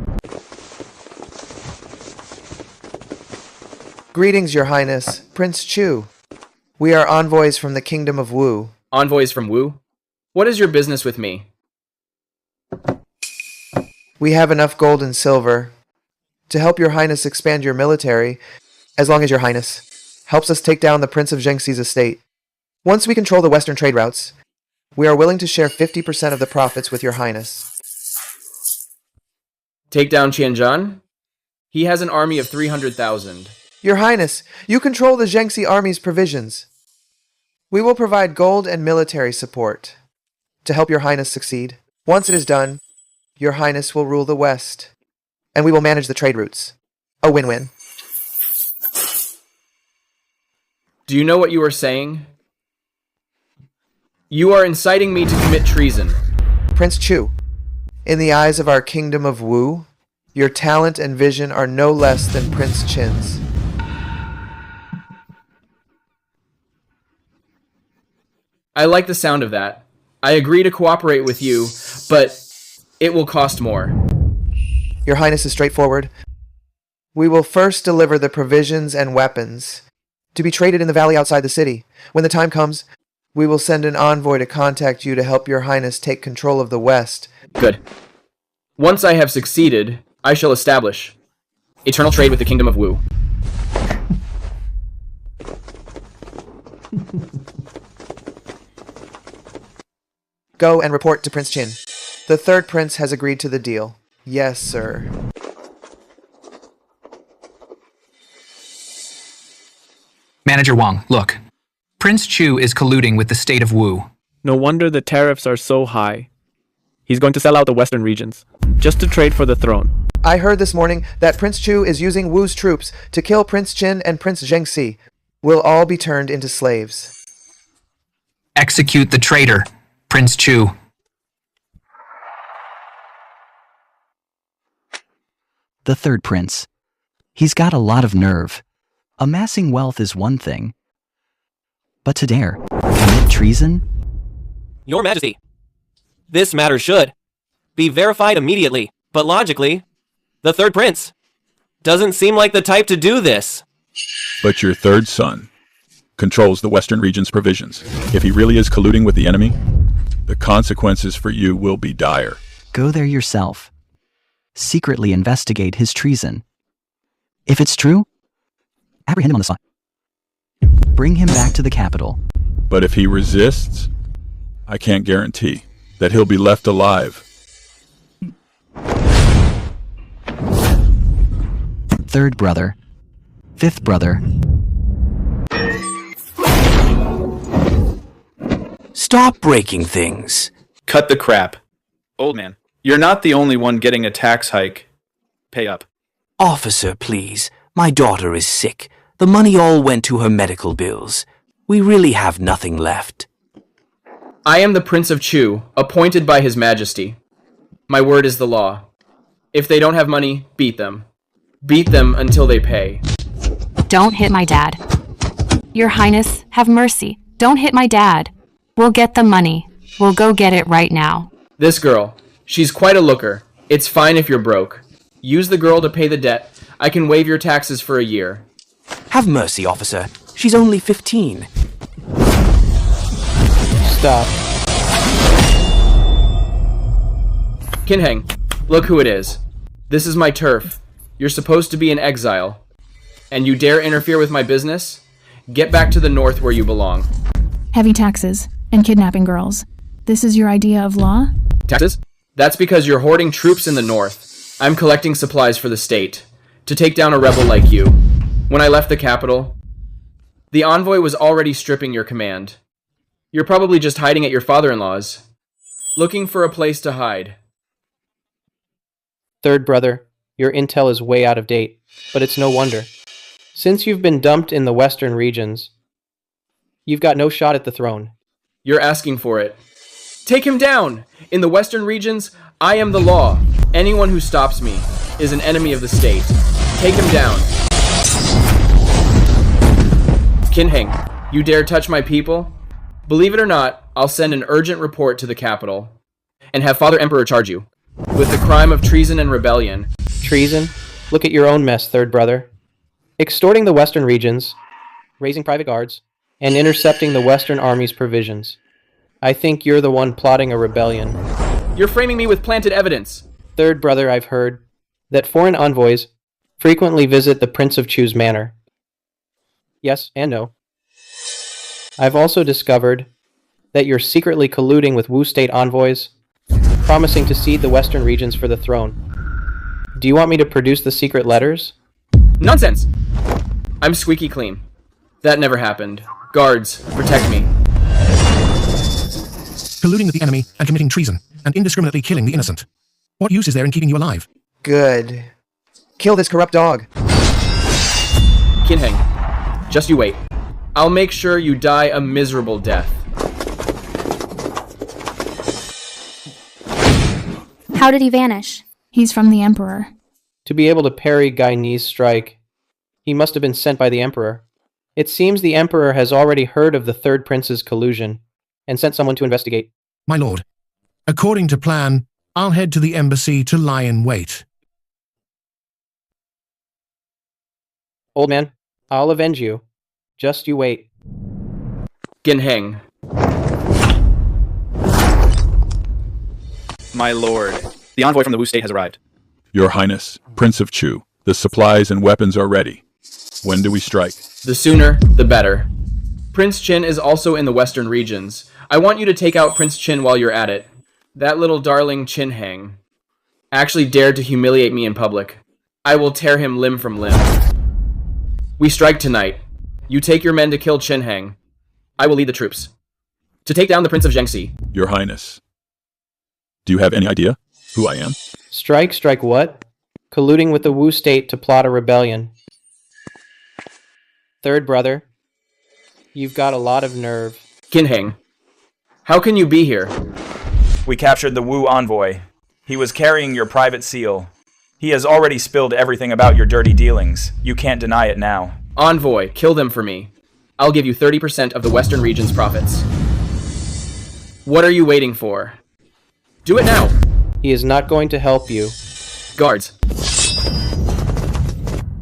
Greetings, Your Highness. Prince Chu. We are envoys from the Kingdom of Wu. Envoys from Wu? What is your business with me? We have enough gold and silver to help Your Highness expand your military, as long as Your Highness helps us take down the Prince of Jiangxi's estate. Once we control the Western trade routes, we are willing to share 50% of the profits with Your Highness. Take down Qianzhan? He has an army of 300,000. Your Highness, you control the Jiangxi army's provisions. We will provide gold and military support to help Your Highness succeed. Once it is done, Your Highness will rule the West, and we will manage the trade routes. A win-win. Do you know what you are saying? You are inciting me to commit treason. Prince Chu, in the eyes of our Kingdom of Wu, your talent and vision are no less than Prince Qin's. I like the sound of that. I agree to cooperate with you, but it will cost more. Your Highness is straightforward. We will first deliver the provisions and weapons to be traded in the valley outside the city. When the time comes, we will send an envoy to contact you to help your Highness take control of the West. Good. Once I have succeeded, I shall establish eternal trade with the Kingdom of Wu. Go and report to Prince Qin. The third prince has agreed to the deal. Yes, sir. Manager Wang, look. Prince Chu is colluding with the state of Wu. No wonder the tariffs are so high. He's going to sell out the western regions, just to trade for the throne. I heard this morning that Prince Chu is using Wu's troops to kill Prince Qin and Prince Zhengxi. We'll all be turned into slaves. Execute the traitor, Prince Chu. The third prince. He's got a lot of nerve. Amassing wealth is one thing, but to dare commit treason? Your Majesty, this matter should be verified immediately, but logically, the third prince doesn't seem like the type to do this. But your third son controls the Western region's provisions. If he really is colluding with the enemy, the consequences for you will be dire. Go there yourself. Secretly investigate his treason. If it's true, apprehend him on the spot. Bring him back to the capital. But if he resists, I can't guarantee that he'll be left alive. Third brother. Fifth brother. Stop breaking things. Cut the crap. Old man, you're not the only one getting a tax hike. Pay up. Officer, please. My daughter is sick. The money all went to her medical bills. We really have nothing left. I am the Prince of Chu, appointed by His Majesty. My word is the law. If they don't have money, beat them. Beat them until they pay. Don't hit my dad. Your Highness, have mercy. Don't hit my dad. We'll get the money. We'll go get it right now. This girl, she's quite a looker. It's fine if you're broke. Use the girl to pay the debt. I can waive your taxes for a year. Have mercy, officer. She's only 15. Stop. Kinheng, look who it is. This is my turf. You're supposed to be in exile. And you dare interfere with my business? Get back to the north where you belong. Heavy taxes and kidnapping girls. This is your idea of law? Taxes? That's because you're hoarding troops in the north. I'm collecting supplies for the state. To take down a rebel like you. When I left the capital, the envoy was already stripping your command. You're probably just hiding at your father-in-law's. Looking for a place to hide. Third brother, your intel is way out of date, but it's no wonder. Since you've been dumped in the western regions, you've got no shot at the throne. You're asking for it. Take him down! In the western regions, I am the law. Anyone who stops me is an enemy of the state. Take him down. Kinheng, you dare touch my people? Believe it or not, I'll send an urgent report to the capital and have Father Emperor charge you with the crime of treason and rebellion. Treason? Look at your own mess, third brother. Extorting the western regions, raising private guards, and intercepting the western army's provisions. I think you're the one plotting a rebellion. You're framing me with planted evidence. Third brother, I've heard that foreign envoys frequently visit the Prince of Chu's manor. Yes and no. I've also discovered that you're secretly colluding with Wu state envoys, promising to cede the western regions for the throne. Do you want me to produce the secret letters? Nonsense! I'm squeaky clean. That never happened. Guards, protect me. Colluding with the enemy and committing treason, and indiscriminately killing the innocent. What use is there in keeping you alive? Good. Kill this corrupt dog. Kinheng, just you wait. I'll make sure you die a miserable death. How did he vanish? He's from the Emperor. To be able to parry Guinea's strike, he must have been sent by the Emperor. It seems the Emperor has already heard of the third prince's collusion. and sent someone to investigate. My lord, according to plan, I'll head to the embassy to lie in wait. Old man, I'll avenge you. Just you wait. Ginheng. My lord, the envoy from the Wu state has arrived. Your Highness, Prince of Chu, the supplies and weapons are ready. When do we strike? The sooner, the better. Prince Qin is also in the western regions. I want you to take out Prince Qin while you're at it. That little darling Qinheng actually dared to humiliate me in public. I will tear him limb from limb. We strike tonight. You take your men to kill Qinheng. I will lead the troops. To take down the Prince of Jiangxi. Your Highness, do you have any idea who I am? Strike what? Colluding with the Wu state to plot a rebellion. Third brother, you've got a lot of nerve. Qinheng, how can you be here? We captured the Wu envoy. He was carrying your private seal. He has already spilled everything about your dirty dealings. You can't deny it now. Envoy, kill them for me. I'll give you 30% of the Western region's profits. What are you waiting for? Do it now! He is not going to help you. Guards.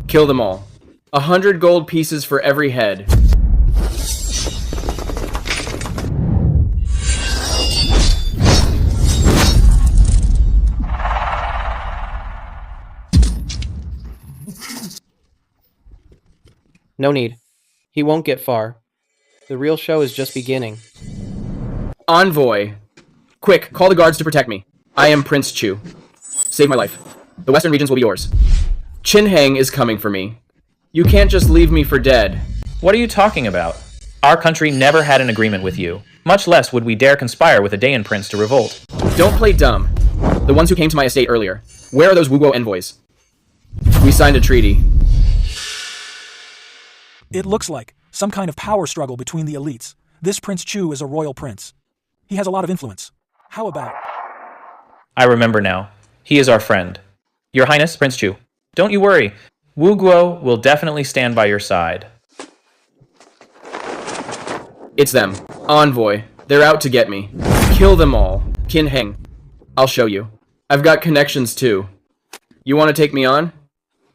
Kill them all. 100 gold pieces for every head. No need. He won't get far. The real show is just beginning. Envoy! Quick, call the guards to protect me. I am Prince Chu. Save my life. The western regions will be yours. Qinheng is coming for me. You can't just leave me for dead. What are you talking about? Our country never had an agreement with you. Much less would we dare conspire with a Dayan prince to revolt. Don't play dumb. The ones who came to my estate earlier. Where are those Wuguo envoys? We signed a treaty. It looks like some kind of power struggle between the elites. This Prince Chu is a royal prince. He has a lot of influence. How about... I remember now. He is our friend. Your Highness, Prince Chu. Don't you worry. Wu Guo will definitely stand by your side. It's them. Envoy. They're out to get me. Kill them all. Qinheng. I'll show you. I've got connections too. You want to take me on?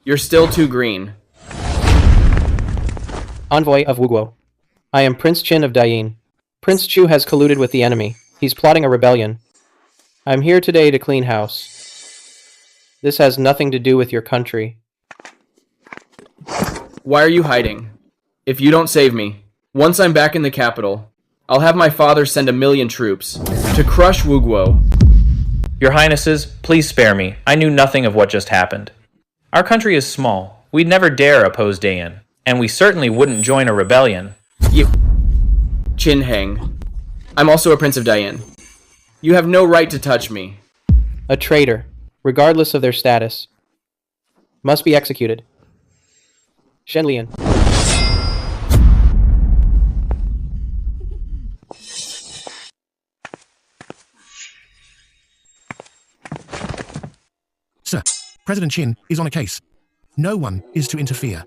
You're still too green. Envoy of Wuguo. I am Prince Qin of Dayin. Prince Chu has colluded with the enemy. He's plotting a rebellion. I'm here today to clean house. This has nothing to do with your country. Why are you hiding? If you don't save me, once I'm back in the capital, I'll have my father send 1 million troops to crush Wuguo. Your Highnesses, please spare me. I knew nothing of what just happened. Our country is small. We'd never dare oppose Dayan, and we certainly wouldn't join a rebellion. You... Qinheng. I'm also a Prince of Dayan. You have no right to touch me. A traitor, regardless of their status, must be executed. Shenlian. Sir, President Qin is on a case. No one is to interfere.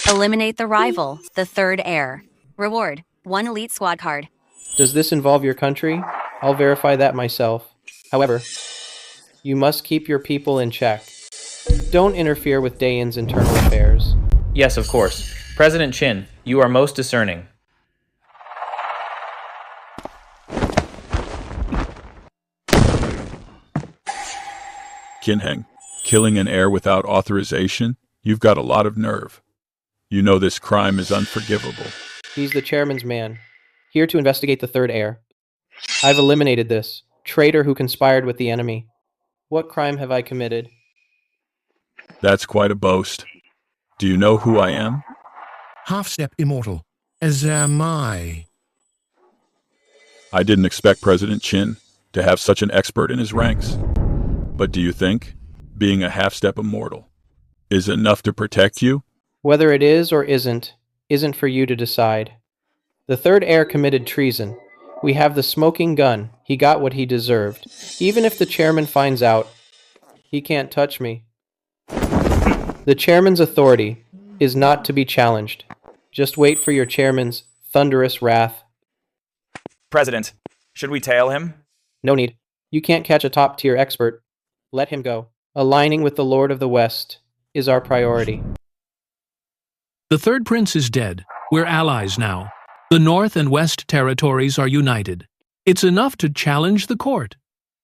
Eliminate the rival, the third heir. Reward, 1 elite squad card. Does this involve your country? I'll verify that myself. However, you must keep your people in check. Don't interfere with Dayan's internal affairs. Yes, of course. President Qin, you are most discerning. Qinheng, killing an heir without authorization? You've got a lot of nerve. You know this crime is unforgivable. He's the chairman's man, here to investigate the third heir. I've eliminated this traitor who conspired with the enemy. What crime have I committed? That's quite a boast. Do you know who I am? Half-step immortal, as am I. I didn't expect President Qin to have such an expert in his ranks. But do you think being a half-step immortal is enough to protect you? Whether it is or isn't for you to decide. The third heir committed treason. We have the smoking gun. He got what he deserved. Even if the chairman finds out, he can't touch me. The chairman's authority is not to be challenged. Just wait for your chairman's thunderous wrath. President, should we tail him? No need. You can't catch a top-tier expert. Let him go. Aligning with the Lord of the West is our priority. The third prince is dead. We're allies now. The North and West territories are united. It's enough to challenge the court.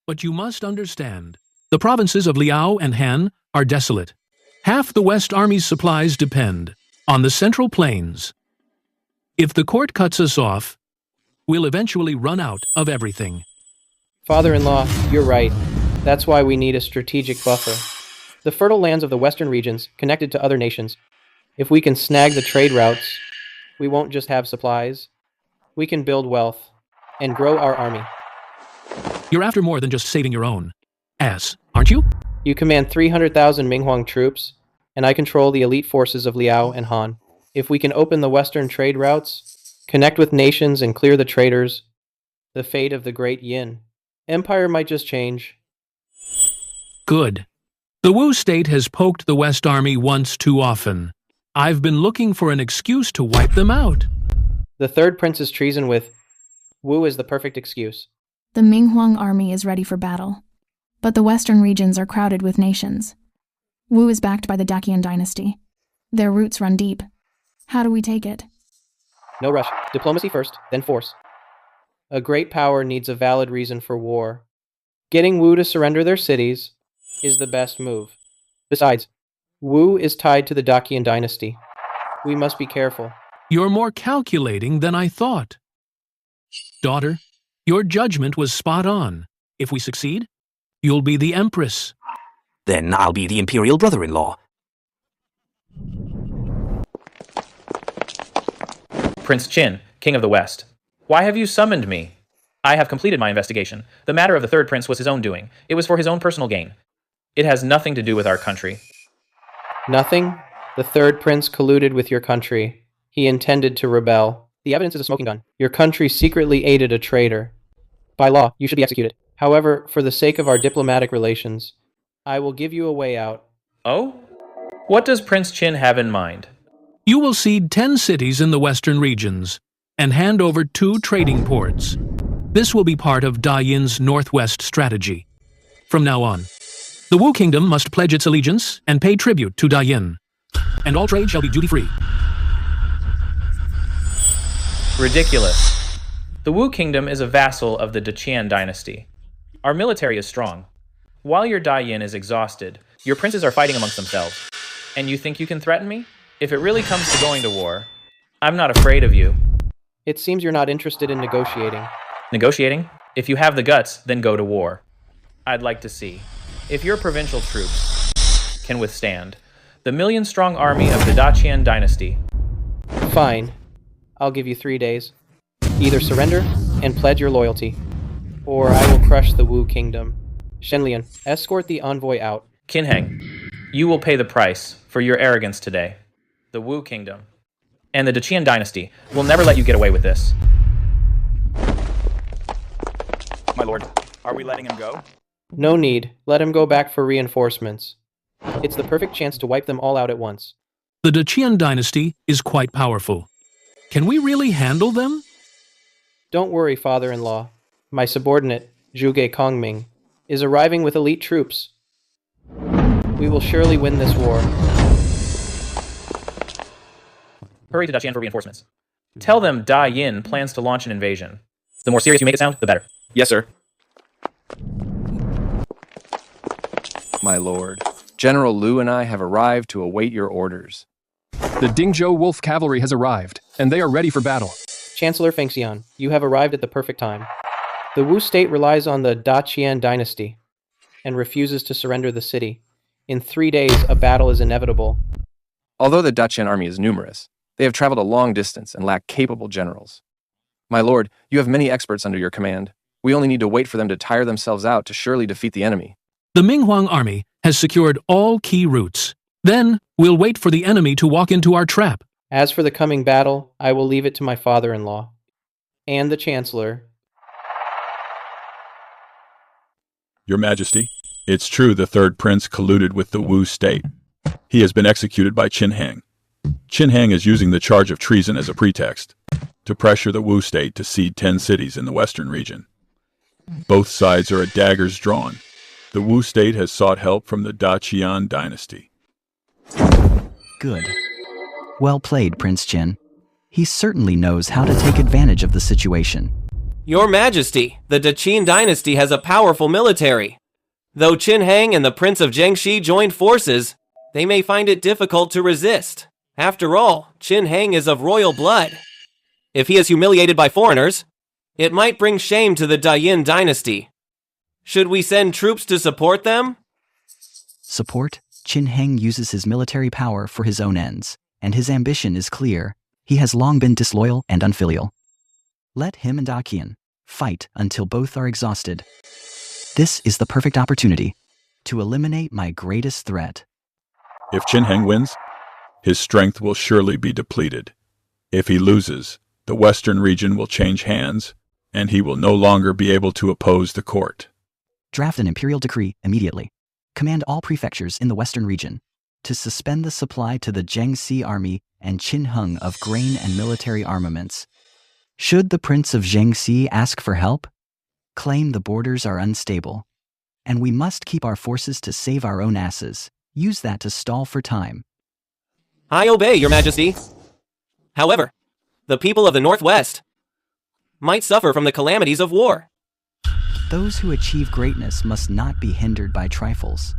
But you must understand, the provinces of Liao and Han are desolate. Half the West Army's supplies depend on the Central Plains. If the court cuts us off, we'll eventually run out of everything. Father-in-law, you're right. That's why we need a strategic buffer. The fertile lands of the western regions connected to other nations. If we can snag the trade routes, we won't just have supplies. We can build wealth and grow our army. You're after more than just saving your own ass, aren't you? You command 300,000 Minghuang troops, and I control the elite forces of Liao and Han. If we can open the western trade routes, connect with nations and clear the traders, the fate of the great Yin Empire might just change. Good. The Wu state has poked the West Army once too often. I've been looking for an excuse to wipe them out. The third prince's treason with Wu is the perfect excuse. The Minghuang army is ready for battle, but the western regions are crowded with nations. Wu is backed by the Daqian dynasty. Their roots run deep. How do we take it? No rush. Diplomacy first, then force. A great power needs a valid reason for war. Getting Wu to surrender their cities is the best move. Besides, Wu is tied to the Daqian dynasty. We must be careful. You're more calculating than I thought. Daughter, your judgment was spot on. If we succeed, you'll be the Empress. Then I'll be the imperial brother-in-law. Prince Qin, King of the West. Why have you summoned me? I have completed my investigation. The matter of the third prince was his own doing. It was for his own personal gain. It has nothing to do with our country. Nothing? The third prince colluded with your country. He intended to rebel. The evidence is a smoking gun. Your country secretly aided a traitor. By law, you should be executed. However, for the sake of our diplomatic relations, I will give you a way out. Oh? What does Prince Qin have in mind? You will cede 10 cities in the western regions and hand over 2 trading ports. This will be part of Da Yin's northwest strategy. From now on, the Wu Kingdom must pledge its allegiance and pay tribute to Da Yin, and all trade shall be duty-free. Ridiculous. The Wu Kingdom is a vassal of the Daqian dynasty. Our military is strong. While your Da Yin is exhausted, your princes are fighting amongst themselves. And you think you can threaten me? If it really comes to going to war, I'm not afraid of you. It seems you're not interested in negotiating. Negotiating? If you have the guts, then go to war. I'd like to see if your provincial troops can withstand the million-strong army of the Daqian dynasty. Fine. I'll give you 3 days. Either surrender and pledge your loyalty, or I will crush the Wu Kingdom. Shenlian, escort the envoy out. Qinheng, you will pay the price for your arrogance today. The Wu Kingdom and the Daqian dynasty will never let you get away with this. My lord, are we letting him go? No need. Let him go back for reinforcements. It's the perfect chance to wipe them all out at once. The Daqian dynasty is quite powerful. Can we really handle them? Don't worry, father-in-law. My subordinate, Zhuge Kongming, is arriving with elite troops. We will surely win this war. Hurry to Daqian for reinforcements. Tell them Da Yin plans to launch an invasion. The more serious you make it sound, the better. Yes, sir. My lord, General Liu and I have arrived to await your orders. The Dingzhou Wolf Cavalry has arrived, and they are ready for battle. Chancellor Fengxian, you have arrived at the perfect time. The Wu state relies on the Daqian dynasty and refuses to surrender the city. In 3 days, a battle is inevitable. Although the Daqian army is numerous, they have traveled a long distance and lack capable generals. My lord, you have many experts under your command. We only need to wait for them to tire themselves out to surely defeat the enemy. The Minghuang army has secured all key routes. Then, we'll wait for the enemy to walk into our trap. As for the coming battle, I will leave it to my father-in-law. and the Chancellor. Your Majesty, it's true the third prince colluded with the Wu state. He has been executed by Qin Hang. Qin Hang is using the charge of treason as a pretext to pressure the Wu state to cede 10 cities in the western region. Both sides are at daggers drawn. The Wu state has sought help from the Daqian dynasty. Good. Well played, Prince Qin. He certainly knows how to take advantage of the situation. Your Majesty, the Daqian dynasty has a powerful military. Though Qin Hang and the Prince of Jiangxi joined forces, they may find it difficult to resist. After all, Qin Hang is of royal blood. If he is humiliated by foreigners, it might bring shame to the Dayin dynasty. Should we send troops to support them? Support? Qin Hang uses his military power for his own ends, and his ambition is clear. He has long been disloyal and unfilial. Let him and Daqian fight until both are exhausted. This is the perfect opportunity to eliminate my greatest threat. If Qin Hang wins, his strength will surely be depleted. If he loses, the western region will change hands, and he will no longer be able to oppose the court. Draft an imperial decree immediately. Command all prefectures in the western region to suspend the supply to the Jiangxi army and Qin Hung of grain and military armaments. Should the Prince of Jiangxi ask for help, claim the borders are unstable, and we must keep our forces to save our own asses. Use that to stall for time. I obey, Your Majesty. However, the people of the Northwest might suffer from the calamities of war. Those who achieve greatness must not be hindered by trifles.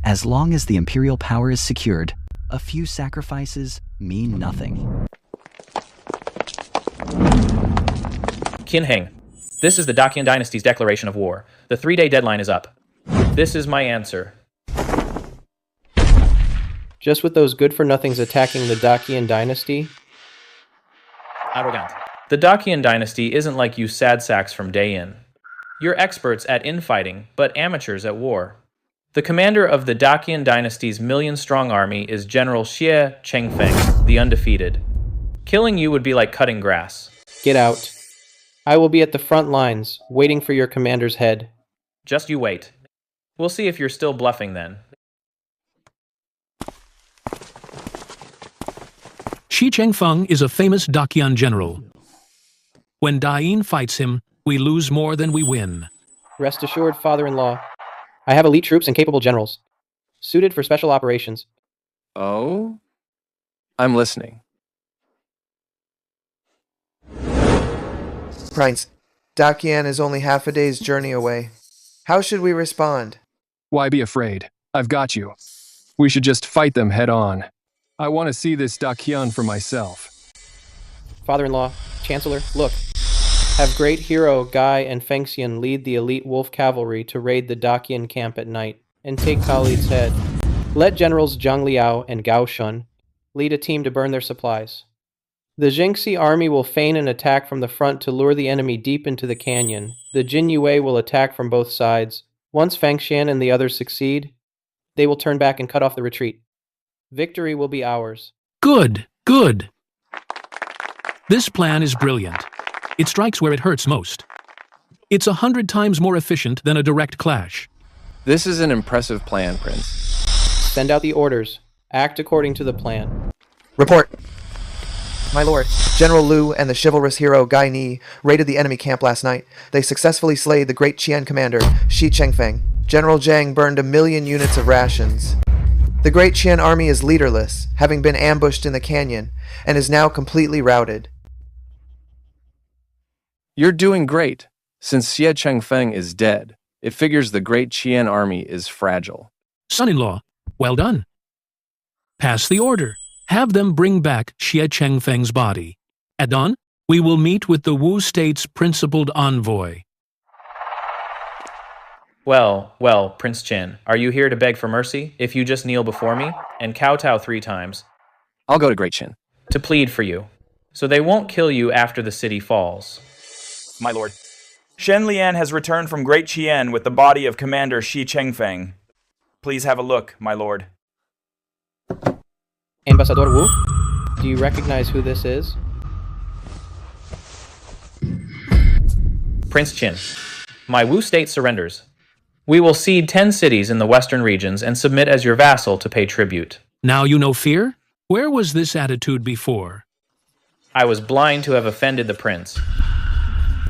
As long as the imperial power is secured, a few sacrifices mean nothing. Qin Hang, this is the Daqian dynasty's declaration of war. The 3-day deadline is up. This is my answer. Just with those good-for-nothings attacking the Daqian dynasty? Arrogant. The Daqian dynasty isn't like you sad sacks from Dayin. You're experts at infighting, but amateurs at war. The commander of the Daqian dynasty's million-strong army is General Xie Chengfeng, the undefeated. Killing you would be like cutting grass. Get out. I will be at the front lines, waiting for your commander's head. Just you wait. We'll see if you're still bluffing then. Xi Chengfeng is a famous Daqian general. When Dayin fights him, we lose more than we win. Rest assured, father-in-law. I have elite troops and capable generals, suited for special operations. Oh? I'm listening. Prince, Daqian is only half a day's journey away. How should we respond? Why be afraid? I've got you. We should just fight them head on. I want to see this Daqian for myself. Father-in-law, Chancellor, look. Have great hero Guy and Fengxian lead the elite wolf cavalry to raid the Daqian camp at night and take Khalid's head. Let generals Zhang Liao and Gao Shun lead a team to burn their supplies. The Jiangxi army will feign an attack from the front to lure the enemy deep into the canyon. The Jin Yue will attack from both sides. Once Fengxian and the others succeed, they will turn back and cut off the retreat. Victory will be ours. Good, good. This plan is brilliant. It strikes where it hurts most. It's 100 times more efficient than a direct clash. This is an impressive plan, Prince. Send out the orders. Act according to the plan. Report. My lord, General Liu and the chivalrous hero Guy Ni raided the enemy camp last night. They successfully slayed the great Qian commander, Xi Chengfeng. General Zhang burned 1 million units of rations. The great Qian army is leaderless, having been ambushed in the canyon, and is now completely routed. You're doing great. Since Xie Chengfeng is dead, it figures the great Qian army is fragile. Son-in-law, well done. Pass the order. Have them bring back Xie Chengfeng's body. At dawn, we will meet with the Wu state's principled envoy. Well, Prince Qin, are you here to beg for mercy? If you just kneel before me and kowtow 3 times. I'll go to Great Qin. To plead for you, so they won't kill you after the city falls. My lord, Shen Lian has returned from Great Qian with the body of Commander Xi Chengfeng. Please have a look, my lord. Ambassador Wu, do you recognize who this is? Prince Qin, my Wu state surrenders. We will cede 10 cities in the western regions and submit as your vassal to pay tribute. Now you know fear? Where was this attitude before? I was blind to have offended the prince.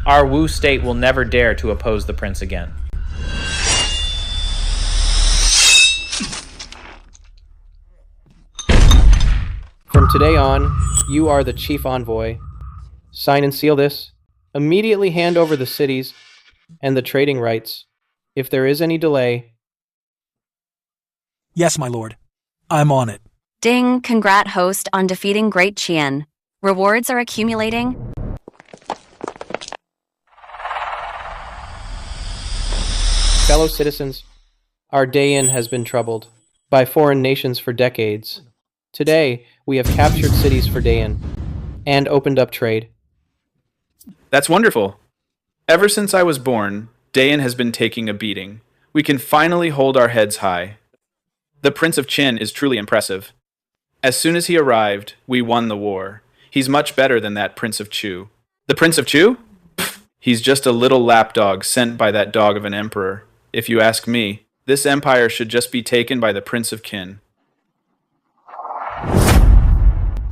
Our Wu state will never dare to oppose the prince again. From today on, you are the chief envoy. Sign and seal this. Immediately hand over the cities and the trading rights. If there is any delay... Yes, my lord. I'm on it. Ding, congrat host on defeating Great Qian. Rewards are accumulating. Fellow citizens, our Dayan has been troubled by foreign nations for decades. Today, we have captured cities for Dayan and opened up trade. That's wonderful. Ever since I was born, Dayan has been taking a beating. We can finally hold our heads high. The Prince of Qin is truly impressive. As soon as he arrived, we won the war. He's much better than that Prince of Chu. The Prince of Chu? Pfft, he's just a little lapdog sent by that dog of an emperor. If you ask me, this empire should just be taken by the Prince of Qin.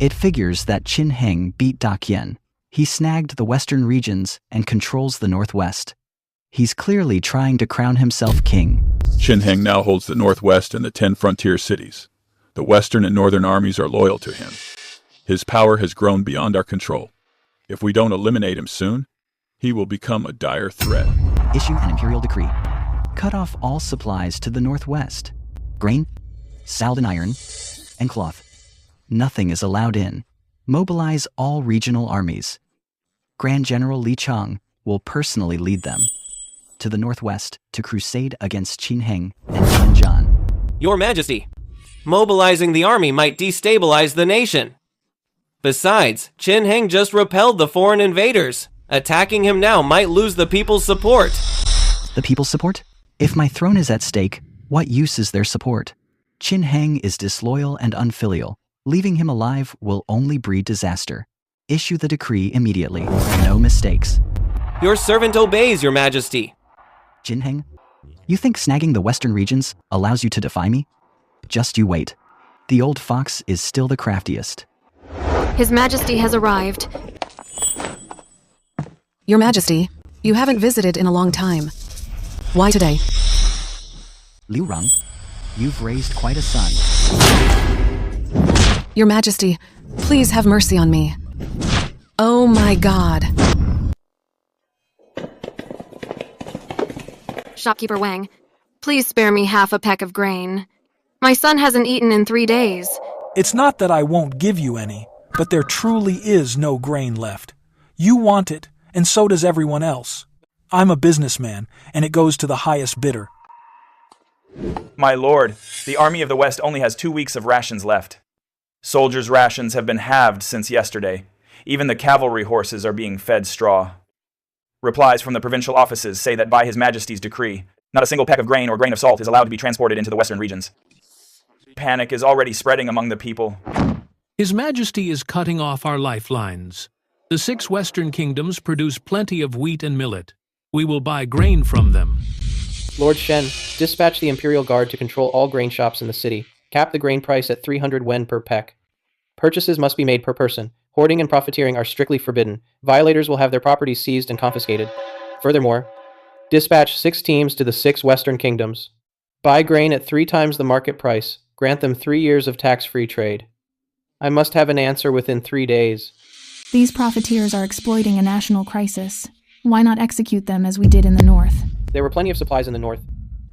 It figures that Qin Heng beat Daqian. He snagged the western regions and controls the northwest. He's clearly trying to crown himself king. Qin Heng now holds the northwest and the 10 frontier cities. The western and northern armies are loyal to him. His power has grown beyond our control. If we don't eliminate him soon, he will become a dire threat. Issue an imperial decree. Cut off all supplies to the northwest. Grain, salt and iron, and cloth. Nothing is allowed in. Mobilize all regional armies. Grand General Li Chang will personally lead them to the northwest to crusade against Qin Heng and Tianjin. Your Majesty, mobilizing the army might destabilize the nation. Besides, Qin Heng just repelled the foreign invaders. Attacking him now might lose the people's support. The people's support? If my throne is at stake, what use is their support? Qin Heng is disloyal and unfilial. Leaving him alive will only breed disaster. Issue the decree immediately. No mistakes. Your servant obeys, Your Majesty. Qin Heng, you think snagging the western regions allows you to defy me? Just you wait. The old fox is still the craftiest. His Majesty has arrived. Your Majesty, you haven't visited in a long time. Why today? Liu Rong, you've raised quite a son. Your Majesty, please have mercy on me. Oh my God. Shopkeeper Wang, please spare me half a peck of grain. My son hasn't eaten in 3 days. It's not that I won't give you any, but there truly is no grain left. You want it, and so does everyone else. I'm a businessman, and it goes to the highest bidder. My lord, the army of the West only has 2 weeks of rations left. Soldiers' rations have been halved since yesterday. Even the cavalry horses are being fed straw. Replies from the provincial offices say that by His Majesty's decree, not a single peck of grain or grain of salt is allowed to be transported into the western regions. Panic is already spreading among the people. His Majesty is cutting off our lifelines. The 6 western kingdoms produce plenty of wheat and millet. We will buy grain from them. Lord Shen, dispatch the Imperial Guard to control all grain shops in the city. Cap the grain price at 300 wen per peck. Purchases must be made per person. Hoarding and profiteering are strictly forbidden. Violators will have their properties seized and confiscated. Furthermore, dispatch 6 teams to the 6 western kingdoms. Buy grain at 3 times the market price. Grant them 3 years of tax-free trade. I must have an answer within 3 days. These profiteers are exploiting a national crisis. Why not execute them as we did in the north? There were plenty of supplies in the north,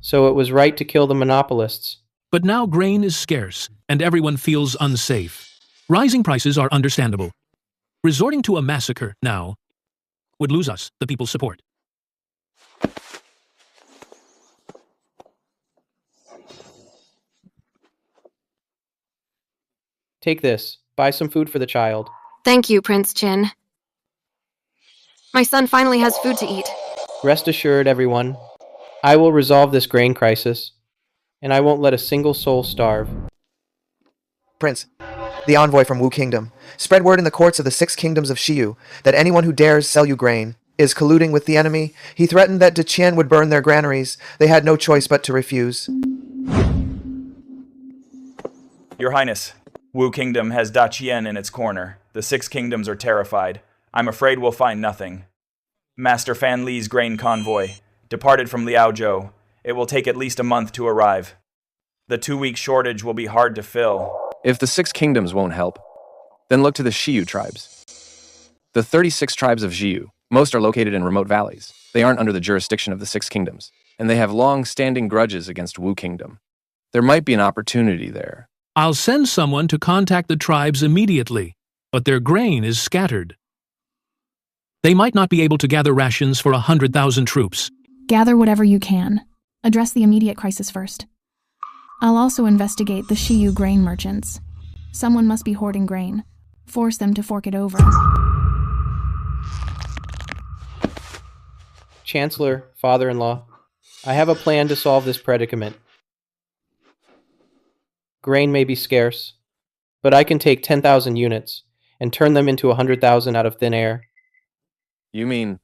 so it was right to kill the monopolists. But now grain is scarce, and everyone feels unsafe. Rising prices are understandable. Resorting to a massacre now would lose us the people's support. Take this. Buy some food for the child. Thank you, Prince Qin. My son finally has food to eat. Rest assured, everyone, I will resolve this grain crisis, and I won't let a single soul starve. Prince, the envoy from Wu Kingdom, spread word in the courts of the 6 kingdoms of Shiyu that anyone who dares sell you grain is colluding with the enemy. He threatened that Dachien would burn their granaries. They had no choice but to refuse. Your Highness, Wu Kingdom has Dachien in its corner. The 6 kingdoms are terrified. I'm afraid we'll find nothing. Master Fan Li's grain convoy departed from Liaozhou. It will take at least a month to arrive. The 2-week shortage will be hard to fill. If the 6 kingdoms won't help, then look to the Xiyu tribes. The 36 tribes of Xiyu, most are located in remote valleys. They aren't under the jurisdiction of the 6 kingdoms, and they have long-standing grudges against Wu Kingdom. There might be an opportunity there. I'll send someone to contact the tribes immediately, but their grain is scattered. They might not be able to gather rations for 100,000 troops. Gather whatever you can. Address the immediate crisis first. I'll also investigate the Xiyu grain merchants. Someone must be hoarding grain. Force them to fork it over. Chancellor, father-in-law, I have a plan to solve this predicament. Grain may be scarce, but I can take 10,000 units and turn them into 100,000 out of thin air. You mean...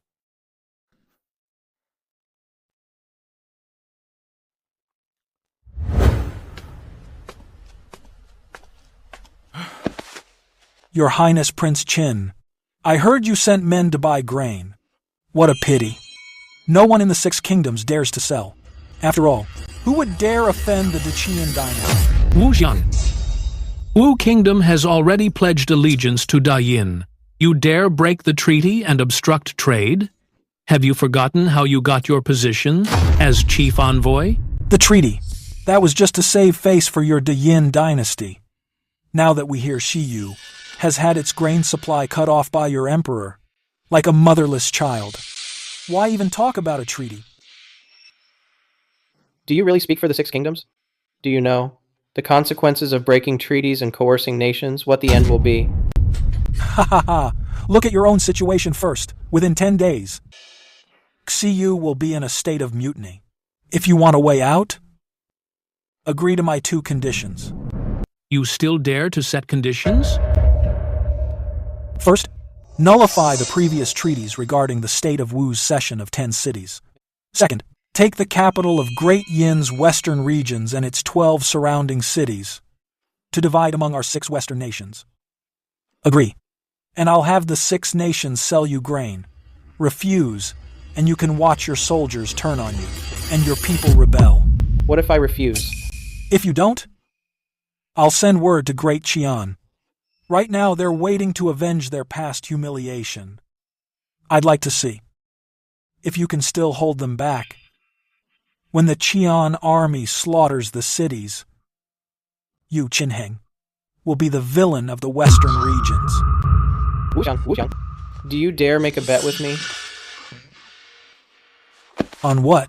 Your Highness Prince Qin, I heard you sent men to buy grain. What a pity. No one in the 6 kingdoms dares to sell. After all, who would dare offend the Dachien dynasty? Wu Xiang. Wu Kingdom has already pledged allegiance to Dayin. You dare break the treaty and obstruct trade? Have you forgotten how you got your position as chief envoy? The treaty. That was just to save face for your Dayin dynasty. Now that we hear Xiyu has had its grain supply cut off by your emperor, like a motherless child, why even talk about a treaty? Do you really speak for the 6 kingdoms? Do you know the consequences of breaking treaties and coercing nations, what the end will be? Ha ha ha! Look at your own situation first. Within 10 days, Xiyu will be in a state of mutiny. If you want a way out, agree to my 2 conditions. You still dare to set conditions? First, nullify the previous treaties regarding the state of Wu's cession of 10 cities. Second, take the capital of Great Yin's western regions and its 12 surrounding cities to divide among our 6 western nations. Agree, and I'll have the 6 nations sell you grain. Refuse, and you can watch your soldiers turn on you, and your people rebel. What if I refuse? If you don't, I'll send word to Great Qian. Right now, they're waiting to avenge their past humiliation. I'd like to see if you can still hold them back. When the Qian army slaughters the cities, you, Qinheng, will be the villain of the western regions. Wu Xiang, do you dare make a bet with me? On what?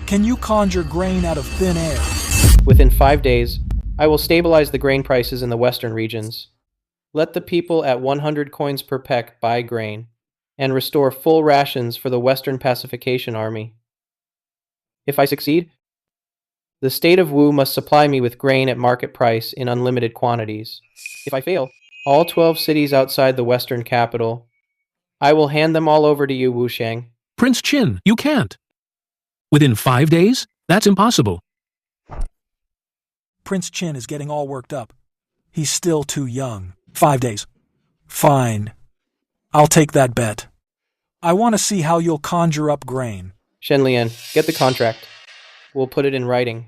Can you conjure grain out of thin air? Within 5 days, I will stabilize the grain prices in the western regions. Let the people at 100 coins per peck buy grain, and restore full rations for the Western Pacification Army. If I succeed, the state of Wu must supply me with grain at market price in unlimited quantities. If I fail, all 12 cities outside the western capital, I will hand them all over to you, Wu Xiang. Prince Qin, you can't. Within 5 days? That's impossible. Prince Qin is getting all worked up. He's still too young. 5 days. Fine. I'll take that bet. I want to see how you'll conjure up grain. Shen Lian, get the contract. We'll put it in writing.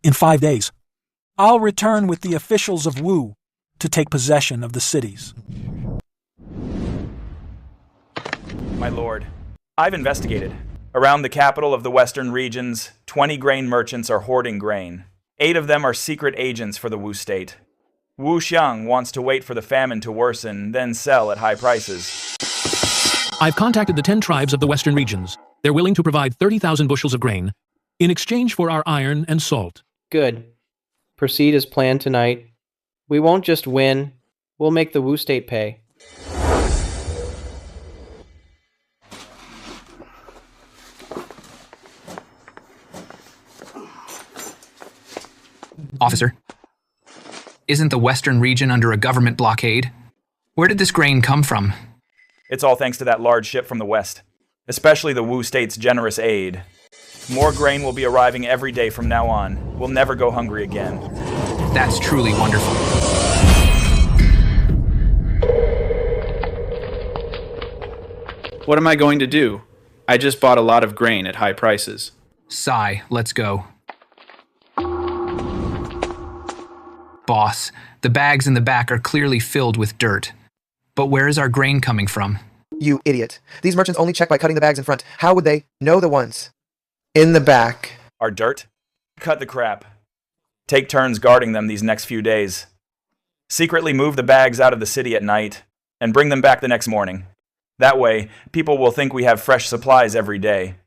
In 5 days, I'll return with the officials of Wu to take possession of the cities. My lord, I've investigated. Around the capital of the western regions, 20 grain merchants are hoarding grain. 8 of them are secret agents for the Wu state. Wu Xiang wants to wait for the famine to worsen, then sell at high prices. I've contacted the 10 tribes of the western regions. They're willing to provide 30,000 bushels of grain in exchange for our iron and salt. Good. Proceed as planned tonight. We won't just win, we'll make the Wu state pay. Officer, isn't the Western region under a government blockade? Where did this grain come from? It's all thanks to that large ship from the west, especially the Wu State's generous aid. More grain will be arriving every day from now on. We'll never go hungry again. That's truly wonderful. What am I going to do? I just bought a lot of grain at high prices. Sigh, let's go. Boss, the bags in the back are clearly filled with dirt. But where is our grain coming from? You idiot. These merchants only check by cutting the bags in front. How would they know the ones in the back? Our dirt? Cut the crap. Take turns guarding them these next few days. Secretly move the bags out of the city at night and bring them back the next morning. That way, people will think we have fresh supplies every day.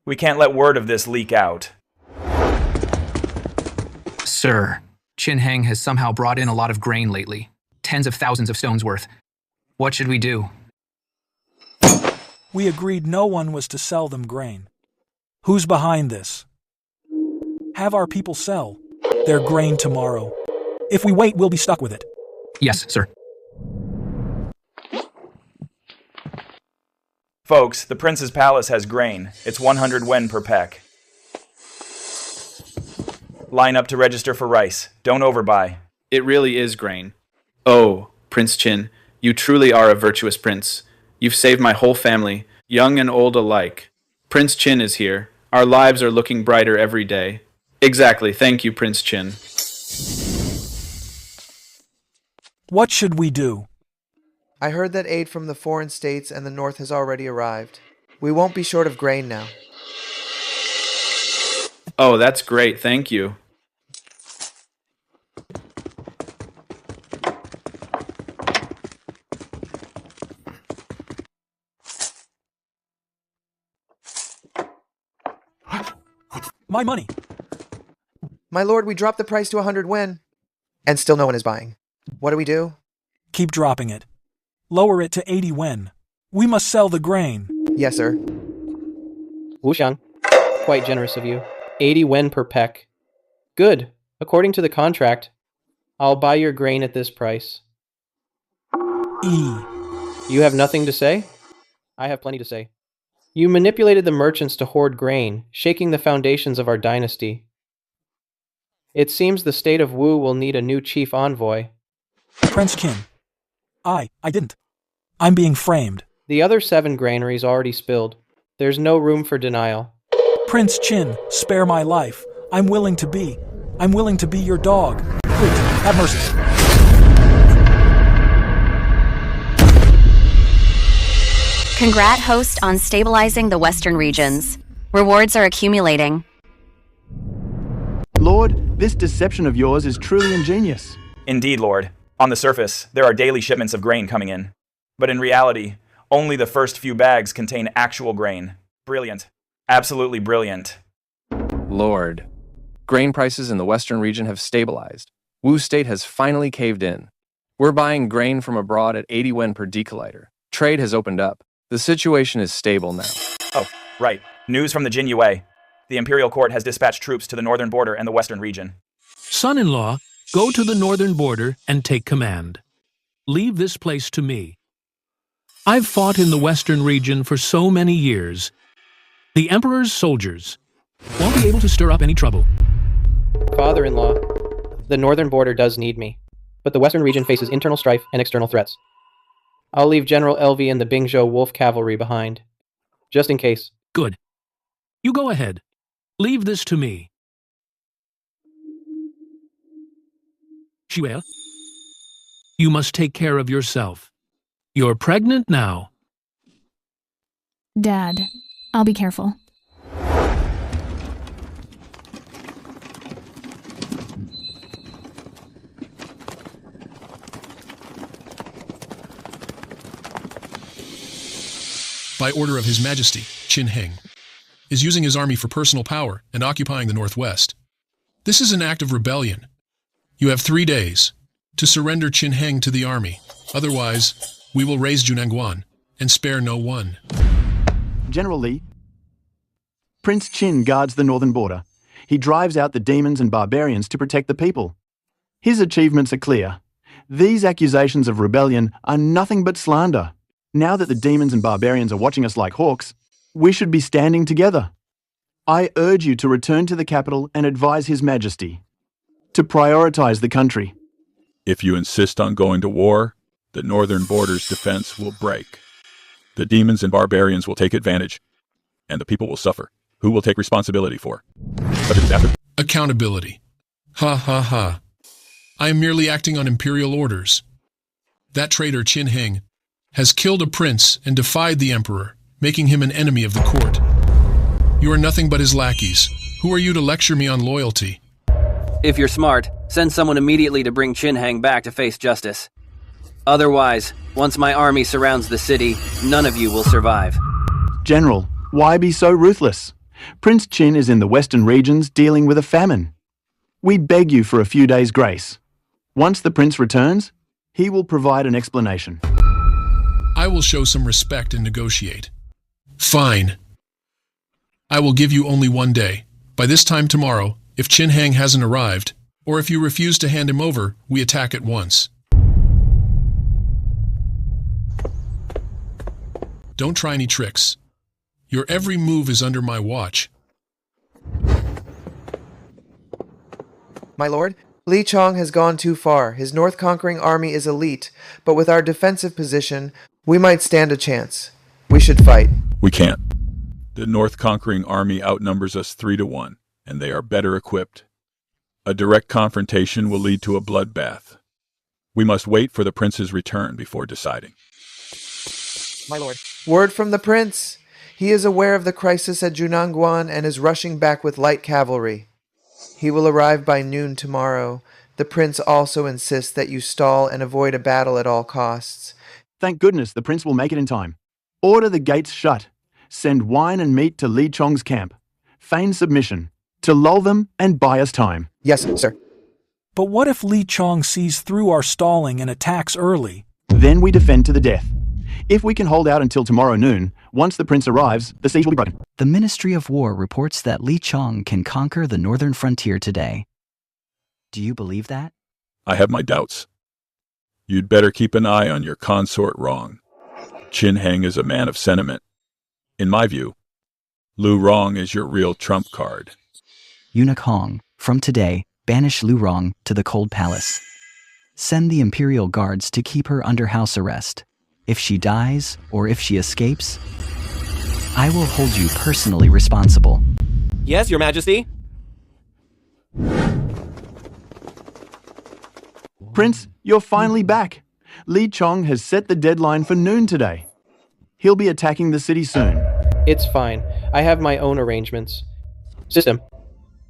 We can't let word of this leak out. Sir, Chin Heng has somehow brought in a lot of grain lately. Tens of thousands of stones worth. What should we do? We agreed no one was to sell them grain. Who's behind this? Have our people sell their grain tomorrow. If we wait, we'll be stuck with it. Yes, sir. Folks, the Prince's Palace has grain. It's 100 wen per peck. Line up to register for rice. Don't overbuy. It really is grain. Oh, Prince Chin, you truly are a virtuous prince. You've saved my whole family, young and old alike. Prince Chin is here. Our lives are looking brighter every day. Exactly. Thank you, Prince Chin. What should we do? I heard that aid from the foreign states and the north has already arrived. We won't be short of grain now. Oh, that's great. Thank you. My money! My lord, we dropped the price to 100 wen, and still no one is buying. What do we do? Keep dropping it. Lower it to 80 wen. We must sell the grain. Yes, sir. Wuxiang, quite generous of you. 80 wen per peck. Good. According to the contract, I'll buy your grain at this price. You have nothing to say? I have plenty to say. You manipulated the merchants to hoard grain, shaking the foundations of our dynasty. It seems the state of Wu will need a new chief envoy. Prince Qin. I didn't. I'm being framed. The other 7 granaries already spilled. There's no room for denial. Prince Qin, spare my life. I'm willing to be your dog. Please, have mercy. Congrat host on stabilizing the western regions. Rewards are accumulating. Lord, this deception of yours is truly ingenious. Indeed, Lord. On the surface, there are daily shipments of grain coming in. But in reality, only the first few bags contain actual grain. Brilliant. Absolutely brilliant. Lord, grain prices in the western region have stabilized. Wu State has finally caved in. We're buying grain from abroad at 80 wen per decoliter. Trade has opened up. The situation is stable now. Oh, right. News from the Jin Yue. The Imperial Court has dispatched troops to the northern border and the western region. Son-in-law, go to the northern border and take command. Leave this place to me. I've fought in the western region for so many years. The Emperor's soldiers won't be able to stir up any trouble. Father-in-law, the northern border does need me, but the western region faces internal strife and external threats. I'll leave General Elvi and the Bingzhou Wolf Cavalry behind, just in case. Good. You go ahead. Leave this to me. Xue, you must take care of yourself. You're pregnant now. Dad, I'll be careful. By order of His Majesty, Qin Heng, is using his army for personal power and occupying the northwest. This is an act of rebellion. You have 3 days to surrender Qin Heng to the army. Otherwise, we will raise Junanguan and spare no one. General Li, Prince Qin guards the northern border. he drives out the demons and barbarians to protect the people. His achievements are clear. These accusations of rebellion are nothing but slander. Now that the demons and barbarians are watching us like hawks, we should be standing together. I urge you to return to the capital and advise His Majesty to prioritize the country. If you insist on going to war, the northern border's defense will break. The demons and barbarians will take advantage, and the people will suffer. Who will take responsibility for such a disaster? Accountability. Ha ha ha. I am merely acting on imperial orders. That traitor Qin Heng has killed a prince and defied the emperor, making him an enemy of the court. You are nothing but his lackeys. Who are you to lecture me on loyalty? If you're smart, send someone immediately to bring Qin Heng back to face justice. Otherwise, once my army surrounds the city, none of you will survive. General, why be so ruthless? Prince Qin is in the western regions dealing with a famine. We beg you for a few days' grace. Once the prince returns, he will provide an explanation. I will show some respect and negotiate. Fine. I will give you only 1 day. By this time tomorrow, if Qin Heng hasn't arrived, or if you refuse to hand him over, we attack at once. Don't try any tricks. Your every move is under my watch. My lord, Li Chong has gone too far. His north conquering army is elite, but with our defensive position, we might stand a chance. We should fight. We can't. The north conquering army outnumbers us 3-1, and they are better equipped. A direct confrontation will lead to a bloodbath. We must wait for the prince's return before deciding. My lord. Word from the prince. He is aware of the crisis at Junanguan and is rushing back with light cavalry. He will arrive by noon tomorrow. The prince also insists that you stall and avoid a battle at all costs. Thank goodness the prince will make it in time. Order the gates shut. Send wine and meat to Li Chong's camp. Feign submission, to lull them and buy us time. Yes, sir. But what if Li Chong sees through our stalling and attacks early? Then we defend to the death. If we can hold out until tomorrow noon, once the prince arrives, the siege will be broken. The Ministry of War reports that Li Chong can conquer the northern frontier today. Do you believe that? I have my doubts. You'd better keep an eye on your consort Rong. Qin Heng is a man of sentiment. In my view, Lu Rong is your real trump card. Eunuch Hong, from today, banish Lu Rong to the Cold Palace. Send the Imperial Guards to keep her under house arrest. If she dies, or if she escapes, I will hold you personally responsible. Yes, Your Majesty. Prince, you're finally back. Li Chong has set the deadline for noon today. He'll be attacking the city soon. It's fine. I have my own arrangements. System.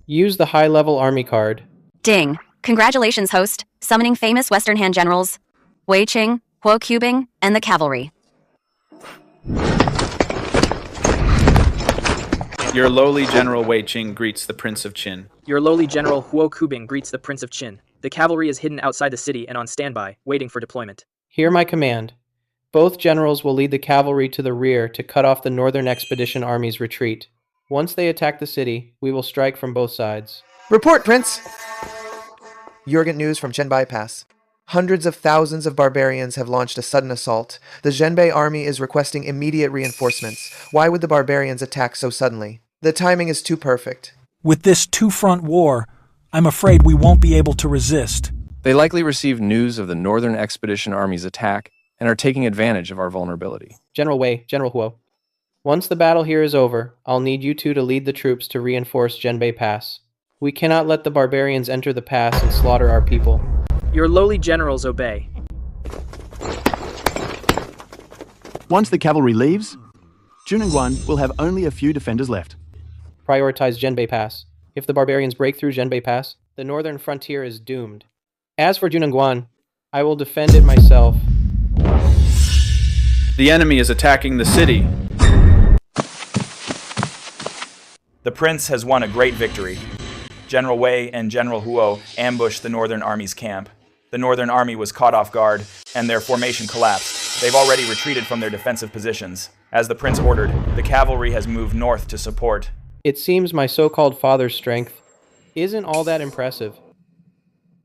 Use the high-level army card. Ding. Congratulations, host. Summoning famous Western Hand generals Wei Qing, Huo Cubing, and the cavalry. Your lowly General Wei Qing greets the Prince of Qin. Your lowly General Huo Cubing greets the Prince of Qin. The cavalry is hidden outside the city and on standby, waiting for deployment. Hear my command. Both generals will lead the cavalry to the rear to cut off the Northern Expedition Army's retreat. Once they attack the city, we will strike from both sides. Report, Prince! Urgent news from Chenbai Pass. Hundreds of thousands of barbarians have launched a sudden assault. The Zhenbei army is requesting immediate reinforcements. Why would the barbarians attack so suddenly? The timing is too perfect. With this two-front war, I'm afraid we won't be able to resist. They likely received news of the Northern Expedition Army's attack and are taking advantage of our vulnerability. General Wei, General Huo. Once the battle here is over, I'll need you two to lead the troops to reinforce Zhenbei Pass. We cannot let the barbarians enter the pass and slaughter our people. Your lowly generals obey. Once the cavalry leaves, Junanguan will have only a few defenders left. Prioritize Zhenbei Pass. If the barbarians break through Zhenbei Pass, the northern frontier is doomed. As for Junanguan, I will defend it myself. The enemy is attacking the city. The prince has won a great victory. General Wei and General Huo ambushed the Northern Army's camp. The Northern Army was caught off guard, and their formation collapsed. They've already retreated from their defensive positions. As the prince ordered, the cavalry has moved north to support. It seems my so-called father's strength isn't all that impressive.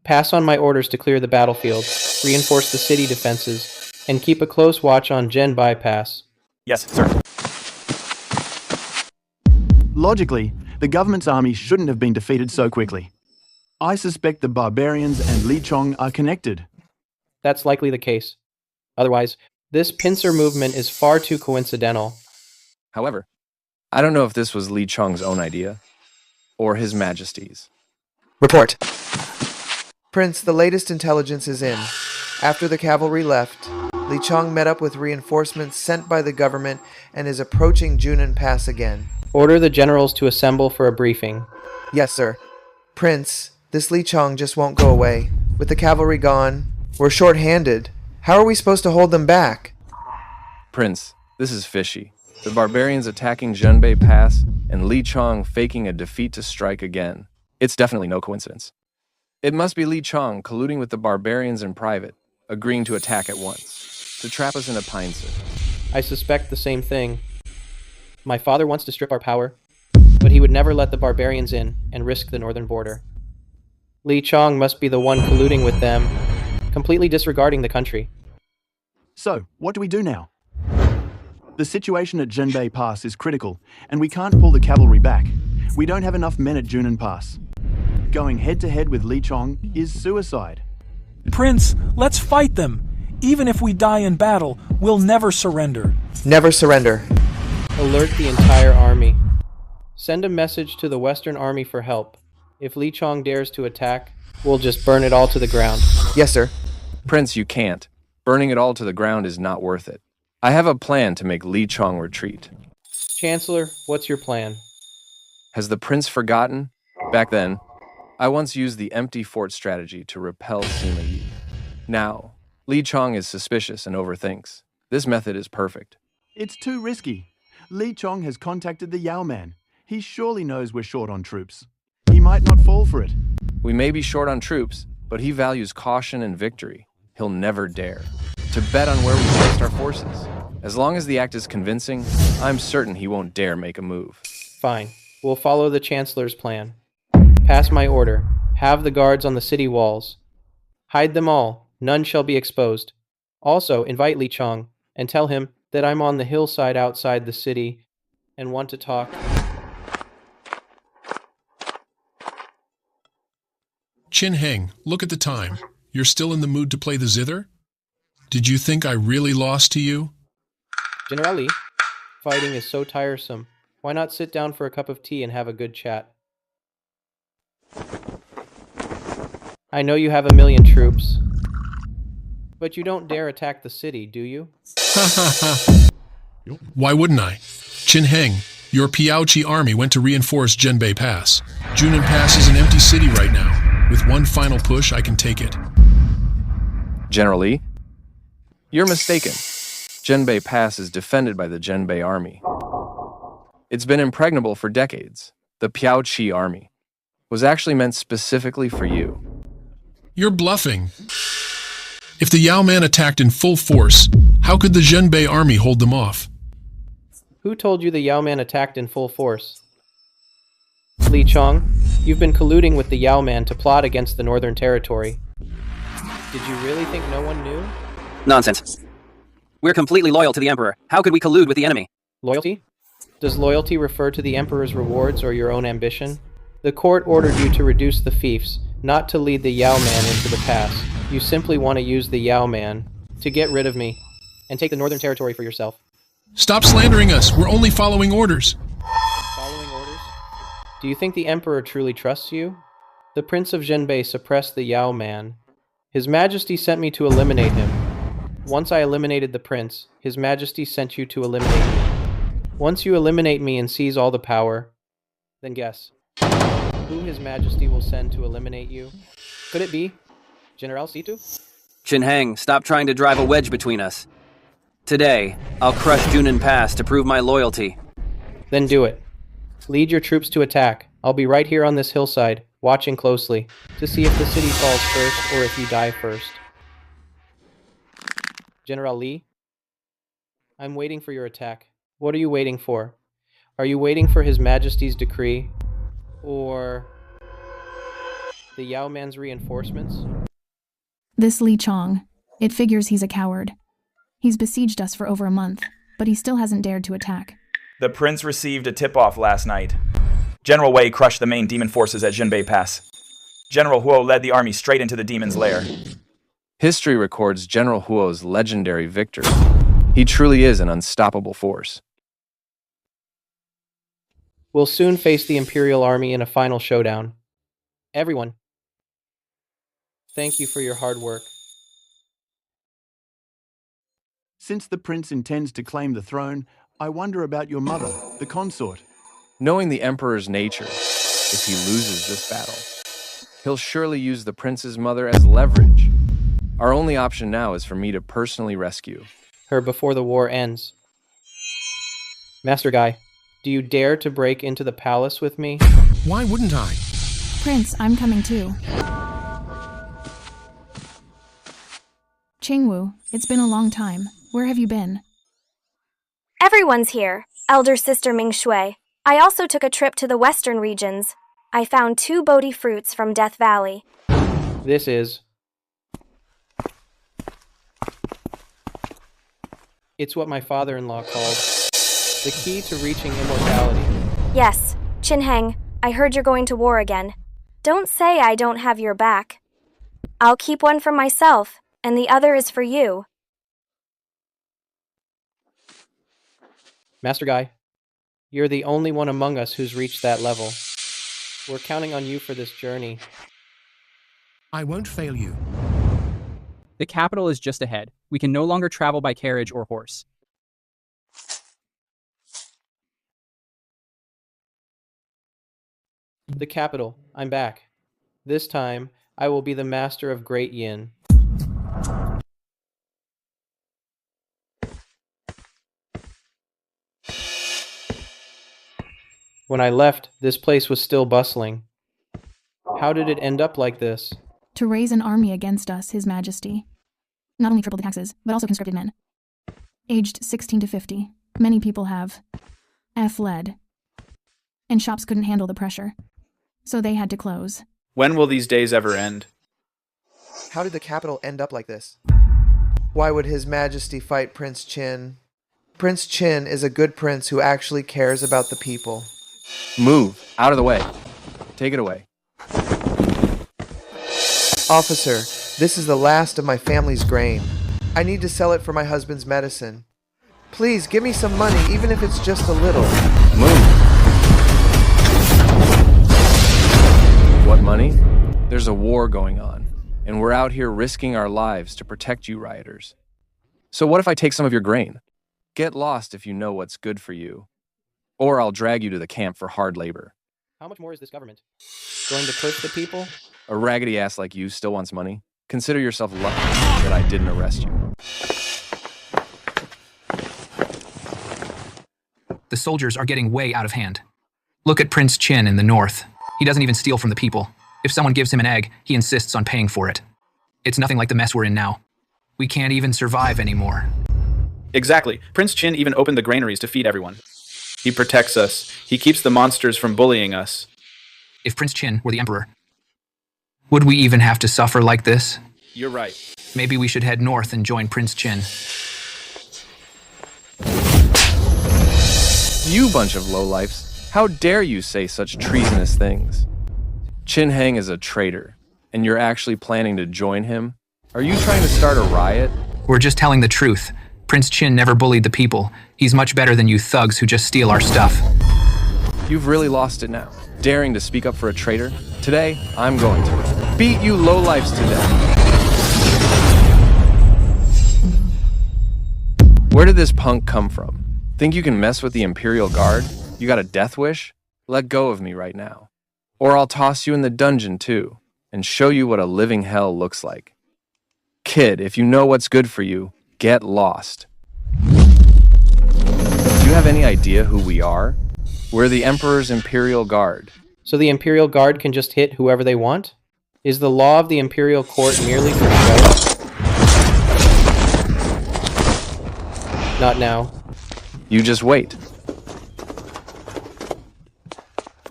Pass on my orders to clear the battlefield, reinforce the city defenses, and keep a close watch on Zhenbai Pass. Yes, sir. Logically, the government's army shouldn't have been defeated so quickly. I suspect the barbarians and Li Chong are connected. That's likely the case. Otherwise, this pincer movement is far too coincidental. However, I don't know if this was Li Chong's own idea, or His Majesty's. Report. Prince, the latest intelligence is in. After the cavalry left, Li Chong met up with reinforcements sent by the government and is approaching Junin Pass again. Order the generals to assemble for a briefing. Yes, sir. Prince, this Li Chong just won't go away. With the cavalry gone, we're short-handed. How are we supposed to hold them back? Prince, this is fishy. The barbarians attacking Zhenbai Pass and Li Chong faking a defeat to strike again. It's definitely no coincidence. It must be Li Chong colluding with the barbarians in private, agreeing to attack at once, to trap us in a pine sit. I suspect the same thing. My father wants to strip our power, but he would never let the barbarians in and risk the northern border. Li Chong must be the one colluding with them, completely disregarding the country. So, what do we do now? The situation at Zhenbai Pass is critical, and we can't pull the cavalry back. We don't have enough men at Junin Pass. Going head-to-head with Li Chong is suicide. Prince, let's fight them. Even if we die in battle, we'll never surrender. Never surrender. Alert the entire army. Send a message to the Western Army for help. If Li Chong dares to attack, we'll just burn it all to the ground. Yes, sir. Prince, you can't. Burning it all to the ground is not worth it. I have a plan to make Li Chong retreat. Chancellor, what's your plan? Has the prince forgotten? Back then, I once used the empty fort strategy to repel Sima Yi. Now, Li Chong is suspicious and overthinks. This method is perfect. It's too risky. Li Chong has contacted the Yao Man. He surely knows we're short on troops. He might not fall for it. We may be short on troops, but he values caution and victory. He'll never dare to bet on where we placed our forces. As long as the act is convincing, I'm certain he won't dare make a move. Fine. We'll follow the Chancellor's plan. Pass my order. Have the guards on the city walls. Hide them all. None shall be exposed. Also, invite Li Chong and tell him that I'm on the hillside outside the city and want to talk. Chin Heng, look at the time. You're still in the mood to play the zither? Did you think I really lost to you? General Li, fighting is so tiresome. Why not sit down for a cup of tea and have a good chat? I know you have 1,000,000 troops, but you don't dare attack the city, do you? Ha ha ha. Why wouldn't I? Chin Heng, your Piaoqi army went to reinforce Zhenbai Pass. Junin Pass is an empty city right now. With one final push, I can take it. General Li, you're mistaken. Zhenbai Pass is defended by the Zhenbai army. It's been impregnable for decades. The Piaoqi army was actually meant specifically for you. You're bluffing. If the Yao Man attacked in full force, how could the Zhenbai army hold them off? Who told you the Yao Man attacked in full force? Li Chong, you've been colluding with the Yao Man to plot against the Northern Territory. Did you really think no one knew? Nonsense. We're completely loyal to the Emperor. How could we collude with the enemy? Loyalty? Does loyalty refer to the Emperor's rewards or your own ambition? The court ordered you to reduce the fiefs, not to lead the Yao Man into the pass. You simply want to use the Yao Man to get rid of me and take the Northern Territory for yourself. Stop slandering us. We're only following orders. Following orders? Do you think the Emperor truly trusts you? The Prince of Zhenbai suppressed the Yao Man. His Majesty sent me to eliminate him. Once I eliminated the Prince, His Majesty sent you to eliminate me. Once you eliminate me and seize all the power, then guess. Who His Majesty will send to eliminate you? Could it be General Situ? Chin Heng, stop trying to drive a wedge between us. Today, I'll crush Junin Pass to prove my loyalty. Then do it. Lead your troops to attack. I'll be right here on this hillside, watching closely, to see if the city falls first or if you die first. General Li, I'm waiting for your attack. What are you waiting for? Are you waiting for His Majesty's decree? Or The Yao Man's reinforcements? This Li Chong. It figures he's a coward. He's besieged us for over a month, but he still hasn't dared to attack. The prince received a tip-off last night. General Wei crushed the main demon forces at Jinbei Pass. General Huo led the army straight into the demon's lair. History records General Huo's legendary victory. He truly is an unstoppable force. We'll soon face the Imperial Army in a final showdown. Everyone, thank you for your hard work. Since the prince intends to claim the throne, I wonder about your mother, the consort. Knowing the Emperor's nature, if he loses this battle, he'll surely use the prince's mother as leverage. Our only option now is for me to personally rescue her before the war ends. Master Guy, do you dare to break into the palace with me? Why wouldn't I? Prince, I'm coming too. Qingwu, it's been a long time. Where have you been? Everyone's here. Elder Sister Ming Shui. I also took a trip to the western regions. I found 2 Bodhi fruits from Death Valley. This is... It's what my father-in-law called the key to reaching immortality. Yes, Qin Heng, I heard you're going to war again. Don't say I don't have your back. I'll keep one for myself, and the other is for you. Master Guy, you're the only one among us who's reached that level. We're counting on you for this journey. I won't fail you. The capital is just ahead. We can no longer travel by carriage or horse. The capital, I'm back. This time, I will be the master of Great Yin. When I left, this place was still bustling. How did it end up like this? To raise an army against us, His Majesty. Not only triple the taxes, but also conscripted men. Aged 16 to 50. Many people have fled. And shops couldn't handle the pressure. So they had to close. When will these days ever end? How did the capital end up like this? Why would His Majesty fight Prince Qin? Prince Qin is a good prince who actually cares about the people. Move. Out of the way. Take it away. Officer, this is the last of my family's grain. I need to sell it for my husband's medicine. Please, give me some money, even if it's just a little. Move. What money? There's a war going on, and we're out here risking our lives to protect you rioters. So what if I take some of your grain? Get lost if you know what's good for you. Or I'll drag you to the camp for hard labor. How much more is this government going to push the people? A raggedy ass like you still wants money? Consider yourself lucky that I didn't arrest you. The soldiers are getting way out of hand. Look at Prince Qin in the north. He doesn't even steal from the people. If someone gives him an egg, he insists on paying for it. It's nothing like the mess we're in now. We can't even survive anymore. Exactly. Prince Qin even opened the granaries to feed everyone. He protects us. He keeps the monsters from bullying us. If Prince Qin were the emperor, would we even have to suffer like this? You're right. Maybe we should head north and join Prince Qin. You bunch of lowlifes. How dare you say such treasonous things? Qin Heng is a traitor, and you're actually planning to join him? Are you trying to start a riot? We're just telling the truth. Prince Qin never bullied the people. He's much better than you thugs who just steal our stuff. You've really lost it now. Daring to speak up for a traitor? Today, I'm going to beat you lowlifes to death. Where did this punk come from? Think you can mess with the Imperial Guard? You got a death wish? Let go of me right now. Or I'll toss you in the dungeon too, and show you what a living hell looks like. Kid, if you know what's good for you, get lost. Do you have any idea who we are? We're the Emperor's Imperial Guard. So the Imperial Guard can just hit whoever they want? Is the law of the Imperial Court merely for show? Not now. You just wait.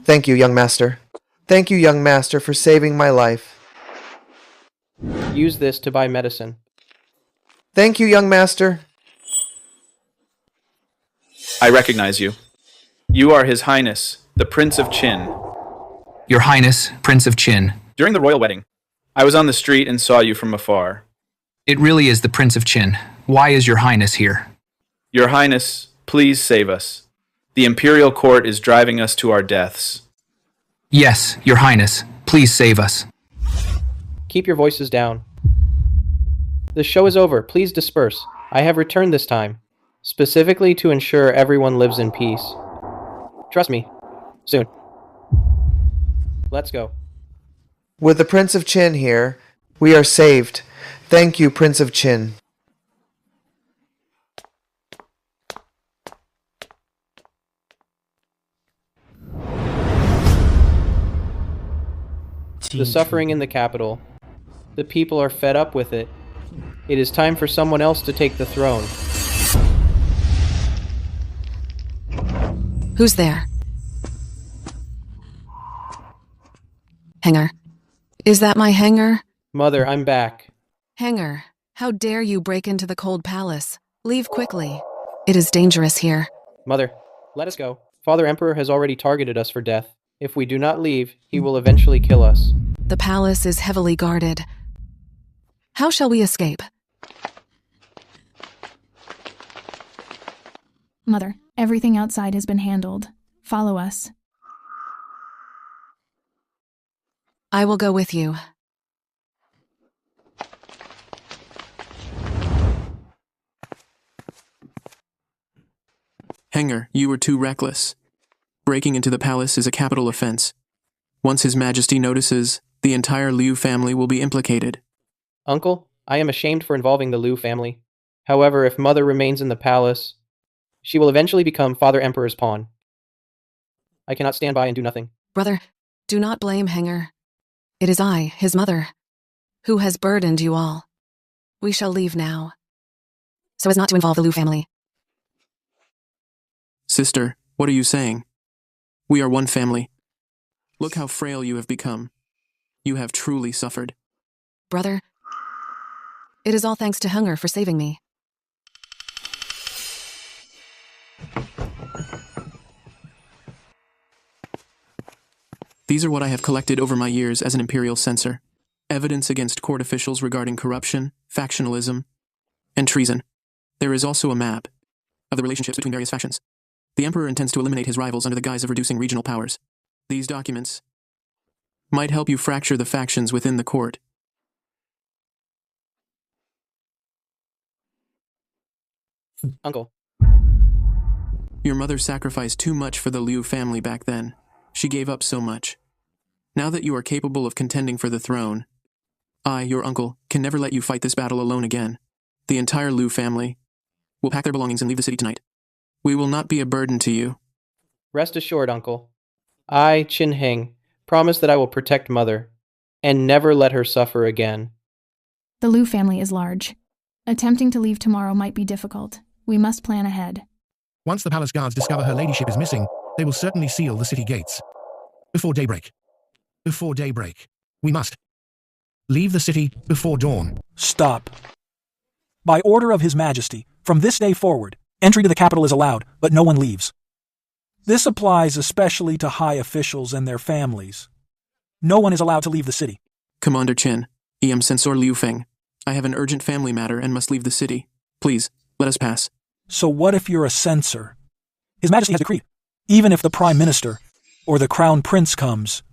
Thank you, young master. Thank you, young master, for saving my life. Use this to buy medicine. Thank you, young master. I recognize you. You are His Highness, the Prince of Qin. Your Highness, Prince of Qin. During the royal wedding, I was on the street and saw you from afar. It really is the Prince of Qin. Why is Your Highness here? Your Highness, please save us. The Imperial Court is driving us to our deaths. Yes, Your Highness, please save us. Keep your voices down. The show is over. Please disperse. I have returned this time, specifically to ensure everyone lives in peace. Trust me. Soon. Let's go. With the Prince of Qin here, we are saved. Thank you, Prince of Qin. The suffering in the capital. The people are fed up with it. It is time for someone else to take the throne. Who's there? Hanger. Is that my Hanger? Mother, I'm back. Hanger, how dare you break into the cold palace? Leave quickly. It is dangerous here. Mother, let us go. Father Emperor has already targeted us for death. If we do not leave, he will eventually kill us. The palace is heavily guarded. How shall we escape? Mother, everything outside has been handled. Follow us. I will go with you. Hanger, you were too reckless. Breaking into the palace is a capital offense. Once His Majesty notices, the entire Liu family will be implicated. Uncle, I am ashamed for involving the Liu family. However, if Mother remains in the palace, she will eventually become Father Emperor's pawn. I cannot stand by and do nothing. Brother, do not blame Hanger. It is I, his mother, who has burdened you all. We shall leave now, so as not to involve the Liu family. Sister, what are you saying? We are one family. Look how frail you have become. You have truly suffered. Brother, it is all thanks to Hanger for saving me. These are what I have collected over my years as an imperial censor. Evidence against court officials regarding corruption, factionalism, and treason. There is also a map of the relationships between various factions. The Emperor intends to eliminate his rivals under the guise of reducing regional powers. These documents might help you fracture the factions within the court. Uncle. Your mother sacrificed too much for the Liu family back then. She gave up so much. Now that you are capable of contending for the throne, I, your uncle, can never let you fight this battle alone again. The entire Liu family will pack their belongings and leave the city tonight. We will not be a burden to you. Rest assured, Uncle. I, Qin Heng, promise that I will protect Mother, and never let her suffer again. The Liu family is large. Attempting to leave tomorrow might be difficult. We must plan ahead. Once the palace guards discover her ladyship is missing, they will certainly seal the city gates. Before daybreak. Before daybreak. We must leave the city before dawn. Stop. By order of His Majesty, from this day forward, entry to the capital is allowed, but no one leaves. This applies especially to high officials and their families. No one is allowed to leave the city. Commander Qin, I am Censor Liu Feng. I have an urgent family matter and must leave the city. Please, let us pass. So what if you're a censor? His Majesty has decreed, even if the Prime Minister or the Crown Prince comes,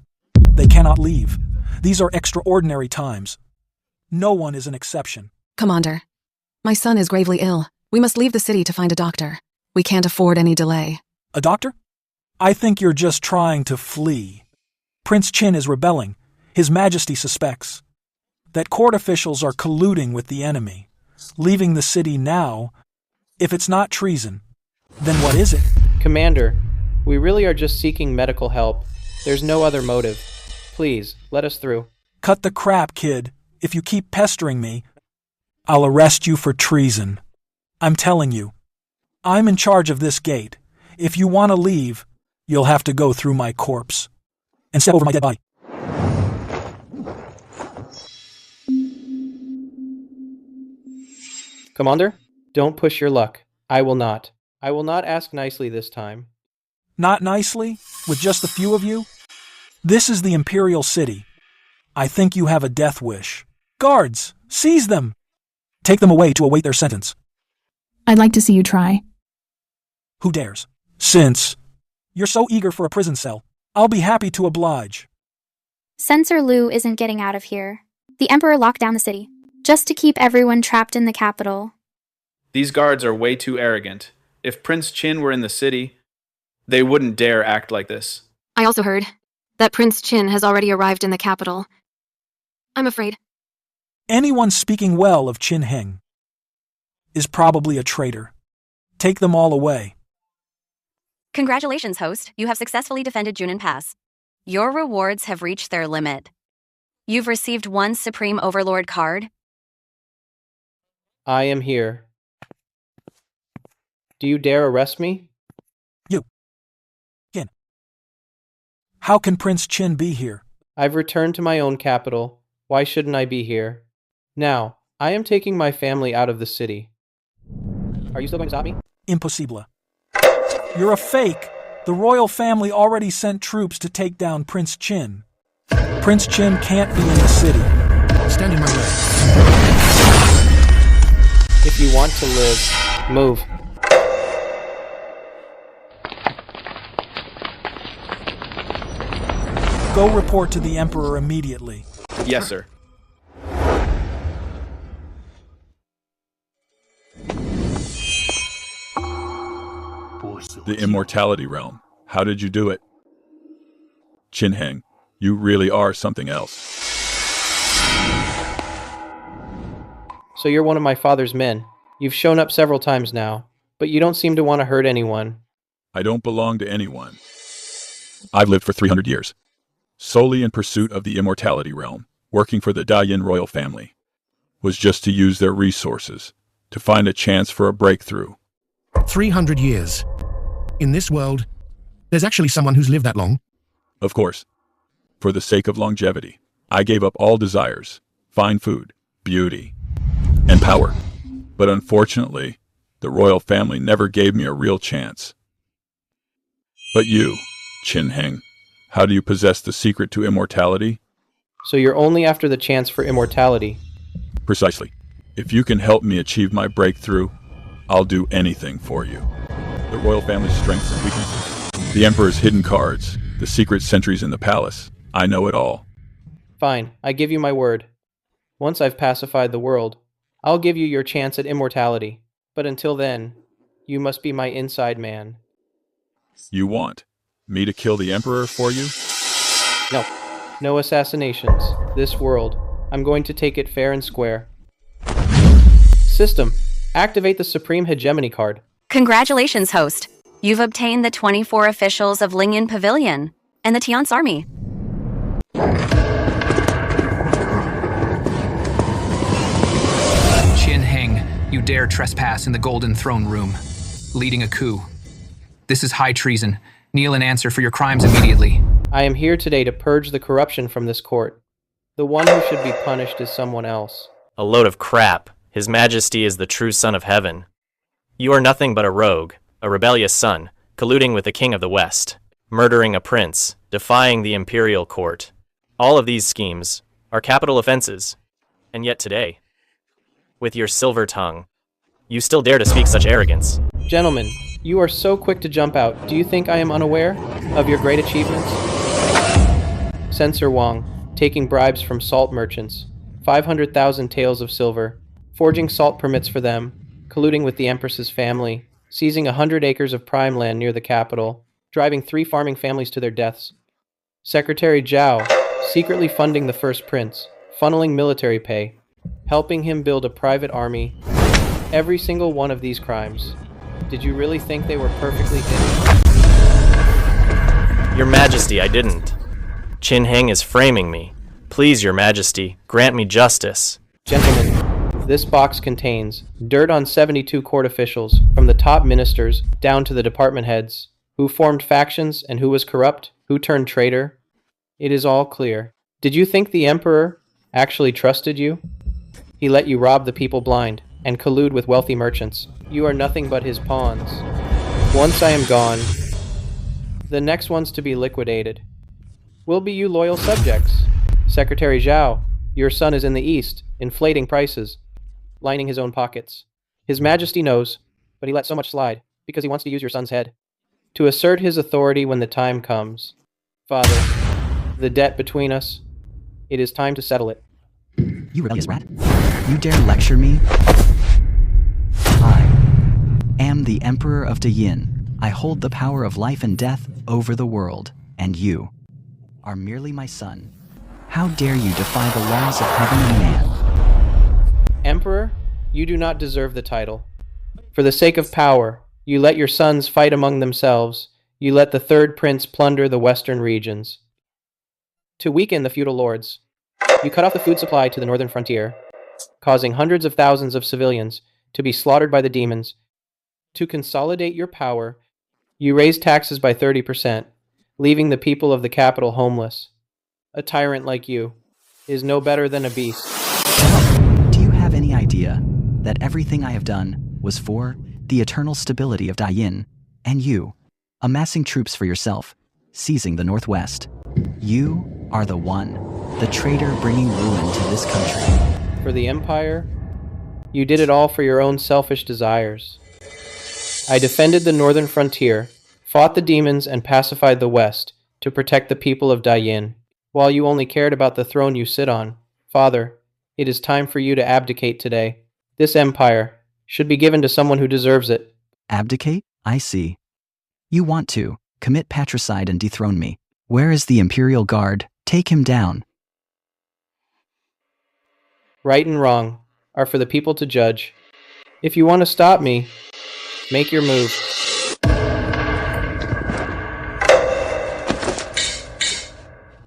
they cannot leave. These are extraordinary times. No one is an exception. Commander, my son is gravely ill. We must leave the city to find a doctor. We can't afford any delay. A doctor? I think you're just trying to flee. Prince Qin is rebelling. His Majesty suspects that court officials are colluding with the enemy. Leaving the city now, if it's not treason, then what is it? Commander, we really are just seeking medical help. There's no other motive. Please, let us through. Cut the crap, kid. If you keep pestering me, I'll arrest you for treason. I'm telling you, I'm in charge of this gate. If you want to leave, you'll have to go through my corpse. and step over my dead body. Commander, don't push your luck. I will not. I will not ask nicely this time. Not nicely? With just a few of you? This is the Imperial City. I think you have a death wish. Guards, seize them! Take them away to await their sentence. I'd like to see you try. Who dares? Since you're so eager for a prison cell, I'll be happy to oblige. Censor Liu isn't getting out of here. The Emperor locked down the city, just to keep everyone trapped in the capital. These guards are way too arrogant. If Prince Qin were in the city, they wouldn't dare act like this. I also heard that Prince Qin has already arrived in the capital. I'm afraid. Anyone speaking well of Qin Heng is probably a traitor. Take them all away. Congratulations, host. You have successfully defended Junin Pass. Your rewards have reached their limit. You've received one Supreme Overlord card. I am here. Do you dare arrest me? You. Qin. How can Prince Qin be here? I've returned to my own capital. Why shouldn't I be here? Now, I am taking my family out of the city. Are you still going to stop me? Impossible. You're a fake. The royal family already sent troops to take down Prince Qin. Prince Qin can't be in the city. Stand in my way. If you want to live, move. Go report to the Emperor immediately. Yes, sir. The immortality realm. How did you do it? Qin Heng, you really are something else. So you're one of my father's men. You've shown up several times now, but you don't seem to want to hurt anyone. I don't belong to anyone. I've lived for 300 years, solely in pursuit of the immortality realm, working for the Dayan royal family. Was just to use their resources, to find a chance for a breakthrough. 300 years. In this world, there's actually someone who's lived that long. Of course. For the sake of longevity, I gave up all desires, fine food, beauty, and power. But unfortunately, the royal family never gave me a real chance. But you, Qin Heng, how do you possess the secret to immortality? So you're only after the chance for immortality. Precisely. If you can help me achieve my breakthrough, I'll do anything for you. The royal family's strengths and weaknesses, the Emperor's hidden cards, the secret sentries in the palace. I know it all. Fine, I give you my word. Once I've pacified the world, I'll give you your chance at immortality. But until then, you must be my inside man. You want me to kill the Emperor for you? No. No assassinations. This world. I'm going to take it fair and square. System. Activate the Supreme Hegemony card. Congratulations, host. You've obtained the 24 officials of Lingyan Pavilion and the Tian's army. Qin Heng, you dare trespass in the Golden Throne Room, leading a coup. This is high treason. Kneel and answer for your crimes immediately. I am here today to purge the corruption from this court. The one who should be punished is someone else. A load of crap. His Majesty is the true Son of Heaven. You are nothing but a rogue, a rebellious son, colluding with the King of the West, murdering a prince, defying the imperial court. All of these schemes are capital offenses. And yet today, with your silver tongue, you still dare to speak such arrogance. Gentlemen, you are so quick to jump out. Do you think I am unaware of your great achievements? Censor Wang, taking bribes from salt merchants, 500,000 taels of silver, forging salt permits for them, colluding with the Empress's family, seizing 100 acres of prime land near the capital, driving 3 farming families to their deaths. Secretary Zhao, secretly funding the first prince, funneling military pay, helping him build a private army. Every single one of these crimes. Did you really think they were perfectly hidden? Your Majesty, I didn't. Qin Heng is framing me. Please, Your Majesty, grant me justice. Gentlemen, this box contains dirt on 72 court officials, from the top ministers down to the department heads, who formed factions and who was corrupt, who turned traitor. It is all clear. Did you think the Emperor actually trusted you? He let you rob the people blind and collude with wealthy merchants. You are nothing but his pawns. Once I am gone, the next ones to be liquidated will be you loyal subjects. Secretary Zhao, your son is in the east, inflating prices, lining his own pockets. His Majesty knows, but he let so much slide because he wants to use your son's head to assert his authority when the time comes. Father, the debt between us, it is time to settle it. You rebellious rat. You dare lecture me? I am the Emperor of Dayin. I hold the power of life and death over the world, and you are merely my son. How dare you defy the laws of heaven and man? Emperor, you do not deserve the title. For the sake of power, you let your sons fight among themselves. You let the third prince plunder the western regions. To weaken the feudal lords, you cut off the food supply to the northern frontier, causing hundreds of thousands of civilians to be slaughtered by the demons. To consolidate your power, you raised taxes by 30%, leaving the people of the capital homeless. A tyrant like you is no better than a beast. Do you have any idea that everything I have done was for the eternal stability of Dayin, and you, amassing troops for yourself, seizing the Northwest? You are the one, the traitor bringing ruin to this country. For the Empire, you did it all for your own selfish desires. I defended the northern frontier, fought the demons, and pacified the West to protect the people of Dayin, while you only cared about the throne you sit on. Father, it is time for you to abdicate today. This empire should be given to someone who deserves it. Abdicate? I see. You want to commit patricide and dethrone me. Where is the Imperial Guard? Take him down. Right and wrong are for the people to judge. If you want to stop me, make your move.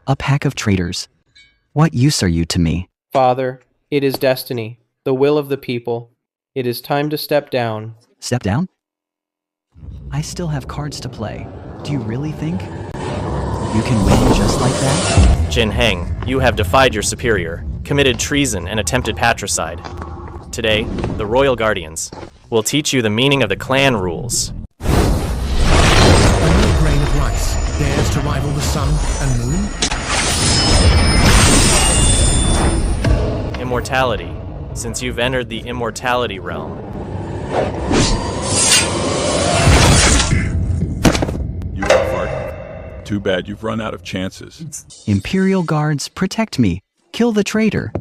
A pack of traitors. What use are you to me? Father, it is destiny, the will of the people. It is time to step down. Step down? I still have cards to play. Do you really think you can win just like that? Jin Heng, you have defied your superior, committed treason, and attempted patricide. Today, the Royal Guardians will teach you the meaning of the clan rules. A mere grain of rice dares to rival the sun and moon? Immortality, since you've entered the immortality realm. You are fart. Too bad you've run out of chances. Imperial Guards, protect me. Kill the traitor.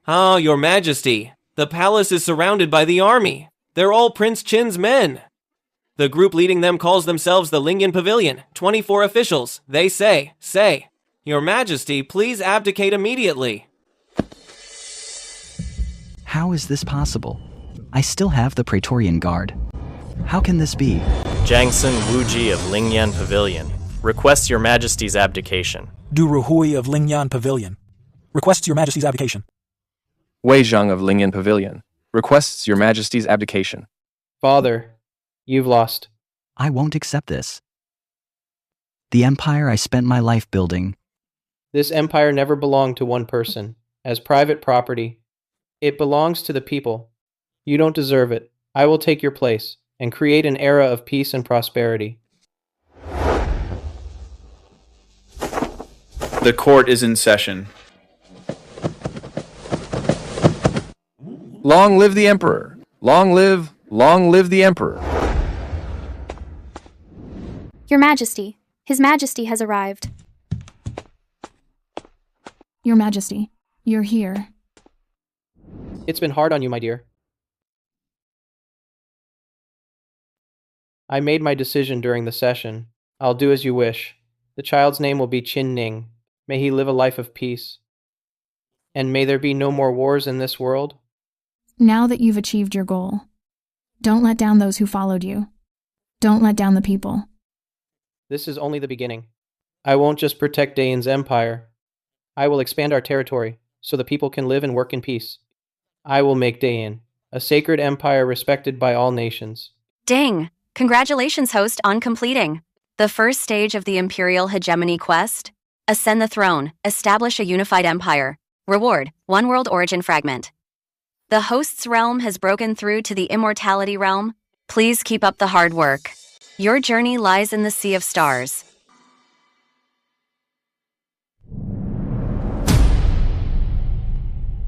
Oh, your majesty. The palace is surrounded by the army. They're all Prince Qin's men. The group leading them calls themselves the Lingyan Pavilion. 24 officials. They say, Your Majesty, please abdicate immediately. How is this possible? I still have the Praetorian Guard. How can this be? Jiangsun Wuji of Lingyan Pavilion requests your Majesty's abdication. Du Ruhui of Lingyan Pavilion requests your Majesty's abdication. Wei Zhang of Lingyan Pavilion requests your Majesty's abdication. Father, you've lost. I won't accept this. The empire I spent my life building. This empire never belonged to one person. As private property, it belongs to the people. You don't deserve it. I will take your place and create an era of peace and prosperity. The court is in session. Long live the Emperor! Long live the Emperor! Your Majesty, His Majesty has arrived. Your Majesty, you're here. It's been hard on you, my dear. I made my decision during the session. I'll do as you wish. The child's name will be Qin Ning. May he live a life of peace. And may there be no more wars in this world. Now that you've achieved your goal, don't let down those who followed you. Don't let down the people. This is only the beginning. I won't just protect Dayin's empire. I will expand our territory so the people can live and work in peace. I will make Dayin a sacred empire respected by all nations. Ding! Congratulations, host, on completing. The first stage of the Imperial Hegemony quest? Ascend the throne, establish a unified empire. Reward, One World Origin Fragment. The host's realm has broken through to the Immortality realm. Please keep up the hard work. Your journey lies in the Sea of Stars.